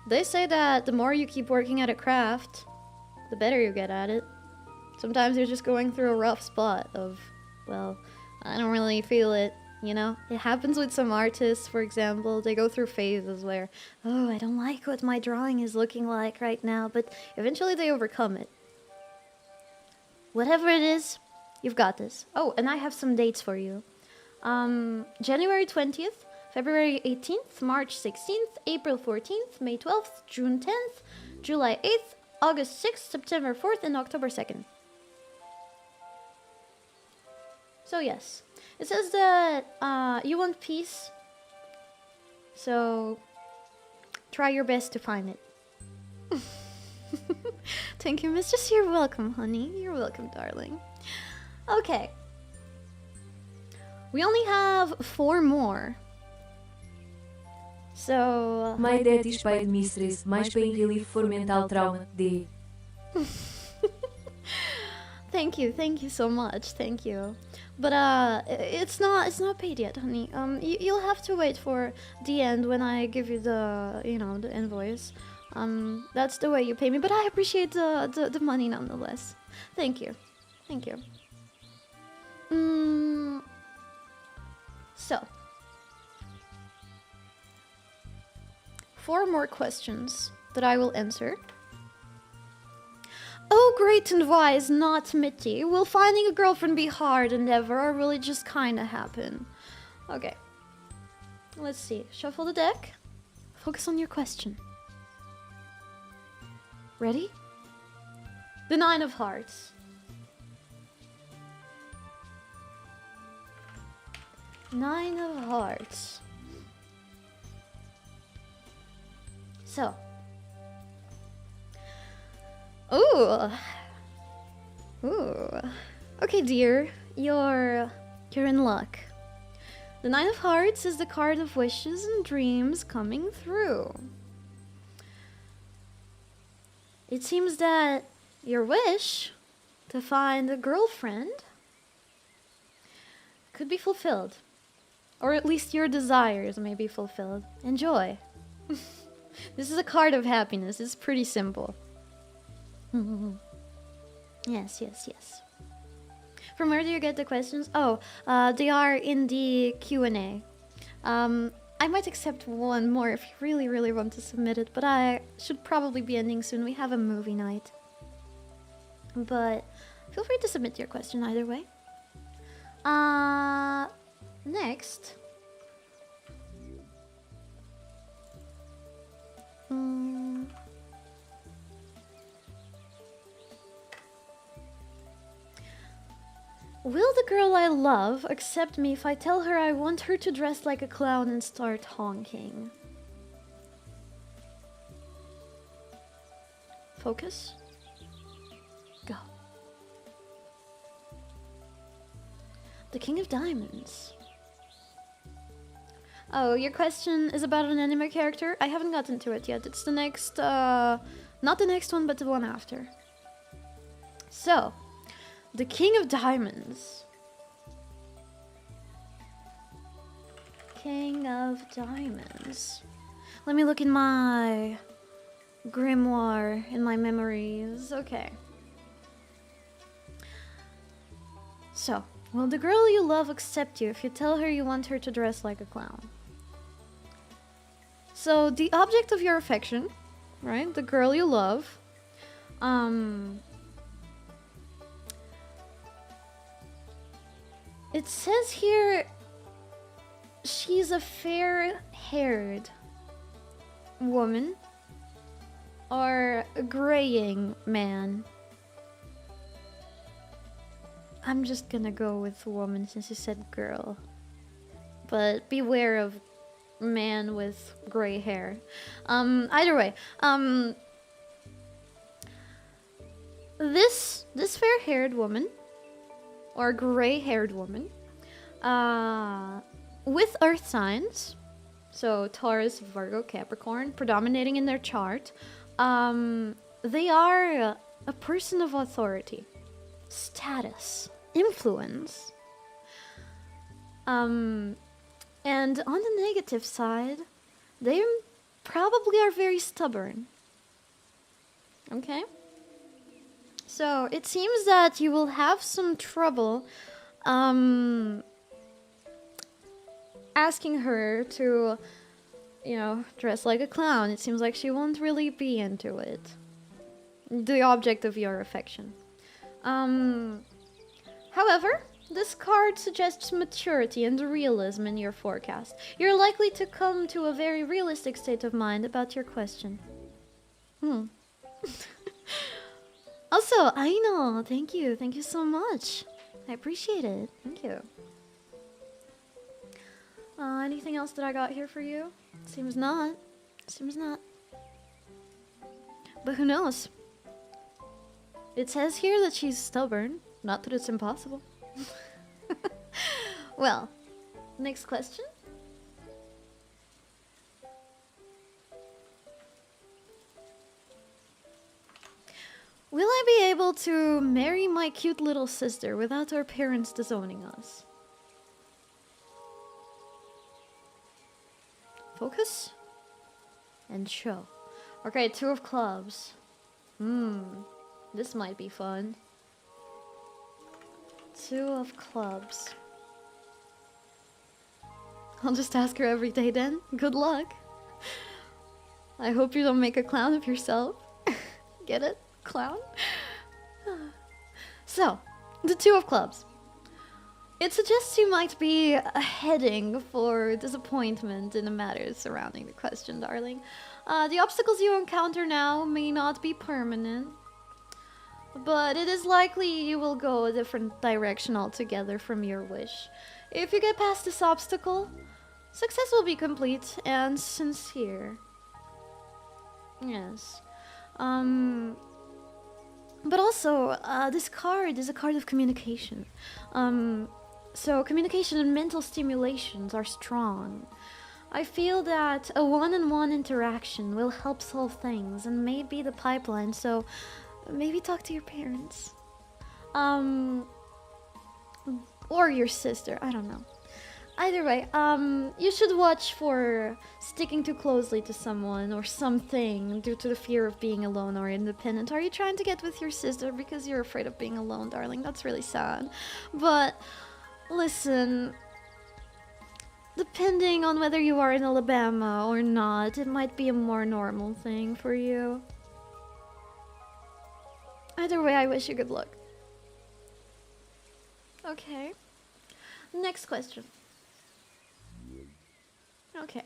they say that the more you keep working at a craft, the better you get at it. Sometimes you're just going through a rough spot of, well, I don't really feel it, you know? It happens with some artists, for example. They go through phases where, oh, I don't like what my drawing is looking like right now, but eventually they overcome it. Whatever it is, you've got this. Oh, and I have some dates for you. January 20th, February 18th, March 16th, April 14th, May 12th, June 10th, July 8th, August 6th, September 4th, and October 2nd. So yes, it says that you want peace, so try your best to find it. Thank you, mistress. You're welcome, honey. You're welcome, darling. Okay. We only have 4 more. So... My dad is paid mistress, mais pain relief for mental trauma, D. Thank you so much, thank you. But it's not paid yet, honey. You'll have to wait for the end when I give you the, you know, the invoice. That's the way you pay me, but I appreciate the money nonetheless. Thank you. Thank you. So, 4 more questions that I will answer. Oh, great and wise, not Mitty. Will finding a girlfriend be hard endeavor, or will it just kinda happen? Okay. Let's see. Shuffle the deck. Focus on your question. Ready? The 9 of Hearts. Nine of Hearts. So. Ooh. Okay, dear. You're in luck. The 9 of Hearts is the card of wishes and dreams coming through. It seems that your wish to find a girlfriend could be fulfilled. Or at least your desires may be fulfilled. Enjoy. This is a card of happiness. It's pretty simple. Yes. From where do you get the questions? Oh, they are in the Q&A. I might accept one more if you really want to submit it, but I should probably be ending soon. We have a movie night. But feel free to submit your question either way. Next. Will the girl I love accept me if I tell her I want her to dress like a clown and start honking? Focus. Go. The King of Diamonds. Oh, your question is about an anime character? I haven't gotten to it yet. It's the next, not the next one, but the one after. So, the King of Diamonds. King of Diamonds. Let me look in my grimoire, in my memories. Okay. So, will the girl you love accept you if you tell her you want her to dress like a clown? So, the object of your affection, right? The girl you love, it says here she's a fair-haired woman or a graying man. I'm just gonna go with woman since you said girl. But beware of man with gray hair. Either way, this fair-haired woman or gray-haired woman with earth signs, so Taurus, Virgo, Capricorn, predominating in their chart, they are a person of authority, status, influence. And on the negative side, they probably are very stubborn. Okay? So, it seems that you will have some trouble asking her to, you know, dress like a clown. It seems like she won't really be into it. The object of your affection. However, this card suggests maturity and realism in your forecast. You're likely to come to a very realistic state of mind about your question. Also, I know. Thank you. Thank you so much. I appreciate it. Thank you. Anything else that I got here for you? Seems not. Seems not. But who knows? It says here that she's stubborn. Not that it's impossible. Well, next question. Will I be able to marry my cute little sister without our parents disowning us? Focus? And show. Okay, 2 of clubs. This might be fun. 2 of clubs. I'll just ask her every day then. Good luck. I hope you don't make a clown of yourself. Get it? Clown? So, the 2 of clubs. It suggests you might be heading for disappointment in the matters surrounding the question, darling. The obstacles you encounter now may not be permanent, but it is likely you will go a different direction altogether from your wish. If you get past this obstacle, success will be complete and sincere. Yes. But also, this card is a card of communication. So communication and mental stimulations are strong. I feel that a one-on-one interaction will help solve things and may be the pipeline, so maybe talk to your parents. Or your sister, I don't know. Either way, you should watch for sticking too closely to someone or something due to the fear of being alone or independent. Are you trying to get with your sister because you're afraid of being alone, darling? That's really sad. But listen, depending on whether you are in Alabama or not, it might be a more normal thing for you. Either way, I wish you good luck. Okay. Next question. Okay.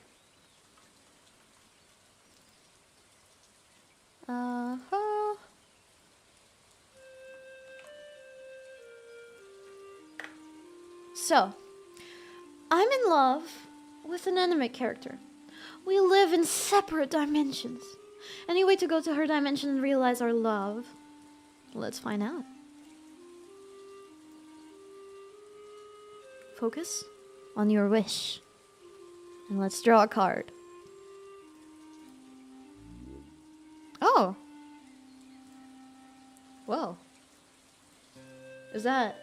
So, I'm in love with an anime character. We live in separate dimensions. Any way to go to her dimension and realize our love? Let's find out. Focus on your wish. And let's draw a card. Oh. Whoa. Is that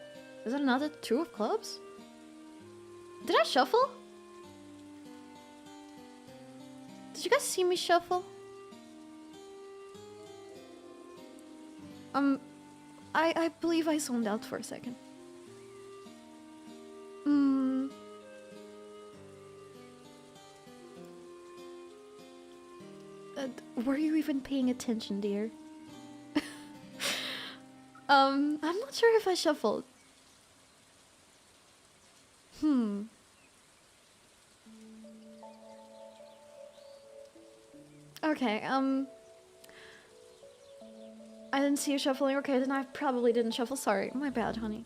another 2 of clubs? Did I shuffle? Did you guys see me shuffle? I believe I zoned out for a second. Were you even paying attention, dear? I'm not sure if I shuffled. Okay, I didn't see you shuffling. Okay, then I probably didn't shuffle. Sorry, my bad, honey.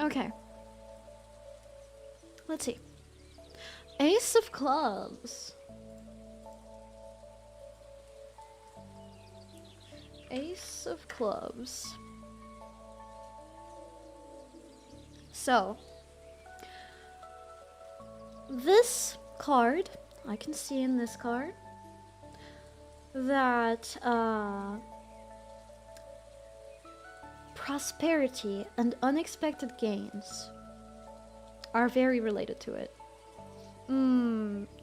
Okay. Let's see. Ace of clubs. Ace of clubs. So, this card, I can see in this card that prosperity and unexpected gains are very related to it.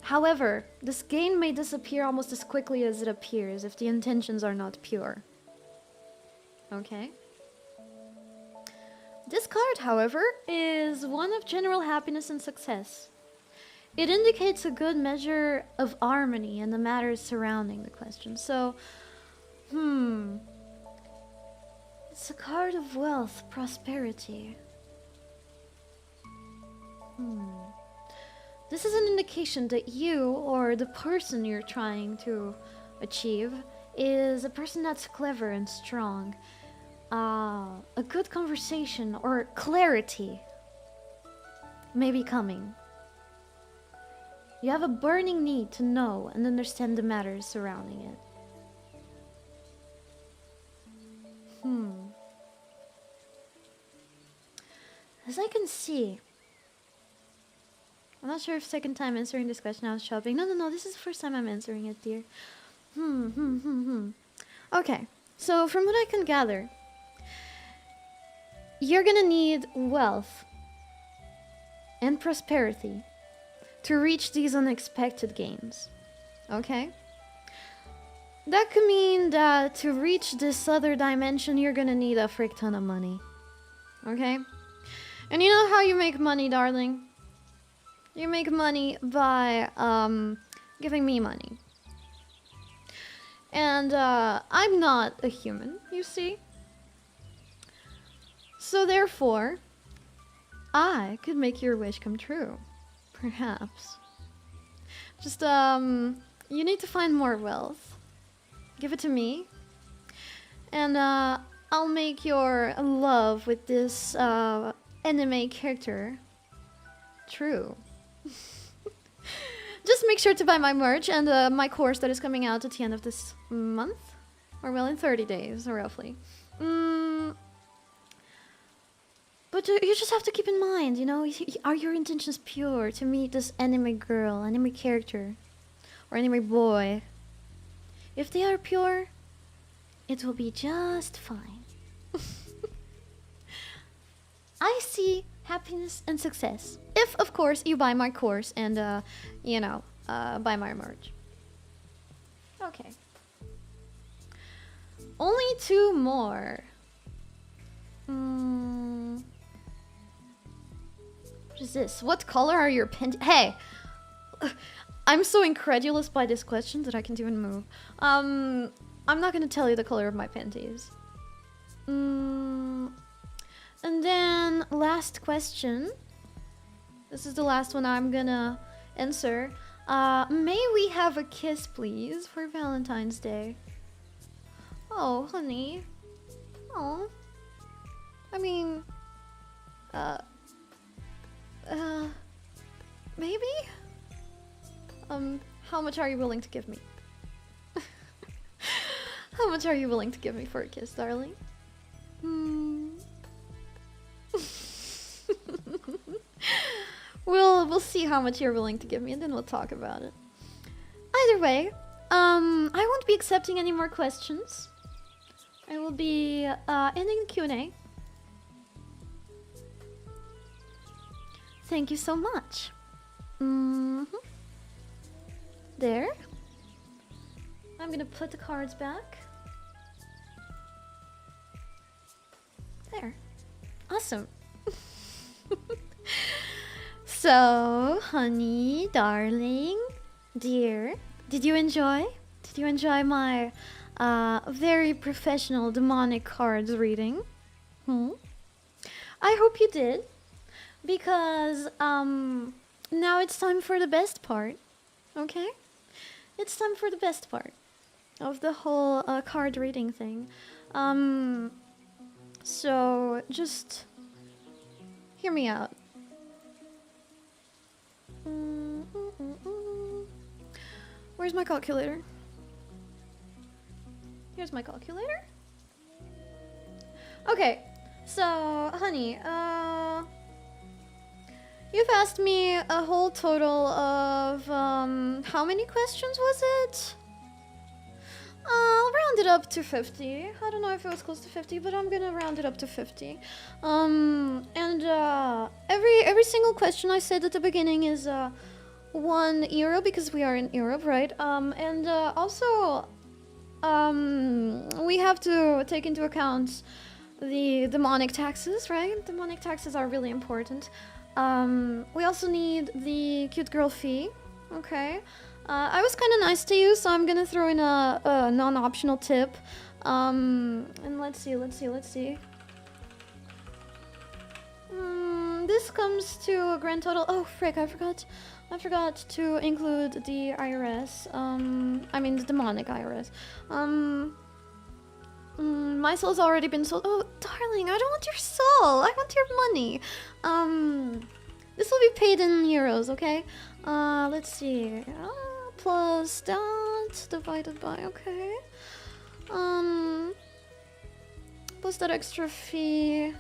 However, this gain may disappear almost as quickly as it appears if the intentions are not pure. Okay. This card, however, is one of general happiness and success. It indicates a good measure of harmony in the matters surrounding the question. So, it's a card of wealth, prosperity. This is an indication that you, or the person you're trying to achieve, is a person that's clever and strong. A good conversation or clarity may be coming. You have a burning need to know and understand the matters surrounding it. As I can see, I'm not sure if second time answering this question I was shopping. No, this is the first time I'm answering it, dear. Okay, so from what I can gather, you're gonna need wealth and prosperity to reach these unexpected gains. Okay? That could mean that to reach this other dimension, you're gonna need a frick ton of money. Okay? And you know how you make money, darling? You make money by giving me money. And I'm not a human, you see? So therefore, I could make your wish come true. Perhaps. Just, you need to find more wealth. Give it to me. And, I'll make your love with this, anime character true. Just make sure to buy my merch and, my course that is coming out at the end of this month. Or, well, in 30 days, roughly. But you just have to keep in mind, you know, are your intentions pure to meet this anime girl, anime character, or anime boy? If they are pure, it will be just fine. I see happiness and success. If, of course, you buy my course and, you know, buy my merch. Okay. Only 2 more. What is this? What color are your panties? Hey! I'm so incredulous by this question that I can't even move. I'm not gonna tell you the color of my panties. And then, last question. This is the last one I'm gonna answer. May we have a kiss, please, for Valentine's Day? Oh, honey. Oh. I mean... maybe? How much are you willing to give me? How much are you willing to give me for a kiss, darling? We'll see how much you're willing to give me and then we'll talk about it. Either way, I won't be accepting any more questions. I will be ending the Q&A. Thank you so much. There. I'm gonna put the cards back. There. Awesome. So, honey, darling, dear, did you enjoy? Did you enjoy my very professional demonic cards reading? I hope you did. Because, now it's time for the best part, okay? It's time for the best part of the whole card reading thing. So, just hear me out. Where's my calculator? Here's my calculator. Okay, so, honey, you've asked me a whole total of, how many questions was it? I'll round it up to 50. I don't know if it was close to 50, but I'm gonna round it up to 50. Every single question I said at the beginning is, €1 because we are in Europe, right? Also, we have to take into account the demonic taxes, right? Demonic taxes are really important. We also need the cute girl fee, okay? I was kind of nice to you, so I'm gonna throw in a non-optional tip. And let's see. This comes to a grand total. Oh, frick, I forgot to include the IRS. I mean the demonic IRS. My soul's already been sold. Oh, darling, I don't want your soul. I want your money. This will be paid in euros, okay? Let's see. Plus that divided by, okay. Plus that extra fee in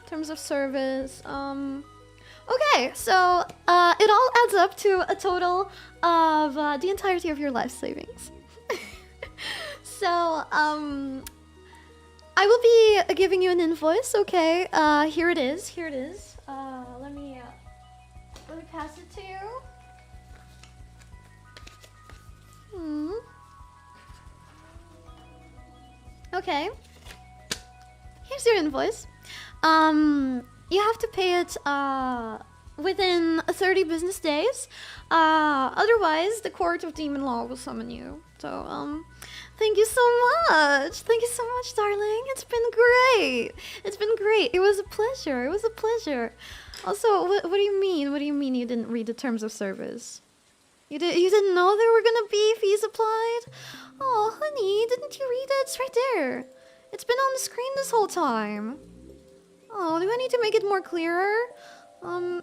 terms of service. Okay, so it all adds up to a total of the entirety of your life savings. So, I will be giving you an invoice, okay? Here it is. Here it is. Let me pass it to you. Okay. Here's your invoice. You have to pay it within 30 business days. Otherwise, the court of demon law will summon you. So, thank you so much. Thank you so much, darling. It's been great. It's been great. It was a pleasure. It was a pleasure. Also, what do you mean? What do you mean you didn't read the terms of service? You didn't know there were gonna be fees applied? Oh, honey, didn't you read it? It's right there. It's been on the screen this whole time. Oh, do I need to make it more clearer?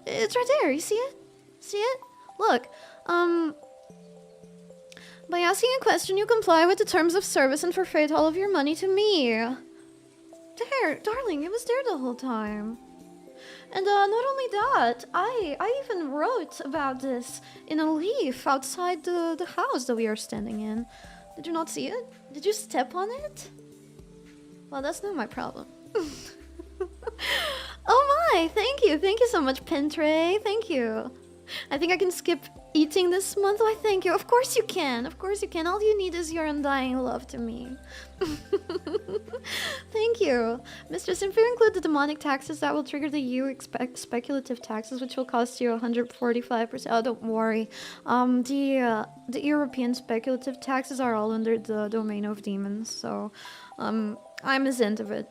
It's right there. You see it? See it? Look, by asking a question, you comply with the terms of service and forfeit all of your money to me. There, darling, it was there the whole time. And not only that, I even wrote about this in a leaf outside the house that we are standing in. Did you not see it? Did you step on it? Well, that's not my problem. Oh my, thank you so much, Pentray. Thank you. I think I can skip eating this month. Why, thank you. Of course you can. Of course you can. All you need is your undying love to me. Thank you. Mistress, if you include the demonic taxes, that will trigger the speculative taxes, which will cost you 145%. Oh, don't worry. The European speculative taxes are all under the domain of demons, so I'm a zent of it.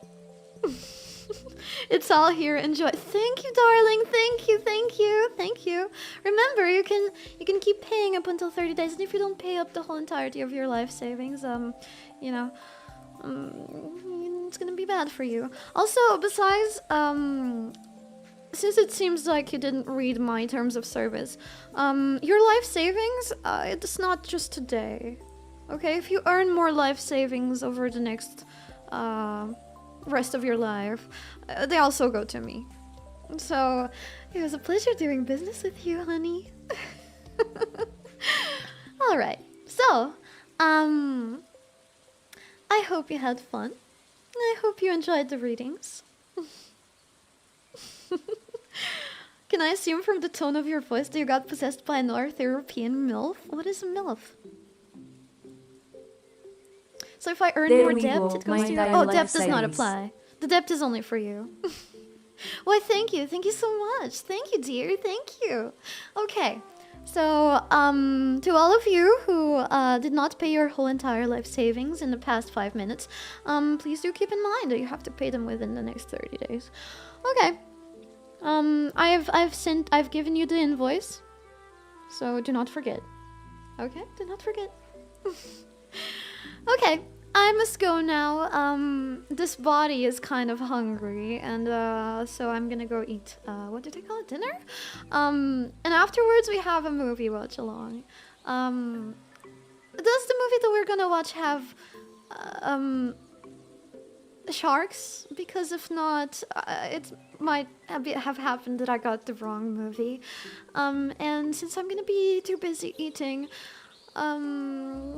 It's all here. Enjoy. Thank you, darling. Thank you, thank you, thank you. Remember, you can keep paying up until 30 days, and if you don't pay up the whole entirety of your life savings, you know, it's gonna be bad for you. Also, besides, since it seems like you didn't read my terms of service, your life savings, it's not just today. Okay, if you earn more life savings over the next rest of your life, they also go to me. So it was a pleasure doing business with you, honey. All right, so I hope you had fun. I hope you enjoyed the readings. Can I assume from the tone of your voice that you got possessed by a North European MILF? What is a MILF? So if I earn more debt, it goes to you. Oh, debt does not apply. The debt is only for you. Why, thank you. Thank you so much. Thank you, dear. Thank you. Okay. So, to all of you who did not pay your whole entire life savings in the past 5 minutes, please do keep in mind that you have to pay them within the next 30 days. Okay. I've given you the invoice. So do not forget. Okay? Do not forget. Okay, I must go now. This body is kind of hungry, and so I'm gonna go eat, what do they call it, dinner? And afterwards we have a movie watch along. Does the movie that we're gonna watch have, sharks? Because if not, it might have happened that I got the wrong movie. And since I'm gonna be too busy eating,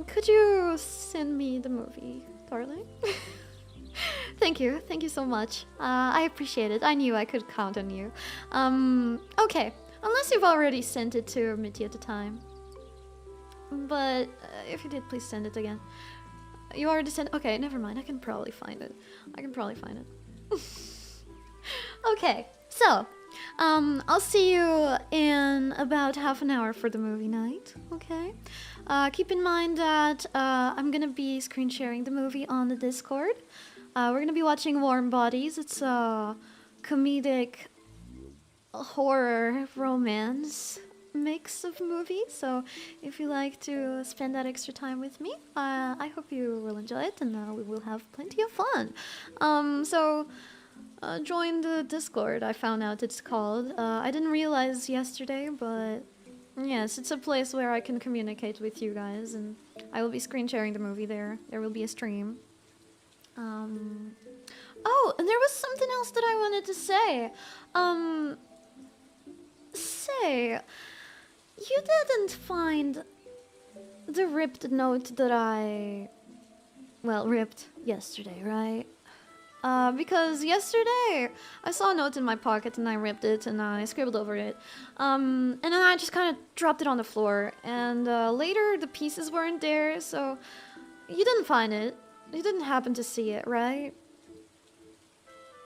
could you send me the movie, darling? Thank you so much. I appreciate it. I knew I could count on you. Okay, unless you've already sent it to Mitty at the time. But if you did, please send it again. You already sent. Okay, never mind. I can probably find it. Okay, so I'll see you in about half an hour for the movie night. Okay. Keep in mind that I'm gonna be screen sharing the movie on the Discord. We're gonna be watching Warm Bodies. It's a comedic horror romance mix of movies. So if you like to spend that extra time with me, I hope you will enjoy it, and we will have plenty of fun. So join the Discord. I found out it's called. I didn't realize yesterday, but yes, it's a place where I can communicate with you guys, and I will be screen sharing the movie there. There will be a stream. Oh, and there was something else that I wanted to say. You didn't find the ripped note that I well, ripped yesterday, right? Because yesterday I saw a note in my pocket and I ripped it and I scribbled over it. And then I just kind of dropped it on the floor. And later the pieces weren't there, so you didn't find it. You didn't happen to see it, right?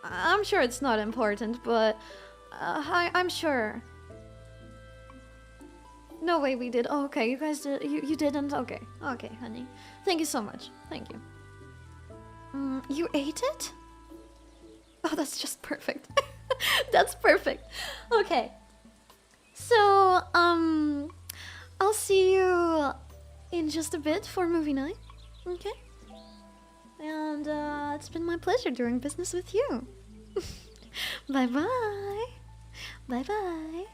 I'm sure it's not important, but I'm sure. No way we did. Oh, okay, you guys did. You didn't. Okay, okay, honey. Thank you so much. Thank you. You ate it? Oh, that's just perfect. That's perfect. Okay. So, I'll see you in just a bit for movie night. Okay? And, it's been my pleasure doing business with you. Bye-bye. Bye-bye.